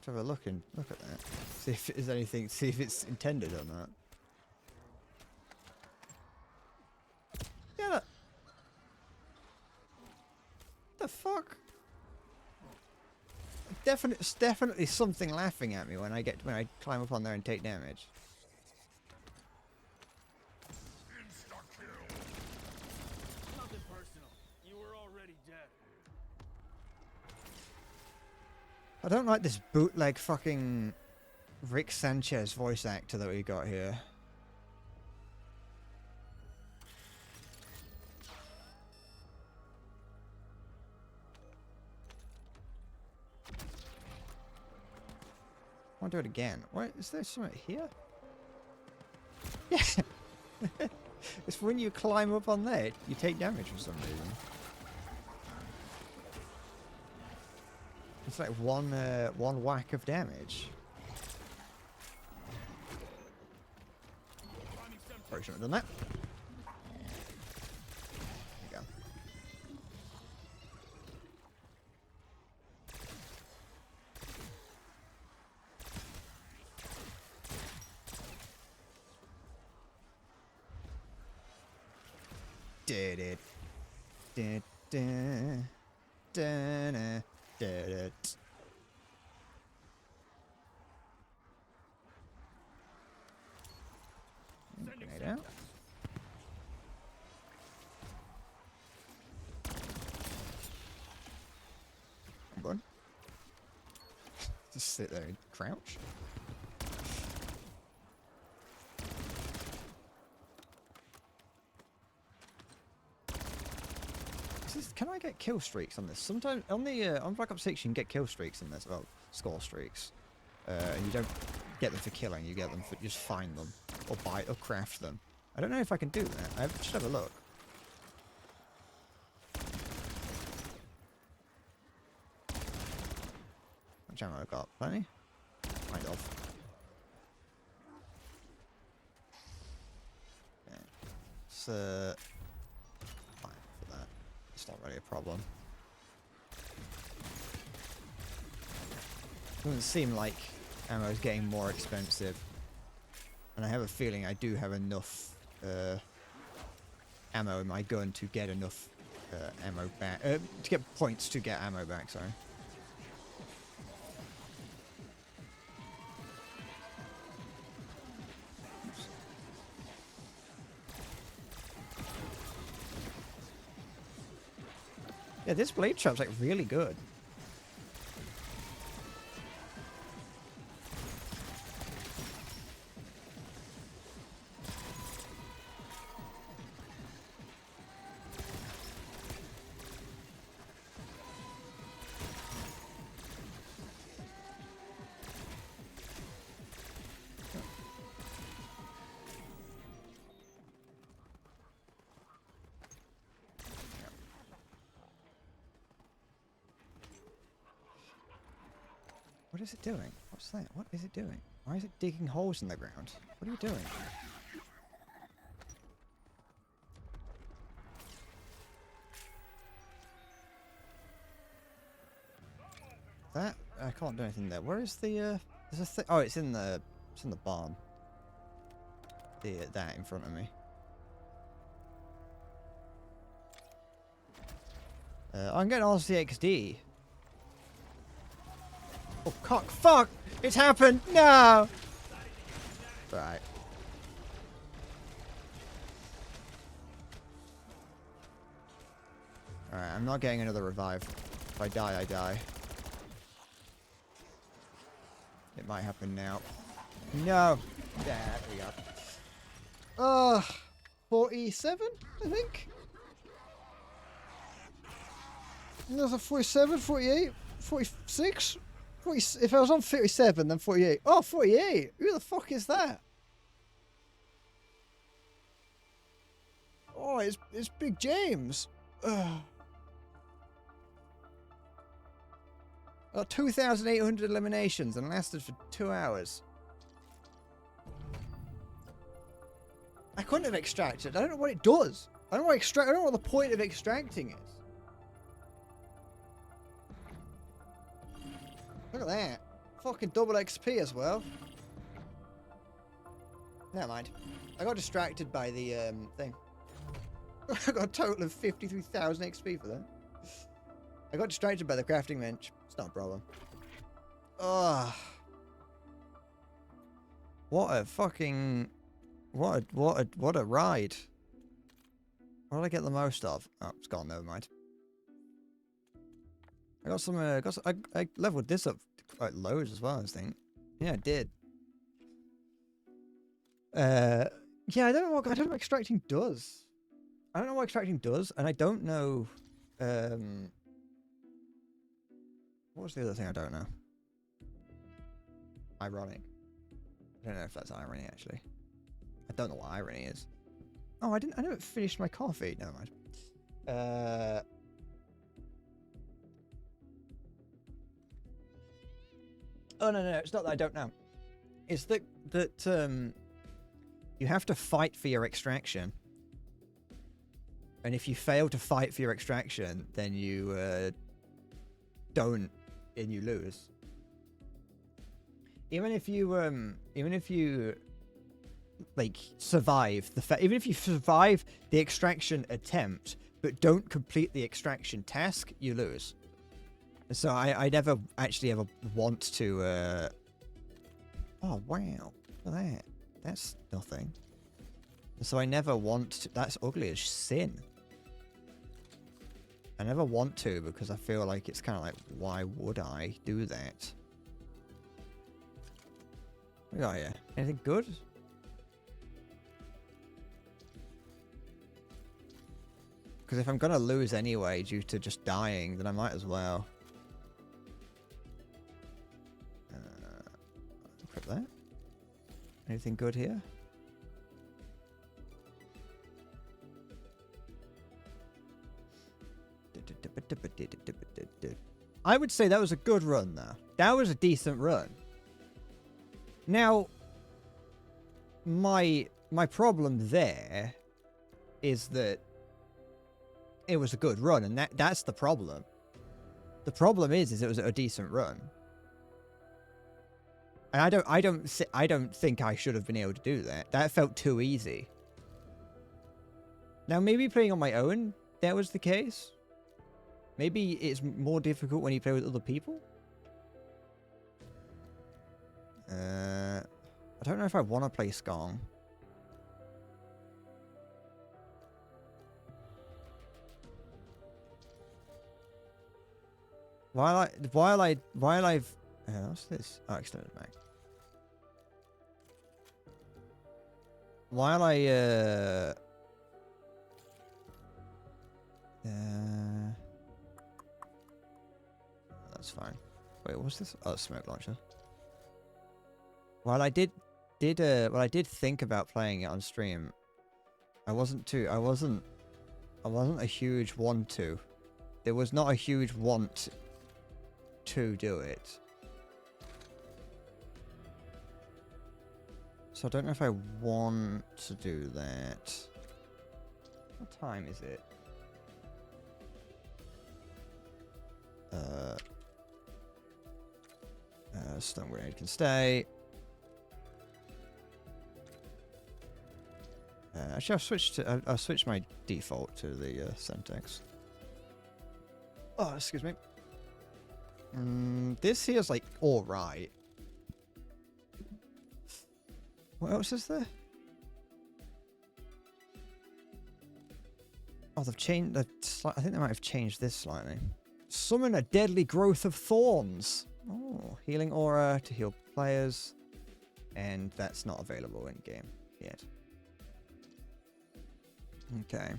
to have a look at that. See if there's anything. See if it's intended or not. Yeah. Look. The fuck? It's definitely something laughing at me when I climb up on there and take damage. Nothing personal. You were already dead. I don't like this bootleg fucking Rick Sanchez voice actor that we got here. I'll do it again. What is there something here? Yeah. It's when you climb up on there, you take damage for some reason. It's like one whack of damage. Probably shouldn't have done that. There you go. Did it. Did it. Grenade out. Come on. Just sit there and crouch. Can I get kill streaks on this? Sometimes on the on Black Ops 6 you can get kill streaks in this. Well, score streaks. And you don't get them for killing. You get them for just find them or buy or craft them. I don't know if I can do that. I should have a look. What ammo I got? Plenty. Kind of. Yeah. It's fine for that. It's not really a problem. Doesn't seem like ammo is getting more expensive, and I have a feeling I do have enough ammo in my gun to get enough ammo back, to get points to get ammo back. Sorry. Yeah, this blade trap's like really good. What is it doing? What's that? What is it doing? Why is it digging holes in the ground? What are you doing? That I can't do anything there. Where is the there's a thing? Oh, it's in the bomb. That in front of me. I'm getting RCXD. Oh, cock. Fuck! It's happened! No! Right. Alright, I'm not getting another revive. If I die, I die. It might happen now. No! Yeah, there we go. 47, I think? There's a 47, 48, 46? 40, if I was on 37, then 48. Oh, 48! Who the fuck is that? Oh, it's Big James. Ugh. 2,800 eliminations and lasted for 2 hours. I couldn't have extracted. I don't know what it does. I don't know what the point of extracting is. Look at that. fucking double XP as well. Never mind. I got distracted by the thing. I got a total of 53,000 XP for that. I got distracted by the crafting bench. It's not a problem. Ugh. What a fucking... What a ride. What did I get the most of? Oh, it's gone, never mind. I got some, I leveled this up quite loads as well, I think. Yeah, I did. Yeah, I don't know what extracting does. I don't know what extracting does, and I don't know, what was the other thing I don't know? Ironic. I don't know if that's irony, actually. I don't know what irony is. Oh, I never finished my coffee. Never mind. Oh, no, it's not that I don't know. It's that you have to fight for your extraction. And if you fail to fight for your extraction, then you don't, and you lose. Even if you like survive even if you survive the extraction attempt but don't complete the extraction task, you lose. So I never actually ever want to oh wow, look at that. That's nothing. So I never want to. That's ugly as sin. I never want to because I feel like it's kind of like, why would I do that? What we got here? Anything good? Because if I'm gonna lose anyway due to just dying, then I might as well. Equip that. Anything good here? I would say that was a good run, though. That was a decent run. Now, my problem there is that it was a good run, and that's the problem. The problem is it was a decent run, and I don't think I should have been able to do that. That felt too easy. Now, maybe playing on my own, that was the case. Maybe it's more difficult when you play with other people. I don't know if I want to play Skong. While I've what's this? Oh, extended mag. While that's fine. Wait, what's this? Oh, smoke launcher. While I did think about playing it on stream, I wasn't a huge want to. There was not a huge want to do it. So I don't know if I want to do that. What time is it? Stun grenade can stay. Actually, I'll switch my default to the Semtex. Oh, excuse me. This here's like all right. What else is there? Oh, they've changed. I think they might have changed this slightly. Summon a deadly growth of thorns. Oh, healing aura to heal players, and that's not available in game yet. Okay.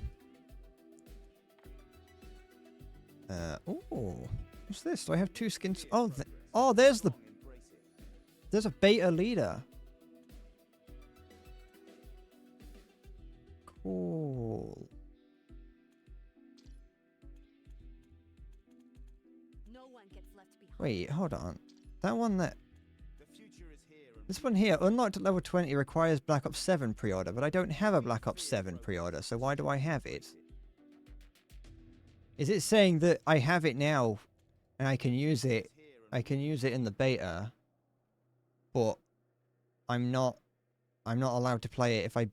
Oh, what's this? Do I have two skins? Oh, there's a beta leader. Cool. No one gets left behind. Wait, hold on. That one that... This one here, unlocked at level 20, requires Black Ops 7 pre-order, but I don't have a Black Ops 7 pre-order, so why do I have it? Is it saying that I have it now, and I can use it in the beta, but I'm not allowed to play it if I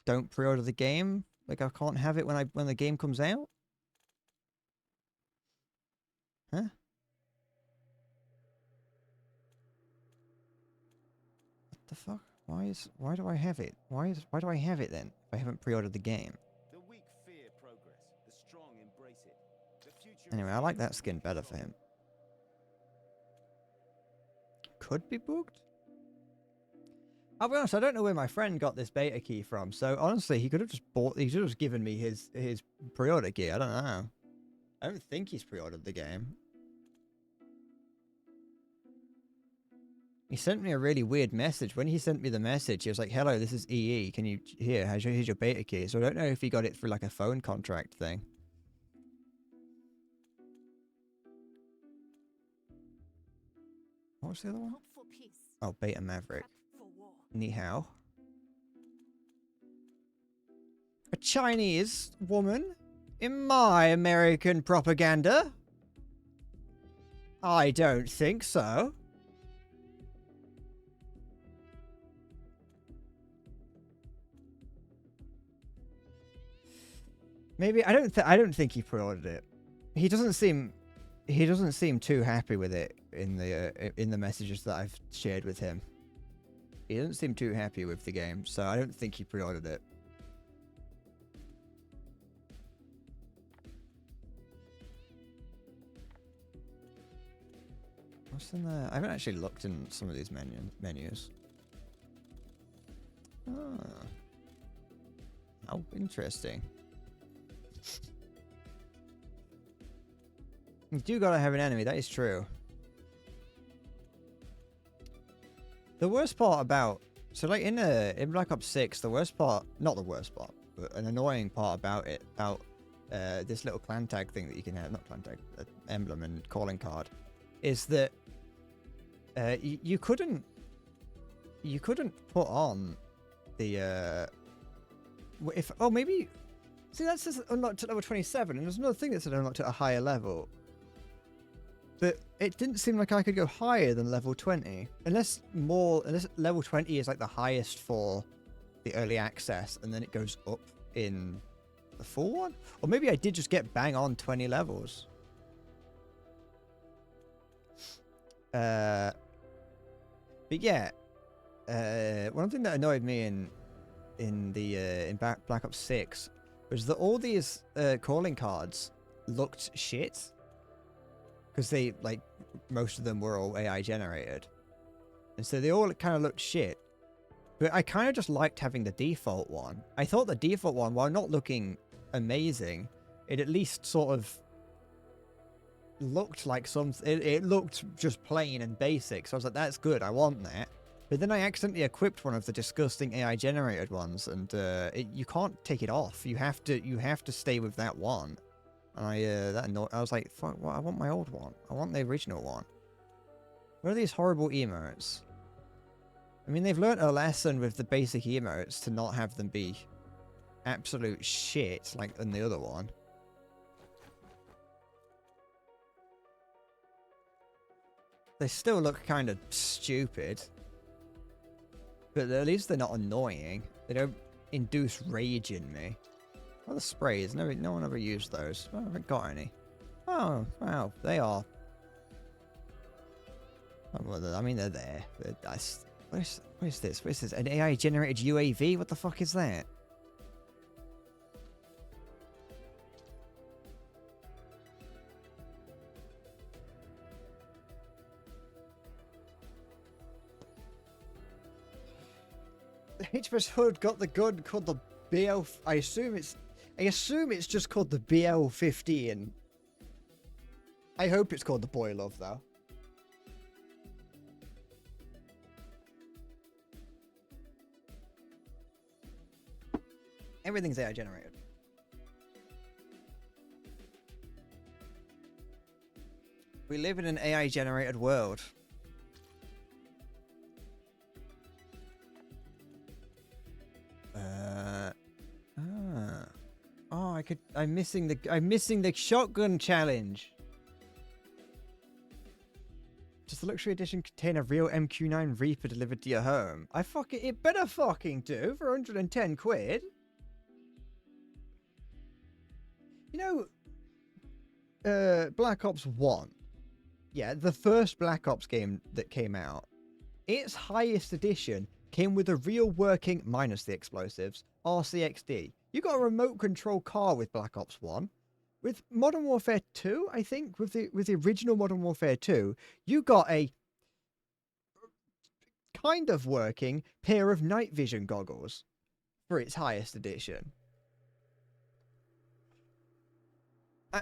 don't pre-order the game. Like I can't have it when the game comes out. Huh? What the fuck? Why do I have it? Why do I have it then if I haven't pre-ordered the game? The weak fear progress. The strong embrace it. The future Anyway, I like that skin better for him. Could be booked? I'll be honest, I don't know where my friend got this beta key from, so honestly, he could have just given me his pre-order key. I don't know. I don't think he's pre-ordered the game. He sent me a really weird message. When he sent me the message, he was like, "Hello, this is EE. Can you here's your beta key." So I don't know if he got it through like a phone contract thing. What was the other one? Hope for peace. Oh, Beta Maverick. Prep for war. Ni hao. A Chinese woman in my American propaganda? I don't think so. Maybe I don't think he pre-ordered it. He doesn't seem too happy with it in the messages that I've shared with him. He doesn't seem too happy with the game, so I don't think he pre-ordered it. What's in there? I haven't actually looked in some of these menus. Ah. Oh, interesting. You do gotta have an enemy, that is true. The worst part about... So, like, in Black Ops 6, the worst part... Not the worst part, but an annoying part about it, about this little clan tag thing that you can have... Not clan tag, emblem and calling card, is that you couldn't put on the... Oh, maybe... See, that says unlocked at level 27, and there's another thing that said unlocked at a higher level. But it didn't seem like I could go higher than level 20. Unless level 20 is like the highest for the early access, and then it goes up in the full one? Or maybe I did just get bang on 20 levels. But yeah, one thing that annoyed me in Black Ops 6 was that all these calling cards looked shit. Because they, like, most of them were all AI generated. And so they all kind of looked shit. But I kind of just liked having the default one. I thought the default one, while not looking amazing, it at least sort of looked like it looked just plain and basic. So I was like, that's good, I want that. But then I accidentally equipped one of the disgusting AI generated ones, and you can't take it off. You have to stay with that one. And I was like, fuck, what? I want my old one. I want the original one. What are these horrible emotes? I mean, they've learnt a lesson with the basic emotes to not have them be absolute shit like in the other one. They still look kind of stupid. But at least they're not annoying. They don't induce rage in me. What are the sprays? No one ever used those. I haven't got any. Oh, wow. They are. Well, I mean, they're there. What is this? What is this? An AI-generated UAV? What the fuck is that? HMS Hood got the gun called the BL... I assume it's just called the BL-15. I hope it's called the Boy Love, though. Everything's AI generated. We live in an AI generated world. Oh, I'm missing the shotgun challenge. Does the luxury edition contain a real MQ9 Reaper delivered to your home? It better fucking do for 110 quid. You know, Black Ops 1. Yeah, the first Black Ops game that came out. Its highest edition came with a real working, minus the explosives, RCXD. You got a remote control car with Black Ops 1. With Modern Warfare 2, I think, with the original Modern Warfare 2, you got a kind of working pair of night vision goggles for its highest edition.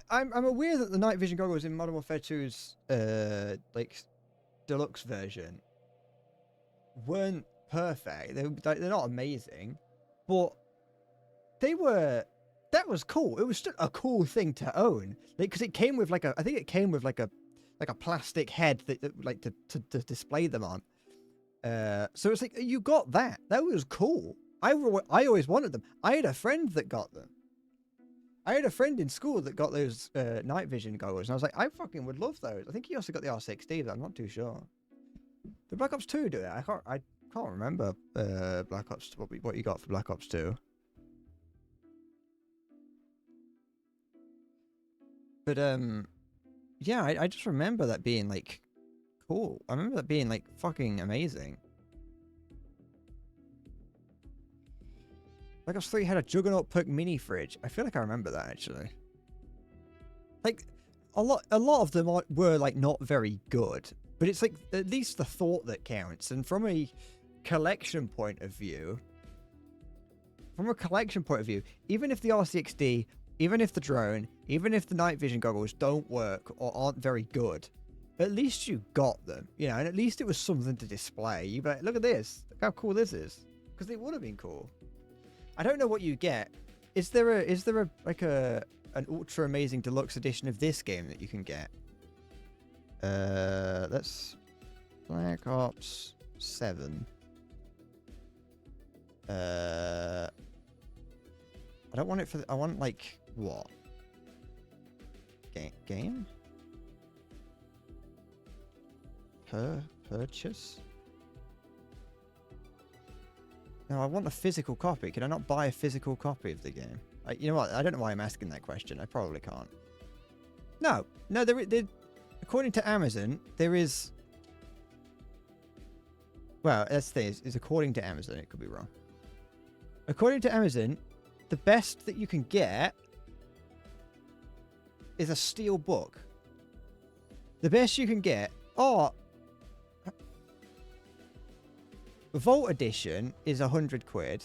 I'm aware that the night vision goggles in Modern Warfare 2's like deluxe version weren't perfect. They're not amazing, but that was cool. It was still a cool thing to own, because it came with I think it came with like a plastic head that like to display them on. So it's like you got that. That was cool. I always wanted them. I had a friend that got them. I had a friend in school that got those night vision goggles, and I was like, I fucking would love those. I think he also got the R60, but I'm not too sure. Did Black Ops 2 do it? I can't remember Black Ops what you got for Black Ops 2. But yeah, I just remember that being like cool. I remember that being like fucking amazing. Black Ops 3 had a Juggernaut Perk mini fridge. I feel like I remember that actually. Like a lot of them were like not very good, but it's like at least the thought that counts. And from a collection point of view, even if the RCXD, even if the drone, even if the night vision goggles don't work or aren't very good, at least you got them, you know, and at least it was something to display. You be like, look at this, look how cool this is, because it would have been cool. I don't know what you get. Is there an ultra amazing deluxe edition of this game that you can get? That's Black Ops 7. I don't want it for. I want like what? Game? Purchase? No, I want a physical copy. Can I not buy a physical copy of the game? You know what? I don't know why I'm asking that question. I probably can't. No, according to Amazon, there is... Well, that's the thing. Is according to Amazon. It could be wrong. According to Amazon, the best that you can get is a steel book. The best you can get... Oh... The Vault Edition is 100 quid.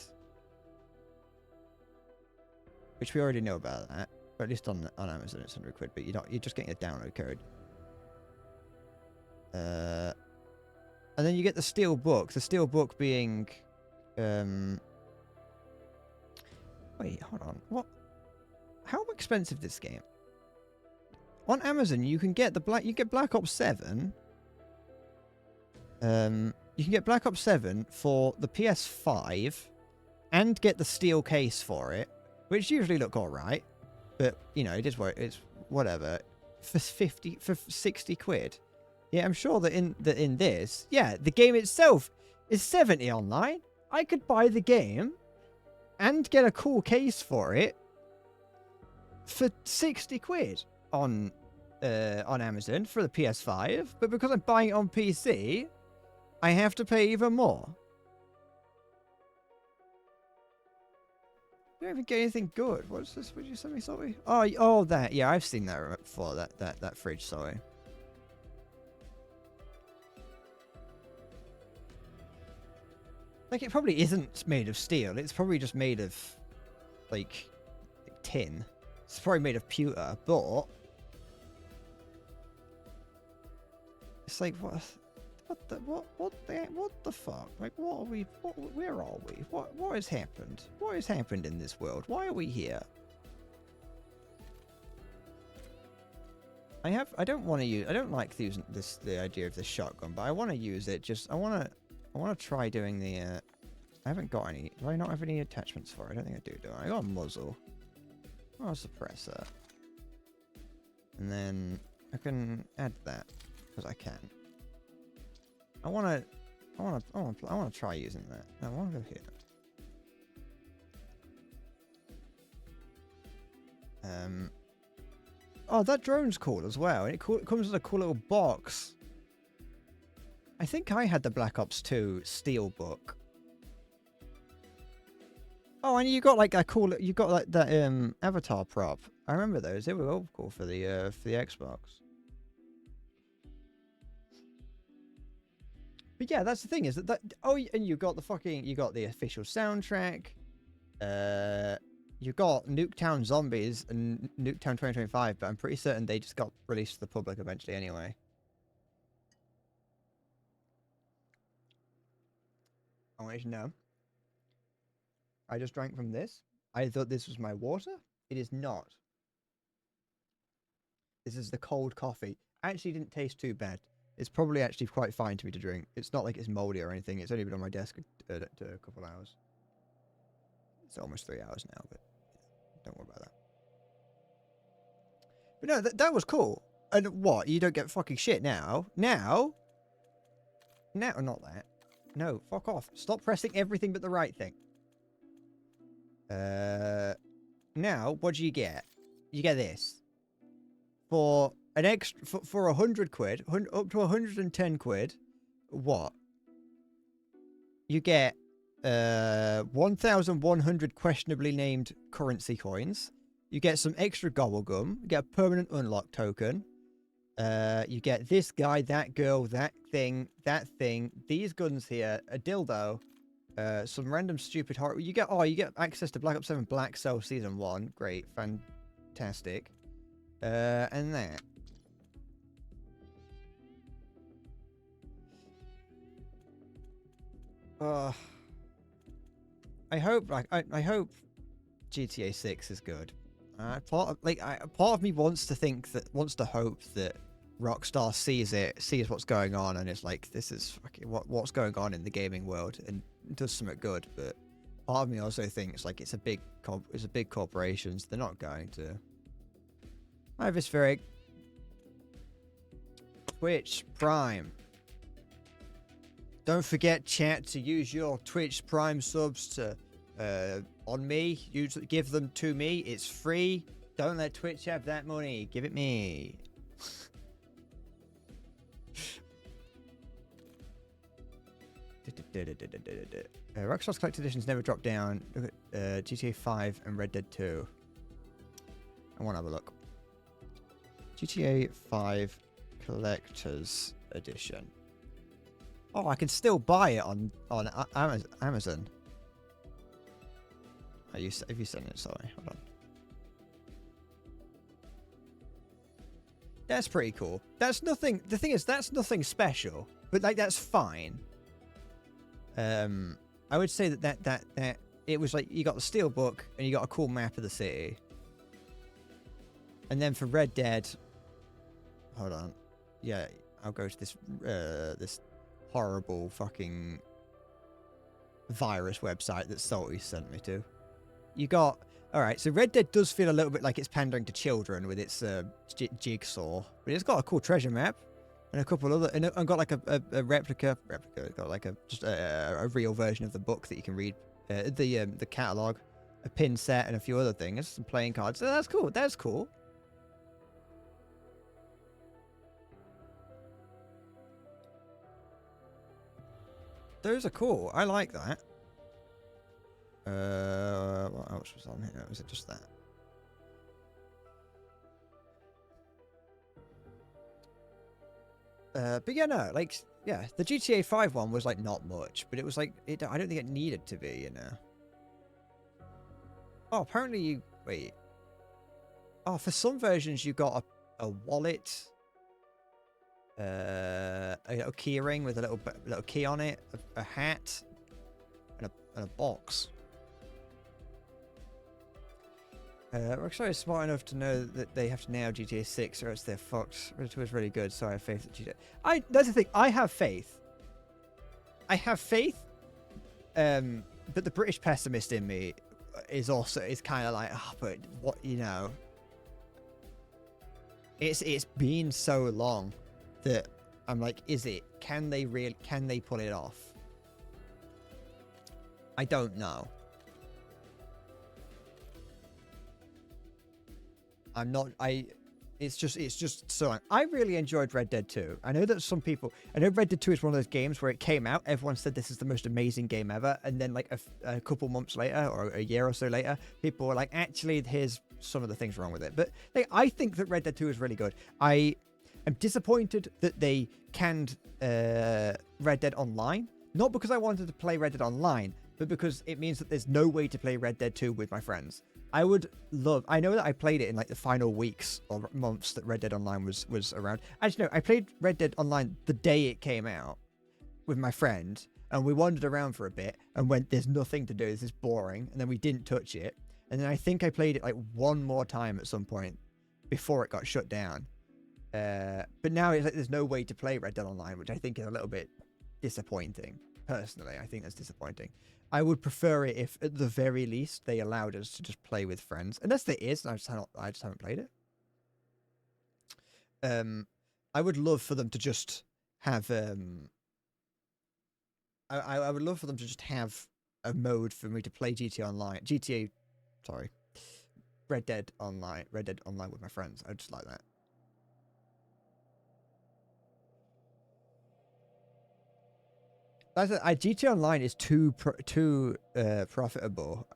Which we already know about that. Or at least on Amazon it's 100 quid, but you're just getting a download code. And then you get the steel book. The steel book being wait, hold on. What? How expensive is this game? On Amazon you can get Black Ops 7. You can get Black Ops 7 for the PS5 and get the steel case for it, which usually look alright. But, you know, it's whatever. For 60 quid. Yeah, I'm sure that in this, yeah, the game itself is 70 online. I could buy the game and get a cool case for it for 60 quid on Amazon for the PS5, but because I'm buying it on PC, I have to pay even more. You don't even get anything good. What's this? What did you send me, sorry? Oh, that. Yeah, I've seen that before. That fridge, sorry. Like, it probably isn't made of steel. It's probably just made of, like tin. It's probably made of pewter, but it's like what the fuck? Like, what are we? Where are we? What has happened? What has happened in this world? Why are we here? I don't want to use. I don't like using the idea of the shotgun, but I want to use it. I want to try doing the. I haven't got any. Do I not have any attachments for it? I don't think I do. I got a muzzle. Oh, a suppressor. And then I can add that because I can. I want to try using that. I want to go here. Oh, that drone's cool as well. It comes with a cool little box. I think I had the Black Ops 2 Steel book. Oh, and you got like a cool. You got like that avatar prop. I remember those. They were all cool for the Xbox. But yeah, that's the thing is that oh, and you got the official soundtrack. You got Nuketown Zombies and Nuketown 2025, but I'm pretty certain they just got released to the public eventually anyway. I want you to know. I just drank from this. I thought this was my water. It is not. This is the cold coffee. Actually didn't taste too bad. It's probably actually quite fine to me to drink. It's not like it's moldy or anything. It's only been on my desk a couple hours. It's almost 3 hours now, but don't worry about that. But no, that was cool. And what? You don't get fucking shit now? Now, not that. No, fuck off. Stop pressing everything but the right thing. Now, what do you get? You get this. For an extra, for 100 quid, up to 110 quid, what? You get 1,100 questionably named currency coins. You get some extra gobble gum. You get a permanent unlock token. You get this guy, that girl, that thing, these guns here, a dildo, some random stupid horror. You get access to Black Ops 7 Black Cell Season 1. Great, fantastic. And that. I hope GTA 6 is good. Part of me wants to hope that Rockstar sees what's going on, and it's like, this is fucking what's going on in the gaming world, and does something good. But part of me also thinks like it's a big corporation, so they're not going to. Hi, Vispheric. Twitch Prime. Don't forget, chat, to use your Twitch Prime subs to on me. Give them to me. It's free. Don't let Twitch have that money. Give it me. Rockstar's collector editions never drop down. Look at GTA 5 and Red Dead 2. I want to have a look. GTA 5 Collector's Edition. Oh, I can still buy it on Amazon. Have you sent it? Sorry, hold on. That's pretty cool. That's nothing. The thing is, that's nothing special, but like that's fine. I would say that it was like you got the steelbook and you got a cool map of the city. And then for Red Dead, hold on, yeah, I'll go to this this horrible fucking virus website that Salty sent me to. You got, all right, so Red Dead does feel a little bit like it's pandering to children with its jigsaw, but it's got a cool treasure map and a couple other, and got like a replica, got like just a real version of the book that you can read, the catalog, a pin set, and a few other things, some playing cards. So that's cool. That's cool. Those are cool. I like that. What else was on here? Was it just that? But yeah, no, like, yeah, the GTA 5 one was like not much, but it was like, I don't think it needed to be, you know. Oh, apparently you, wait. Oh, for some versions you got a wallet, a little key ring with a little key on it, a hat, and a box. Rockstar is smart enough to know that they have to nail GTA 6 or else they're fucked. Red 2 is really good, so I have faith that GTA... That's the thing, I have faith. But the British pessimist in me is kind of like, oh, but what, you know... It's been so long that I'm like, is it? Can they pull it off? I don't know. It's just so I really enjoyed Red Dead 2. I know that some people, I know Red Dead 2 is one of those games where it came out, everyone said this is the most amazing game ever, and then like a couple months later or a year or so later, people were like, actually, here's some of the things wrong with it. But like, I think that Red Dead 2 is really good. I am disappointed that they canned Red Dead Online, not because I wanted to play Red Dead Online, but because it means that there's no way to play Red Dead 2 with my friends. I would love... I know that I played it in like the final weeks or months that Red Dead Online was around. Actually, no, I played Red Dead Online the day it came out with my friend, and we wandered around for a bit and went, there's nothing to do, this is boring, and then we didn't touch it. And then I think I played it like one more time at some point before it got shut down. But now it's like there's no way to play Red Dead Online, which I think is a little bit disappointing. Personally, I think that's disappointing. I would prefer it if, at the very least, they allowed us to just play with friends. Unless there is, and I just haven't played it. I would love for them to just have... I would love for them to just have a mode for me to play Red Dead Online with my friends. I'd just like that. GTA Online is too profitable.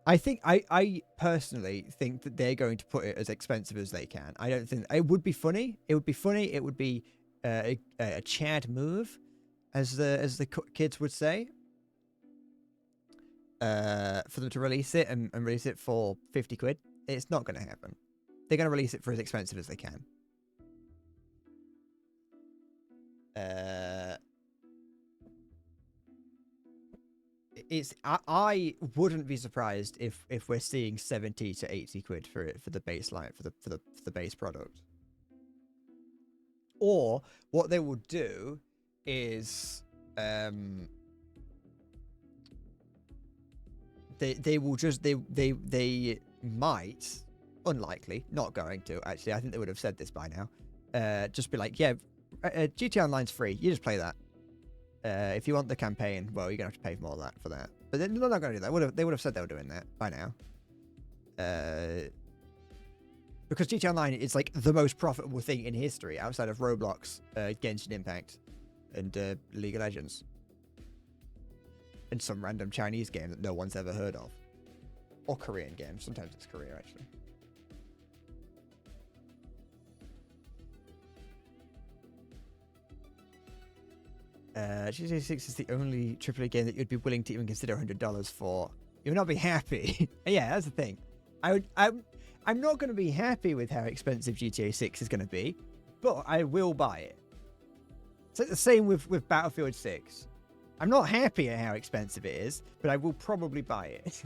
I personally think that they're going to put it as expensive as they can. I don't think it would be funny. It would be funny. It would be a Chad move, as the kids would say. For them to release it and release it for 50 quid. It's not going to happen. They're going to release it for as expensive as they can. I wouldn't be surprised if we're seeing 70 to 80 quid for the baseline for the base product. Or what they will do is they will just they might, unlikely, not going to actually, I think they would have said this by now, just be like, yeah, GTA Online's free, you just play that. If you want the campaign, well, you're gonna have to pay more for that. But they're not gonna do that. They would have said they were doing that by now. Because GTA Online is like the most profitable thing in history outside of Roblox, Genshin Impact, and League of Legends, and some random Chinese game that no one's ever heard of, or Korean game. Sometimes it's Korea actually. GTA 6 is the only AAA game that you'd be willing to even consider $100 for. You would not be happy. Yeah, that's the thing. I'm not going to be happy with how expensive GTA 6 is going to be, but I will buy it. It's like the same with Battlefield 6. I'm not happy at how expensive it is, but I will probably buy it.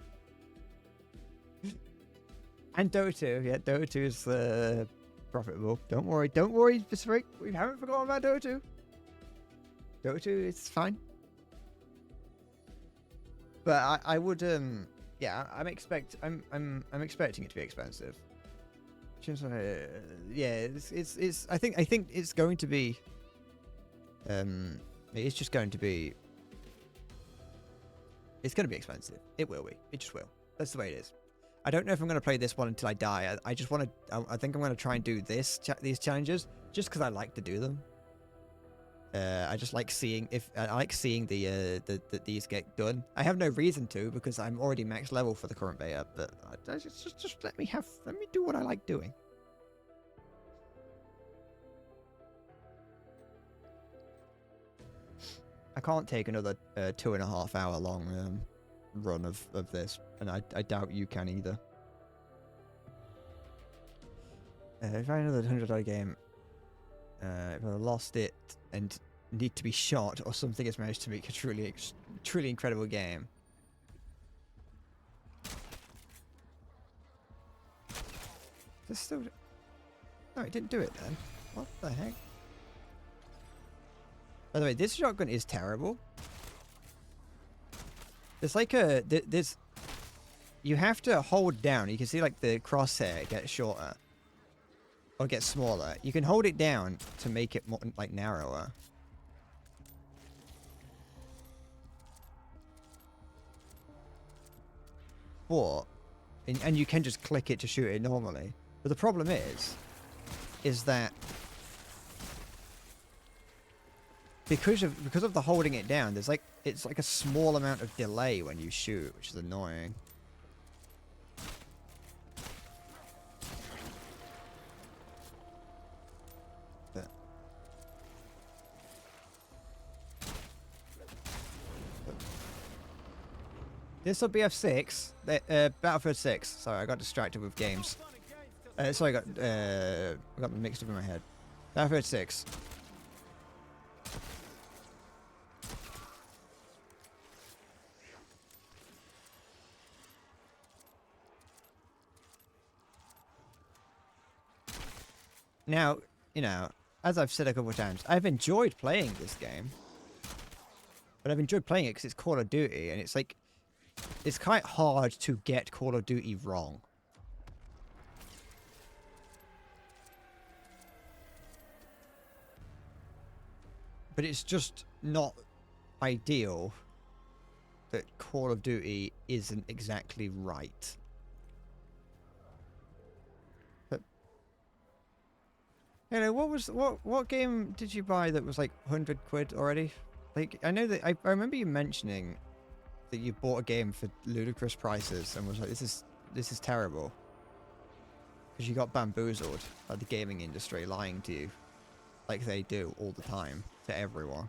And Dota 2, yeah, Dota 2 is profitable. Don't worry, we haven't forgotten about Dota 2. Dota 2, it's fine. But I would yeah, I'm expecting it to be expensive. Yeah, it's I think it's going to be it's just going to be, it's going to be expensive. It will be. It just will. That's the way it is. I don't know if I'm going to play this one until I die. I just want to, I think I'm going to try and do these challenges just because I like to do them. I just like seeing these get done. I have no reason to because I'm already max level for the current beta, but just let me do what I like doing. I can't take another 2.5 hour long run of this, and I doubt you can either. If I had another $100 game, if I lost it and need to be shot or something has managed to make a truly incredible game. This still... No, it didn't do it then. What the heck? By the way, this shotgun is terrible. It's like there's... You have to hold down. You can see like the crosshair get shorter. or get smaller. You can hold it down to make it more like narrower. But and you can just click it to shoot it normally. But the problem is that because of the holding it down, there's like it's like a small amount of delay when you shoot, which is annoying. This will be F6. Battlefield 6. Sorry, I got distracted with games. Sorry, I got them mixed up in my head. Battlefield 6. Now, you know, as I've said a couple of times, I've enjoyed playing this game. But I've enjoyed playing it because it's Call of Duty, and it's like, it's quite hard to get Call of Duty wrong. But it's just not ideal that Call of Duty isn't exactly right. But, you know, what game did you buy that was like 100 quid already? Like, I know that I remember you mentioning that you bought a game for ludicrous prices and was like, this is terrible. Because you got bamboozled by the gaming industry lying to you. Like they do all the time to everyone.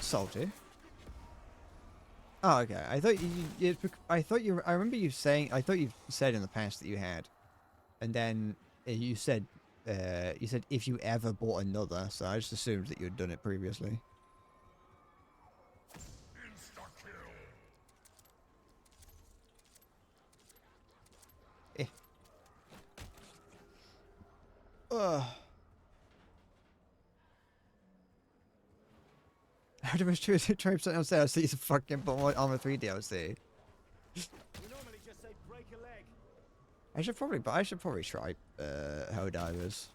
Salty. Oh, okay. I thought I remember you saying, I thought you said in the past that you had. And then you said if you ever bought another, so I just assumed that you'd done it previously. Eh. Ugh. How do I choose 20% on sale so you fucking bought Armor 3 DLC? We normally just say break a leg. I should probably try Helldivers.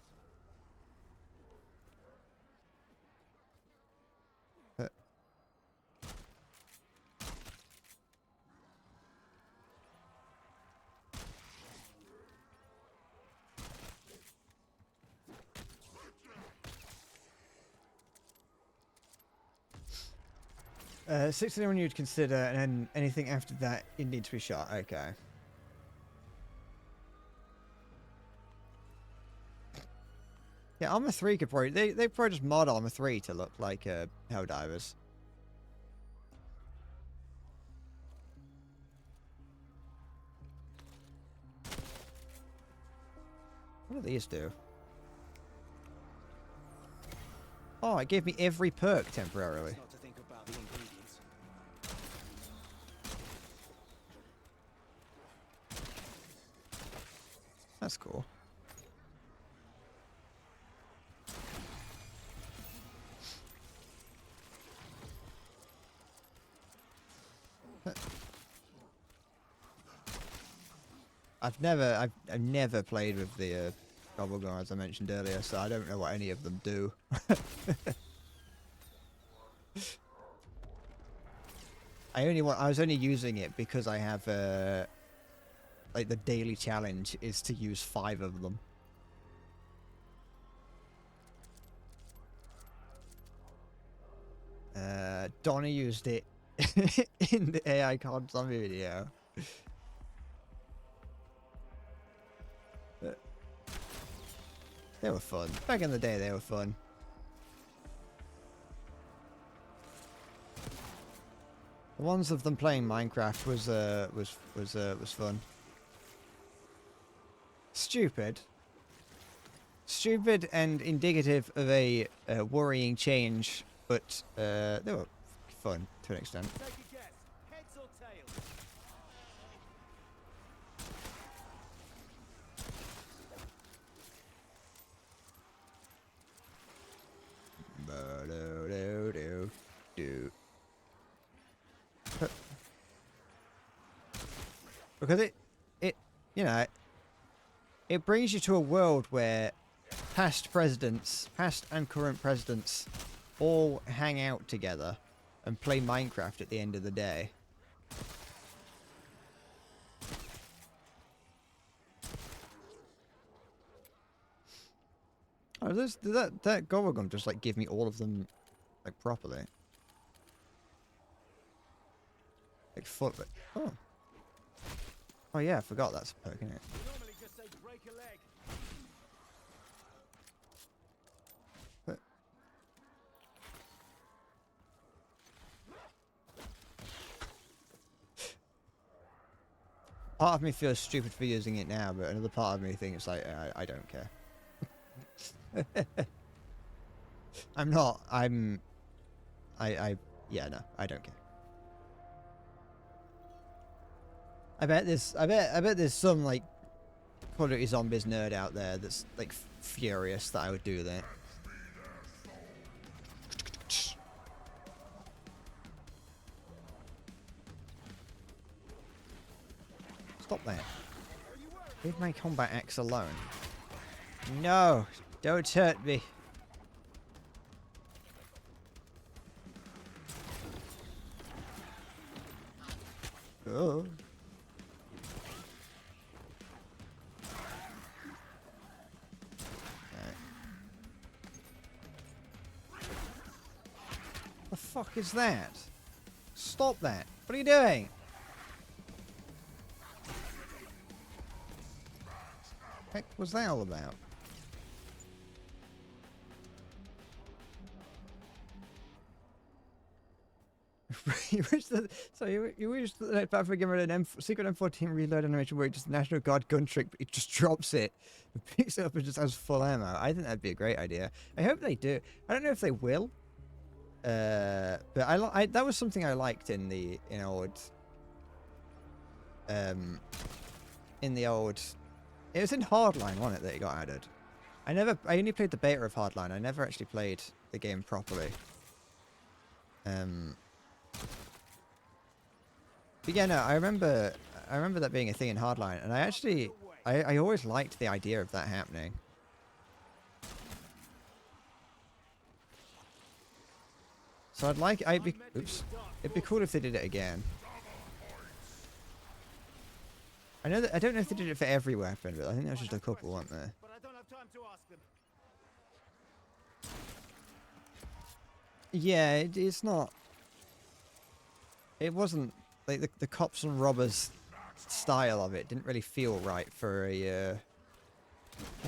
Uh, 61 you'd consider, and then anything after that, it needs to be shot. Okay. Yeah, Armor 3 could probably... They probably just mod Armor 3 to look like Helldivers. What do these do? Oh, it gave me every perk temporarily. Not to think about the ingredients. That's cool. I've never played with the Gobblegun, as I mentioned earlier, so I don't know what any of them do. I was only using it because I have like the daily challenge is to use 5 of them. Donnie used it in the AI COD zombie video. They were fun. Back in the day, they were fun. The ones of them playing Minecraft was fun. Stupid. Stupid and indicative of a worrying change, but they were fun to an extent. Take a guess. Heads or tails? because it, you know, it brings you to a world where past and current presidents all hang out together and play Minecraft at the end of the day. Oh, did that Gorgon just like give me all of them like properly? Like full. Oh. Oh yeah, I forgot that's a perk, isn't it? We normally just say break a leg. But part of me feels stupid for using it now, but another part of me thinks like I don't care. I'm not. Yeah, no, I don't care. I bet there's some like Call of Duty Zombies nerd out there that's like furious that I would do that. Stop that. Leave my combat axe alone. No, don't hurt me. Oh. The fuck is that? Stop that. What are you doing? Heck was that all about? You wish that, so you wish that Battlefield Game had an secret M14 reload animation where it just National Guard gun trick, but it just drops it, and picks it up and just has full ammo. I think that'd be a great idea. I hope they do. I don't know if they will. But that was something I liked in the old. It was in Hardline, wasn't it, that it got added? I only played the beta of Hardline. I never actually played the game properly. But yeah, no, I remember that being a thing in Hardline, and I always liked the idea of that happening. So it'd be cool if they did it again. I don't know if they did it for every weapon, but I think there was just a couple, weren't there? But I don't have time to ask them. Yeah, it's not. It wasn't like the cops and robbers style of it didn't really feel right for a didn't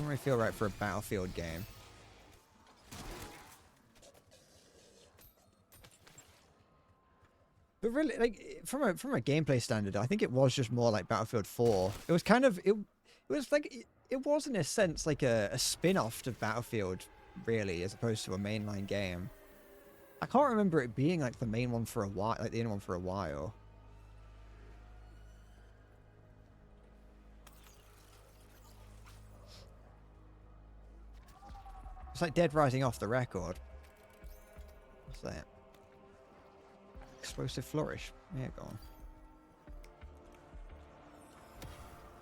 really feel right for a Battlefield game. But really, like from a gameplay standard, I think it was just more like Battlefield 4. It was kind of it was like it was in a sense like a spin-off to Battlefield, really, as opposed to a mainline game. I can't remember it being like the main one for a while, like the only one for a while. It's like Dead Rising off the record. What's that? Explosive flourish. Yeah, go on.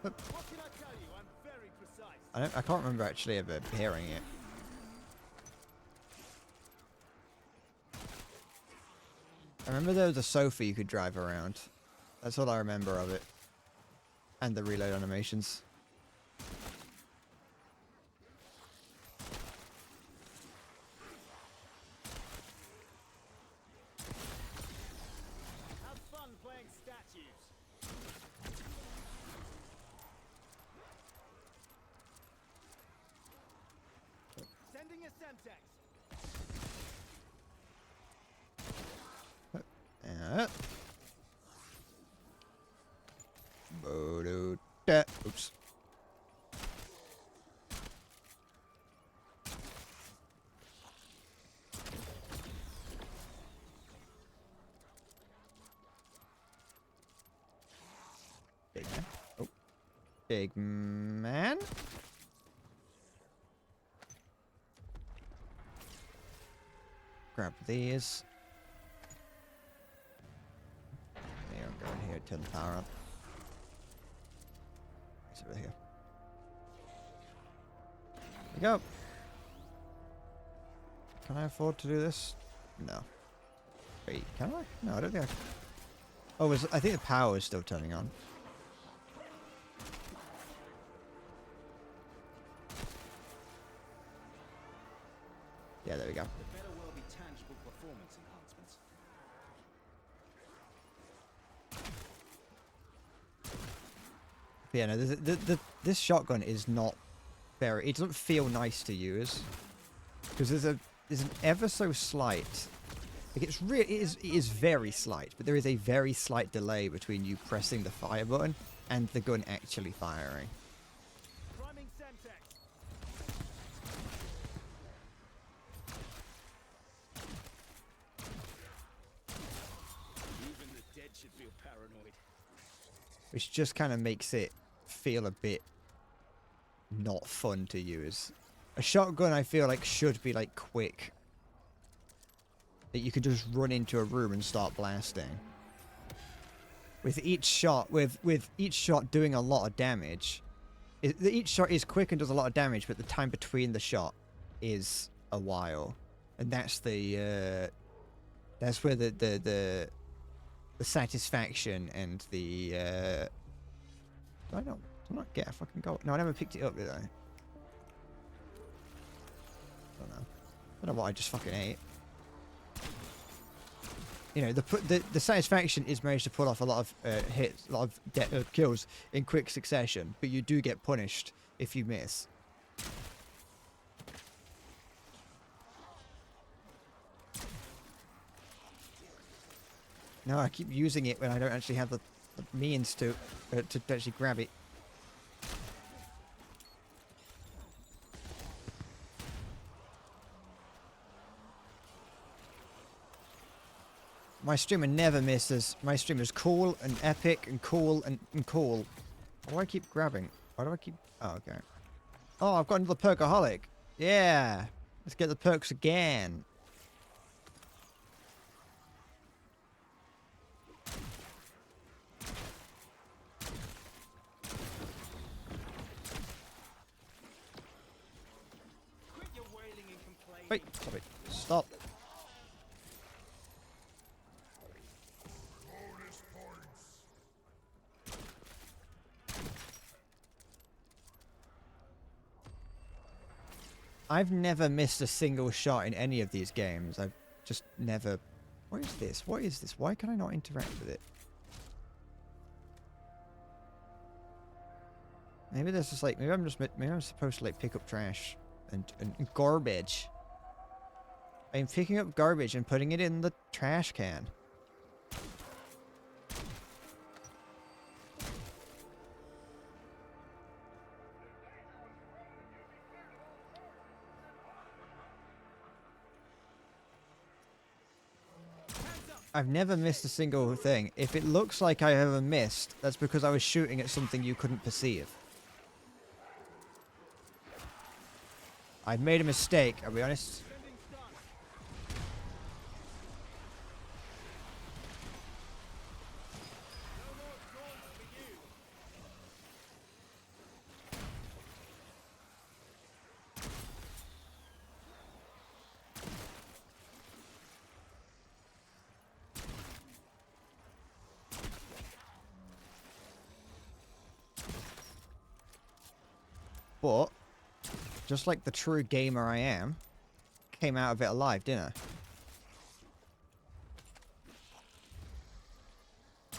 What can I tell you? I'm very precise. I can't remember actually ever hearing it. I remember there was a sofa you could drive around. That's all I remember of it. And the reload animations. Have fun playing statues. Sending a Semtex. Yeah. Bo-do-da. Oops. Big man. Oh. Big man. Grab these. I'm going here to turn the power up. It's over here. There we go. Can I afford to do this? No. Wait, can I? No, I don't think I can. Oh, I think the power is still turning on. Yeah, there we go. There better well be tangible performance enhancements. Yeah, no, this shotgun is not very. It doesn't feel nice to use because there's an ever so slight. Like it is very slight, but there is a very slight delay between you pressing the fire button and the gun actually firing. Priming Semtex. Even the dead should feel paranoid. Which just kind of makes it feel a bit not fun to use. A shotgun, I feel like, should be like quick. That you can just run into a room and start blasting. With each shot, with each shot doing a lot of damage. Each shot is quick and does a lot of damage, but the time between the shot is a while, and that's the that's where the satisfaction and the I not get a fucking goal. No, I never picked it up, did I? Don't know what I just fucking ate. You know, the satisfaction is managed to pull off a lot of hits, a lot of kills in quick succession, but you do get punished if you miss. No, I keep using it when I don't actually have the means to actually grab it. My streamer never misses. My streamer's cool and epic and cool and cool. Why do I keep grabbing? Why do I keep... Oh, okay. Oh, I've got another perkaholic. Yeah. Let's get the perks again. Quit your wailing and complaining. Wait, stop it. Stop. I've never missed a single shot in any of these games. I've just never... What is this? What is this? Why can I not interact with it? Maybe this is like... Maybe I'm supposed to like pick up trash and garbage. I'm picking up garbage and putting it in the trash can. I've never missed a single thing. If it looks like I ever missed, that's because I was shooting at something you couldn't perceive. I've made a mistake, I'll be honest. But, just like the true gamer I am, came out of it alive, didn't I?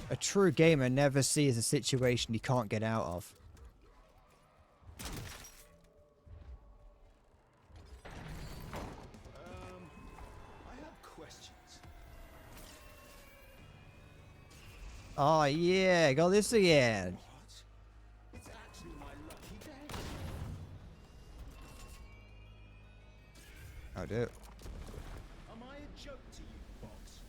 A true gamer never sees a situation he can't get out of. I have questions. Oh yeah, got this again. What? It's actually my lucky day. I'll do it. Am I a joke to you, Box?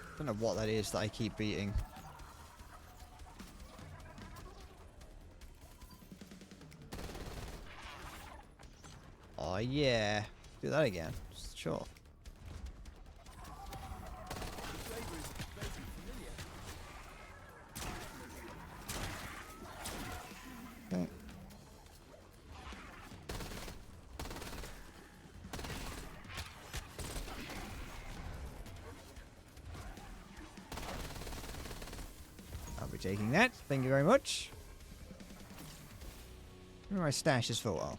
I don't know what that is that I keep beating. Oh yeah. Do that again. Sure. Flavor is be taking that. Thank you very much. Where are my stashes for a while?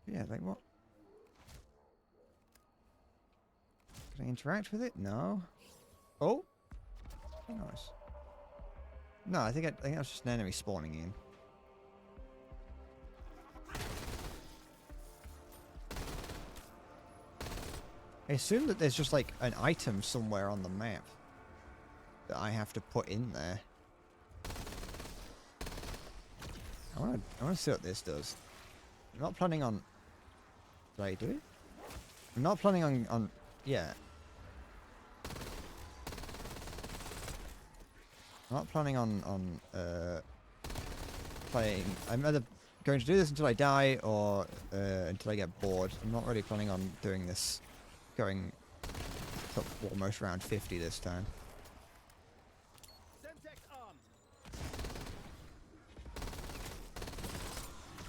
Yeah, like what? Can I interact with it? No. Oh. Nice. No, I think that was just an enemy spawning in. I assume that there's just like an item somewhere on the map that I have to put in there. I want to see what this does. I'm not planning on. Did I do it? I'm not planning on yeah. I'm not planning on playing. I'm either going to do this until I die or until I get bored. I'm not really planning on doing this. Going to almost round 50 this time. Semtex armed.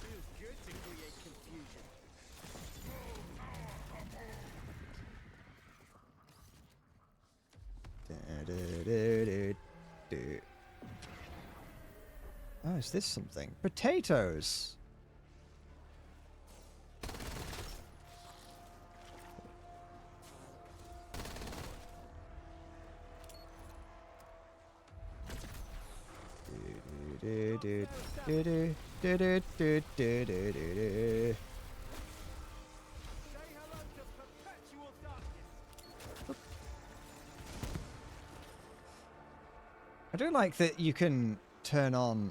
Feels good to create confusion. Oh, is this something? Potatoes! Say hello to perpetual darkness. I do like that you can turn on.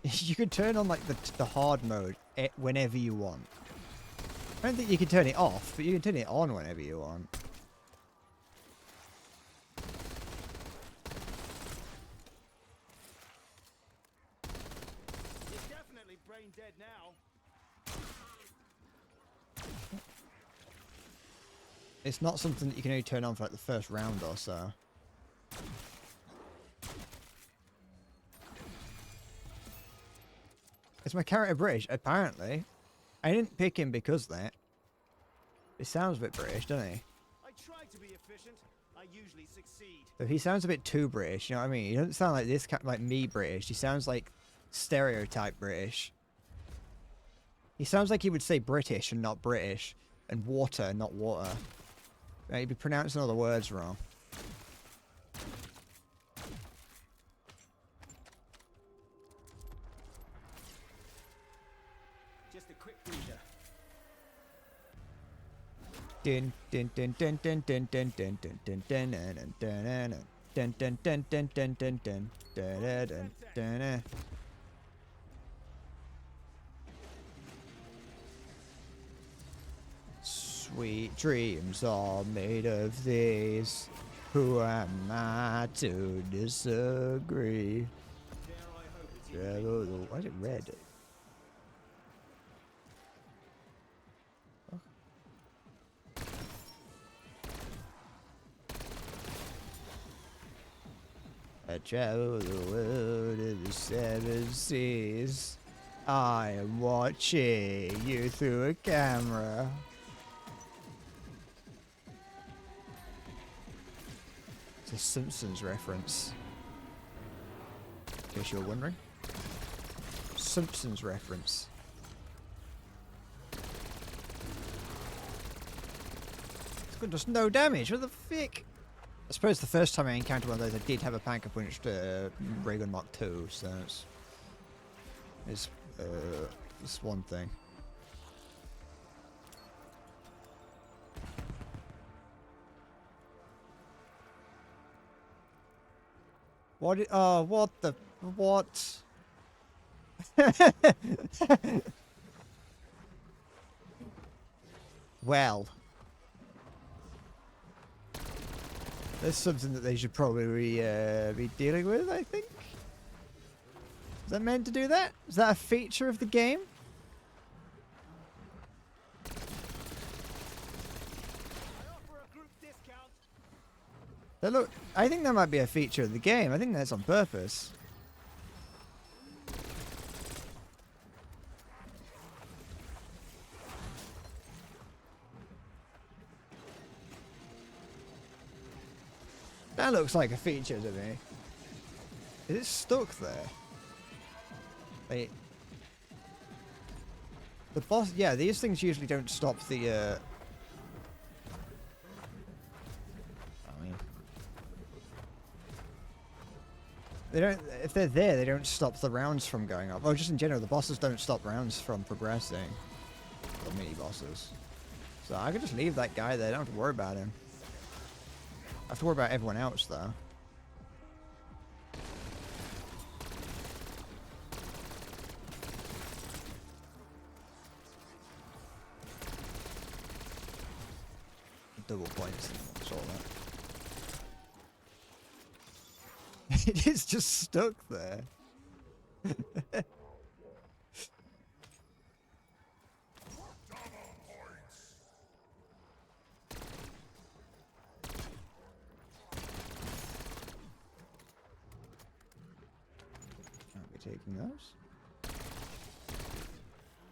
You can turn on like the hard mode whenever you want. I don't think you can turn it off, but you can turn it on whenever you want. You're definitely brain dead now. It's not something that you can only turn on for like the first round or so. Is my character British? Apparently. I didn't pick him because of that. He sounds a bit British, doesn't he? I try to be efficient. I usually succeed. So he sounds a bit too British, you know what I mean? He doesn't sound like this, like me British. He sounds like stereotype British. He sounds like he would say British and not British. And water, not water. He'd be pronouncing all the words wrong. Just a quick breather. Din din din din din din din din din din din din din din din din din din din din. Sweet dreams are made of these. Who am I to disagree? Dare I hope it's you. Why is it red? I travel the world of the seven seas. I am watching you through a camera. It's a Simpsons reference. In case you were wondering. Simpsons reference. It's got just no damage. What the frick? I suppose the first time I encountered one of those, I did have a Panker Punch Raygun Mark II, so it's one thing. What? What the? What? Well. That's something that they should probably be dealing with, I think. Is that meant to do that? Is that a feature of the game? I offer a group discount. Look, I think that might be a feature of the game. I think that's on purpose. That looks like a feature to me. Is it stuck there? Wait. The boss, yeah, these things usually don't stop the, I mean, they don't, if they're there, they don't stop the rounds from going up. Oh, just in general, the bosses don't stop rounds from progressing. The mini bosses. So I could just leave that guy there, I don't have to worry about him. I have to worry about everyone else, though. Double points and what's all that. It is just stuck there. Can't be taking those.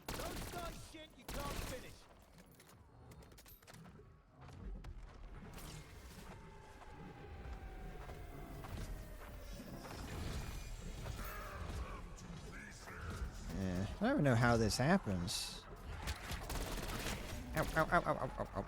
Don't start shit you can't finish. Yeah, I don't even know how this happens. Ow, ow, ow, ow, ow, ow, ow.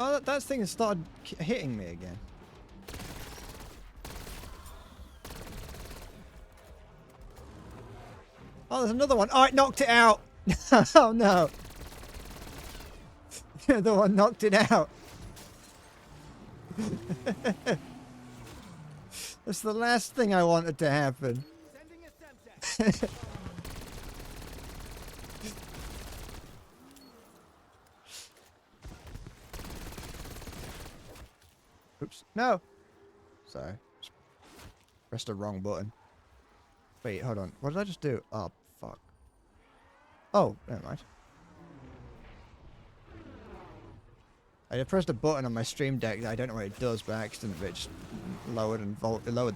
Oh, that thing has started hitting me again. Oh, there's another one. Oh, it knocked it out. Oh, no. The other one knocked it out. That's the last thing I wanted to happen. Sending a Semtex. Oops. No. Sorry. Pressed the wrong button. Wait, hold on. What did I just do? Oh, fuck. Oh, never mind. I pressed a button on my Stream Deck that I don't know what it does by accident, but it just lowered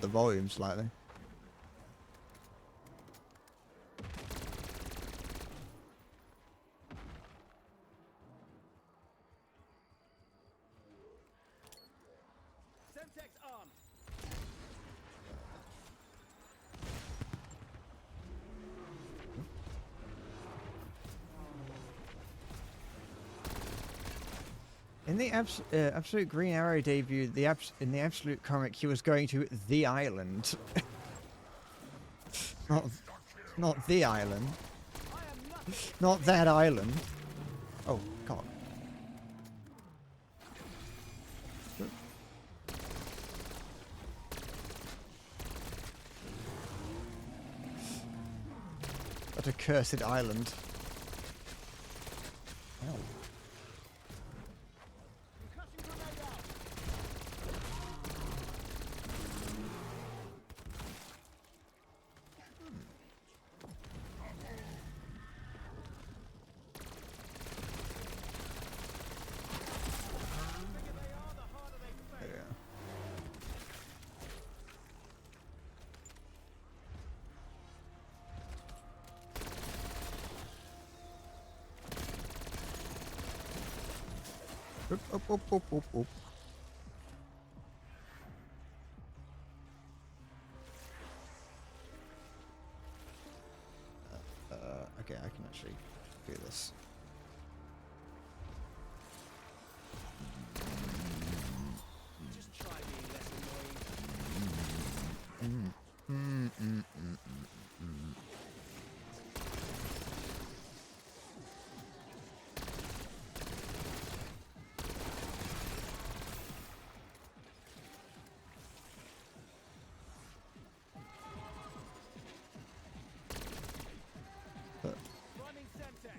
the volume slightly. Semtex armed. In the Absolute Green Arrow debut, in the Absolute comic, he was going to the island. not the island. Not that island. Oh, God. What a cursed island. Ow. Concussion grenade out. There we go. Oop, oop, oop, oop, oop, oop. Okay, I can actually do this. Just try being less annoying. Running Semtex.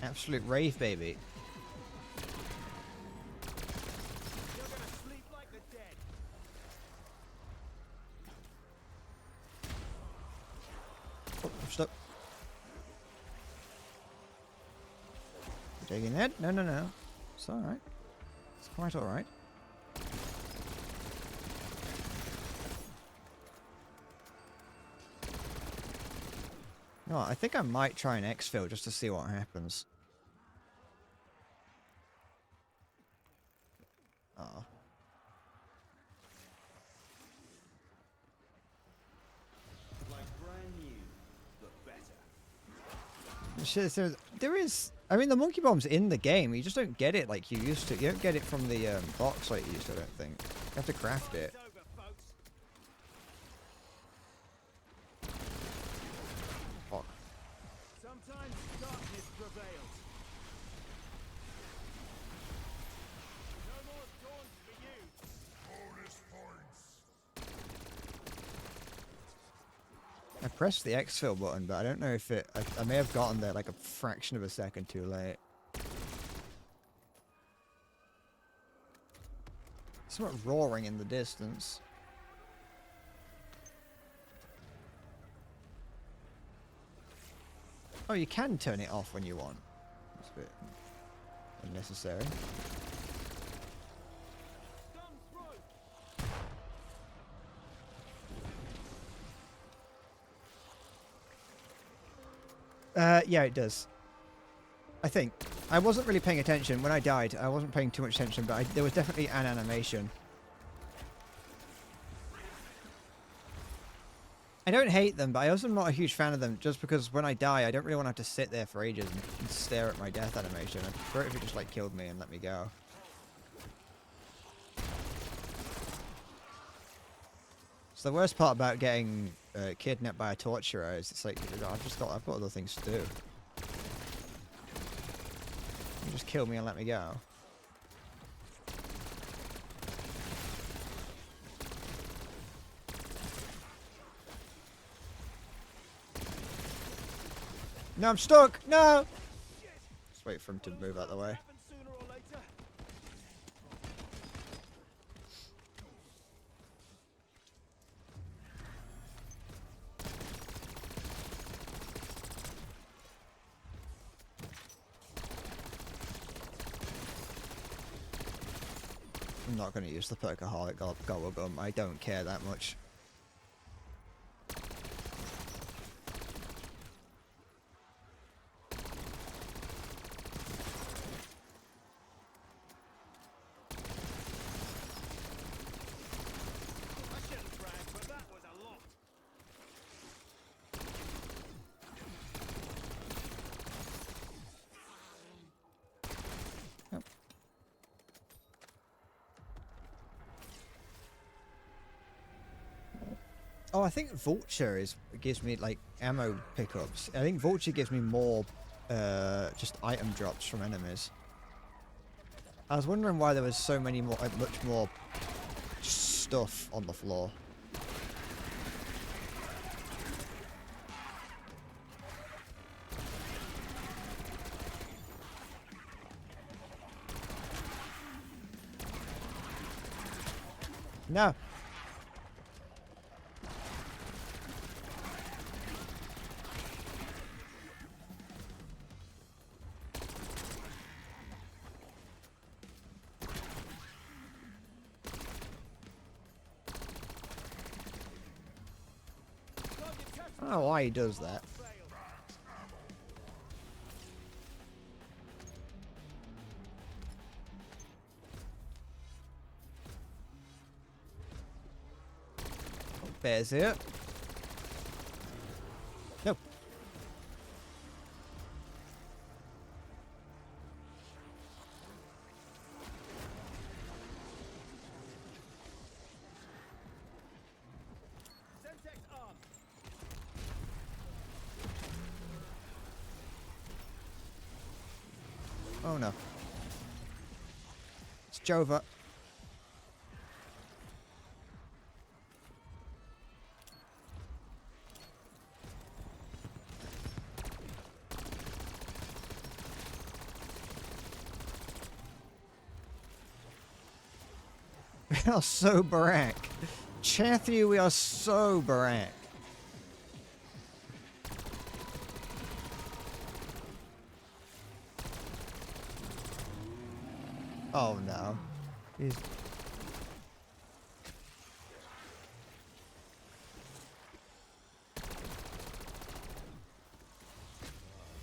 Absolute rave, baby. You're gonna sleep like the dead. Oh, I'm stuck. You taking that? No, no, no. It's alright. It's quite alright. No, I think I might try an exfil just to see what happens. Oh. Like brand new, but better. Shit, there is. I mean, the monkey bomb's in the game. You just don't get it like you used to. You don't get it from the box like you used to. I don't think. You have to craft it. It's over, folks. Fuck. Sometimes darkness prevails. No more dawns for you. I pressed the exfil button, but I don't know if it. I may have gotten there like a fraction of a second too late. Somewhat roaring in the distance. Oh, you can turn it off when you want. That's a bit unnecessary. Come through. Yeah, it does. I think. I wasn't really paying attention. When I died, I wasn't paying too much attention, but there was definitely an animation. I don't hate them, but I also am not a huge fan of them, just because when I die, I don't really want to have to sit there for ages and stare at my death animation. I prefer it if it just, like, killed me and let me go. So the worst part about getting kidnapped by a torturer is it's like, I've got other things to do. You just kill me and let me go. No, I'm stuck! No! Just wait for him to move out of the way. Happen sooner or later. I'm not going to use the Perkaholic Gobble Gum. I don't care that much. I shouldn't brag, but that was a lot. Yep. Oh, I think Vulture gives me like ammo pickups. I think Vulture gives me more just item drops from enemies. I was wondering why there was so many more, much more stuff on the floor. No. I don't know why he does that. Bear's here. No. Semtex armed. Oh no. It's Jova. We are so Barack. Chathu, we are so Barack. Oh no. He's...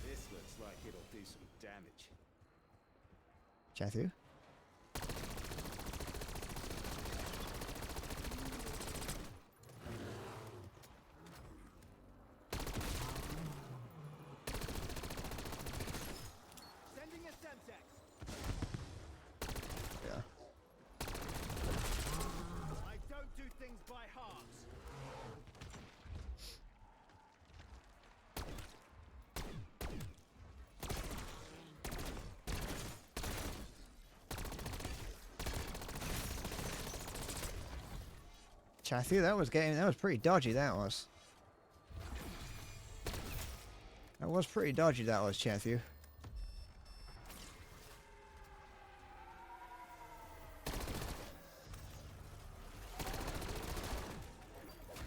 This looks like it'll do some damage. Chathu? Sending a Semtex. Yeah. I don't do things by halves. Chathu, that was pretty dodgy, that was. That was pretty dodgy, that was, Chathu.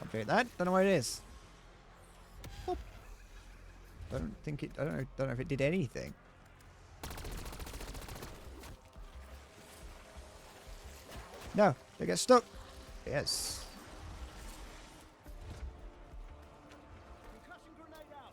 Okay, that? Don't know what it is. Boop. I don't know if it did anything. No, they get stuck. Yes. Concussion grenade out.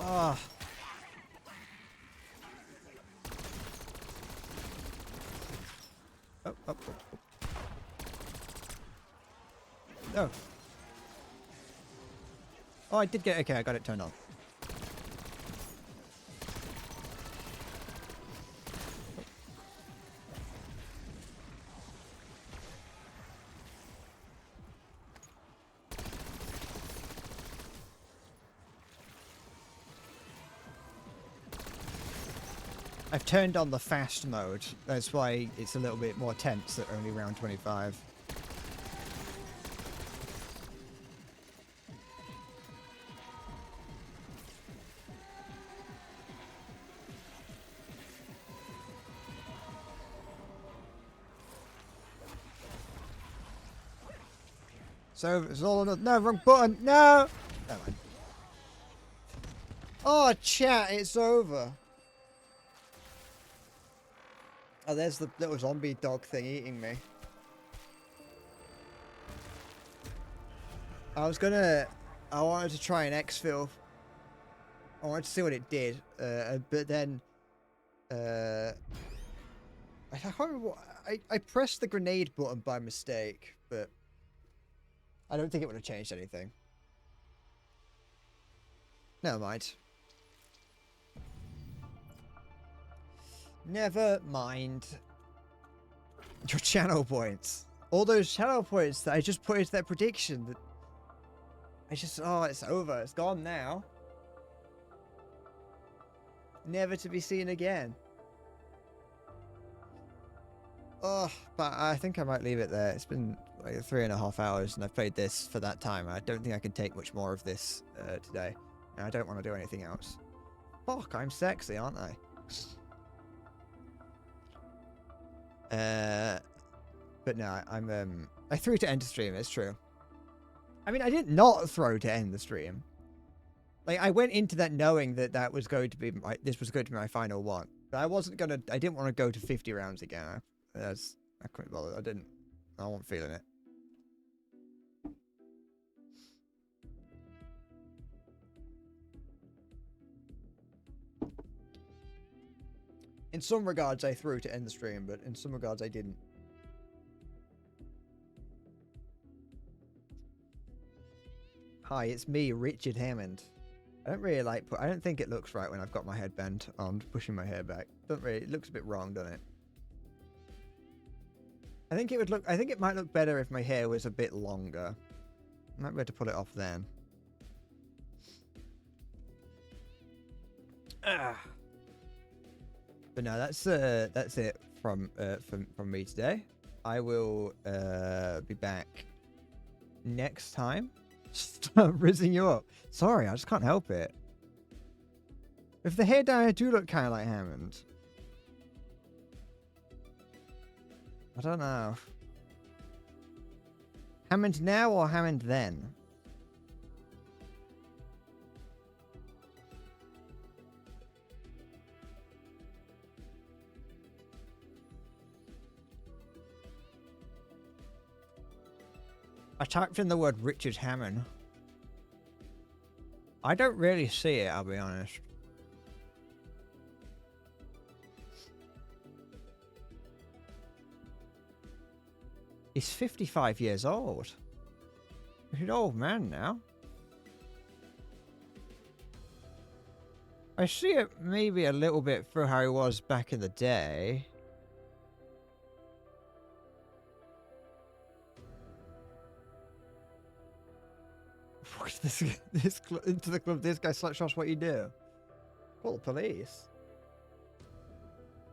Ah. Oh, oh, oh, oh. No. Oh, I did get... Okay, I got it turned on. I've turned on the fast mode. That's why it's a little bit more tense at only round 25. So it's all on. No, wrong button. No. Never mind. Oh, chat, it's over. Oh, there's the little zombie dog thing eating me. I wanted to try an exfil. I wanted to see what it did, but then, I can't remember what, I pressed the grenade button by mistake, but I don't think it would have changed anything. Never mind. Never mind. Your channel points. All those channel points that I just put into that prediction. That I just... Oh, it's over. It's gone now. Never to be seen again. Oh, but I think I might leave it there. It's been like 3.5 hours and I've played this for that time. I don't think I can take much more of this today. And I don't want to do anything else. Fuck, I'm sexy, aren't I? But no, I threw to end the stream, it's true. I mean, I did not throw to end the stream. Like, I went into that knowing that that was going to be this was going to be my final one. But I didn't want to go to 50 rounds again. I couldn't bother. I wasn't feeling it. In some regards, I threw to end the stream, but in some regards, I didn't. Hi, it's me, Richard Hammond. I don't really like... I don't think it looks right when I've got my head bent on pushing my hair back. It looks a bit wrong, doesn't it? I think it might look better if my hair was a bit longer. I might be able to pull it off then. But no, that's it from me today. I will be back next time. Stop rizzing you up. Sorry, I just can't help it. With the hair dye, I do look kind of like Hammond. I don't know. Hammond now or Hammond then? I typed in the word Richard Hammond. I don't really see it, I'll be honest. He's 55 years old. He's an old man now. I see it maybe a little bit for how he was back in the day. Into the club, this guy slutshots what you do. Call the police.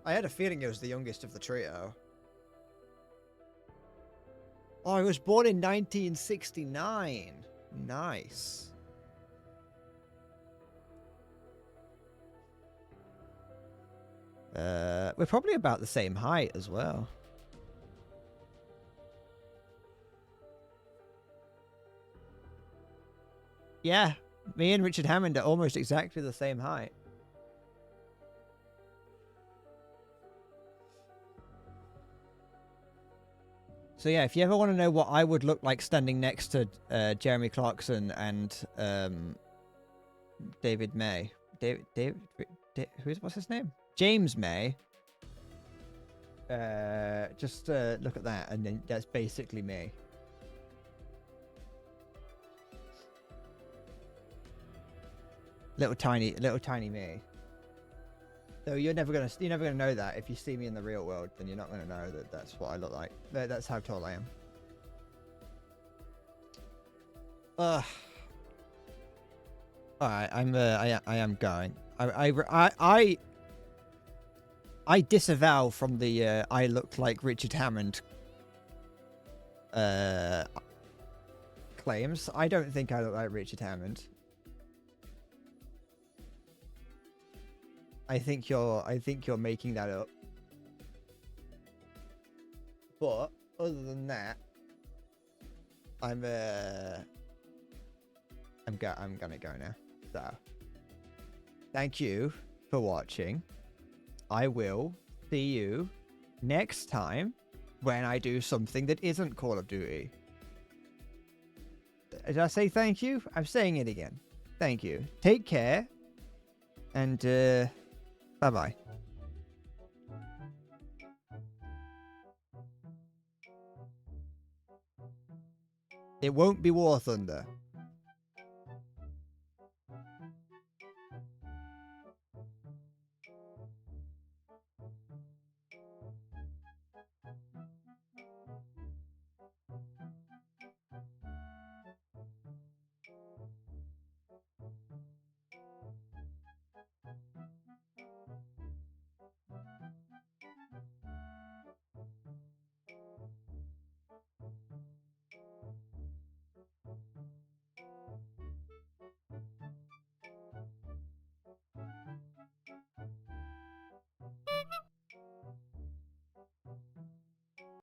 I had a feeling he was the youngest of the trio. Oh, he was born in 1969. Nice. We're probably about the same height as well. Yeah, me and Richard Hammond are almost exactly the same height. So yeah, if you ever want to know what I would look like standing next to Jeremy Clarkson and David May, what's his name? James May. Just look at that, and then that's basically me. Little tiny me. So you're never gonna know that. If you see me in the real world, then you're not gonna know that that's what I look like. That's how tall I am. All right, I am going. I disavow from the I look like Richard Hammond claims. I don't think I look like Richard Hammond. I think you're making that up. But other than that, I'm gonna go now. So thank you for watching. I will see you next time when I do something that isn't Call of Duty. Did I say thank you? I'm saying it again. Thank you. Take care. And bye-bye. It won't be War Thunder.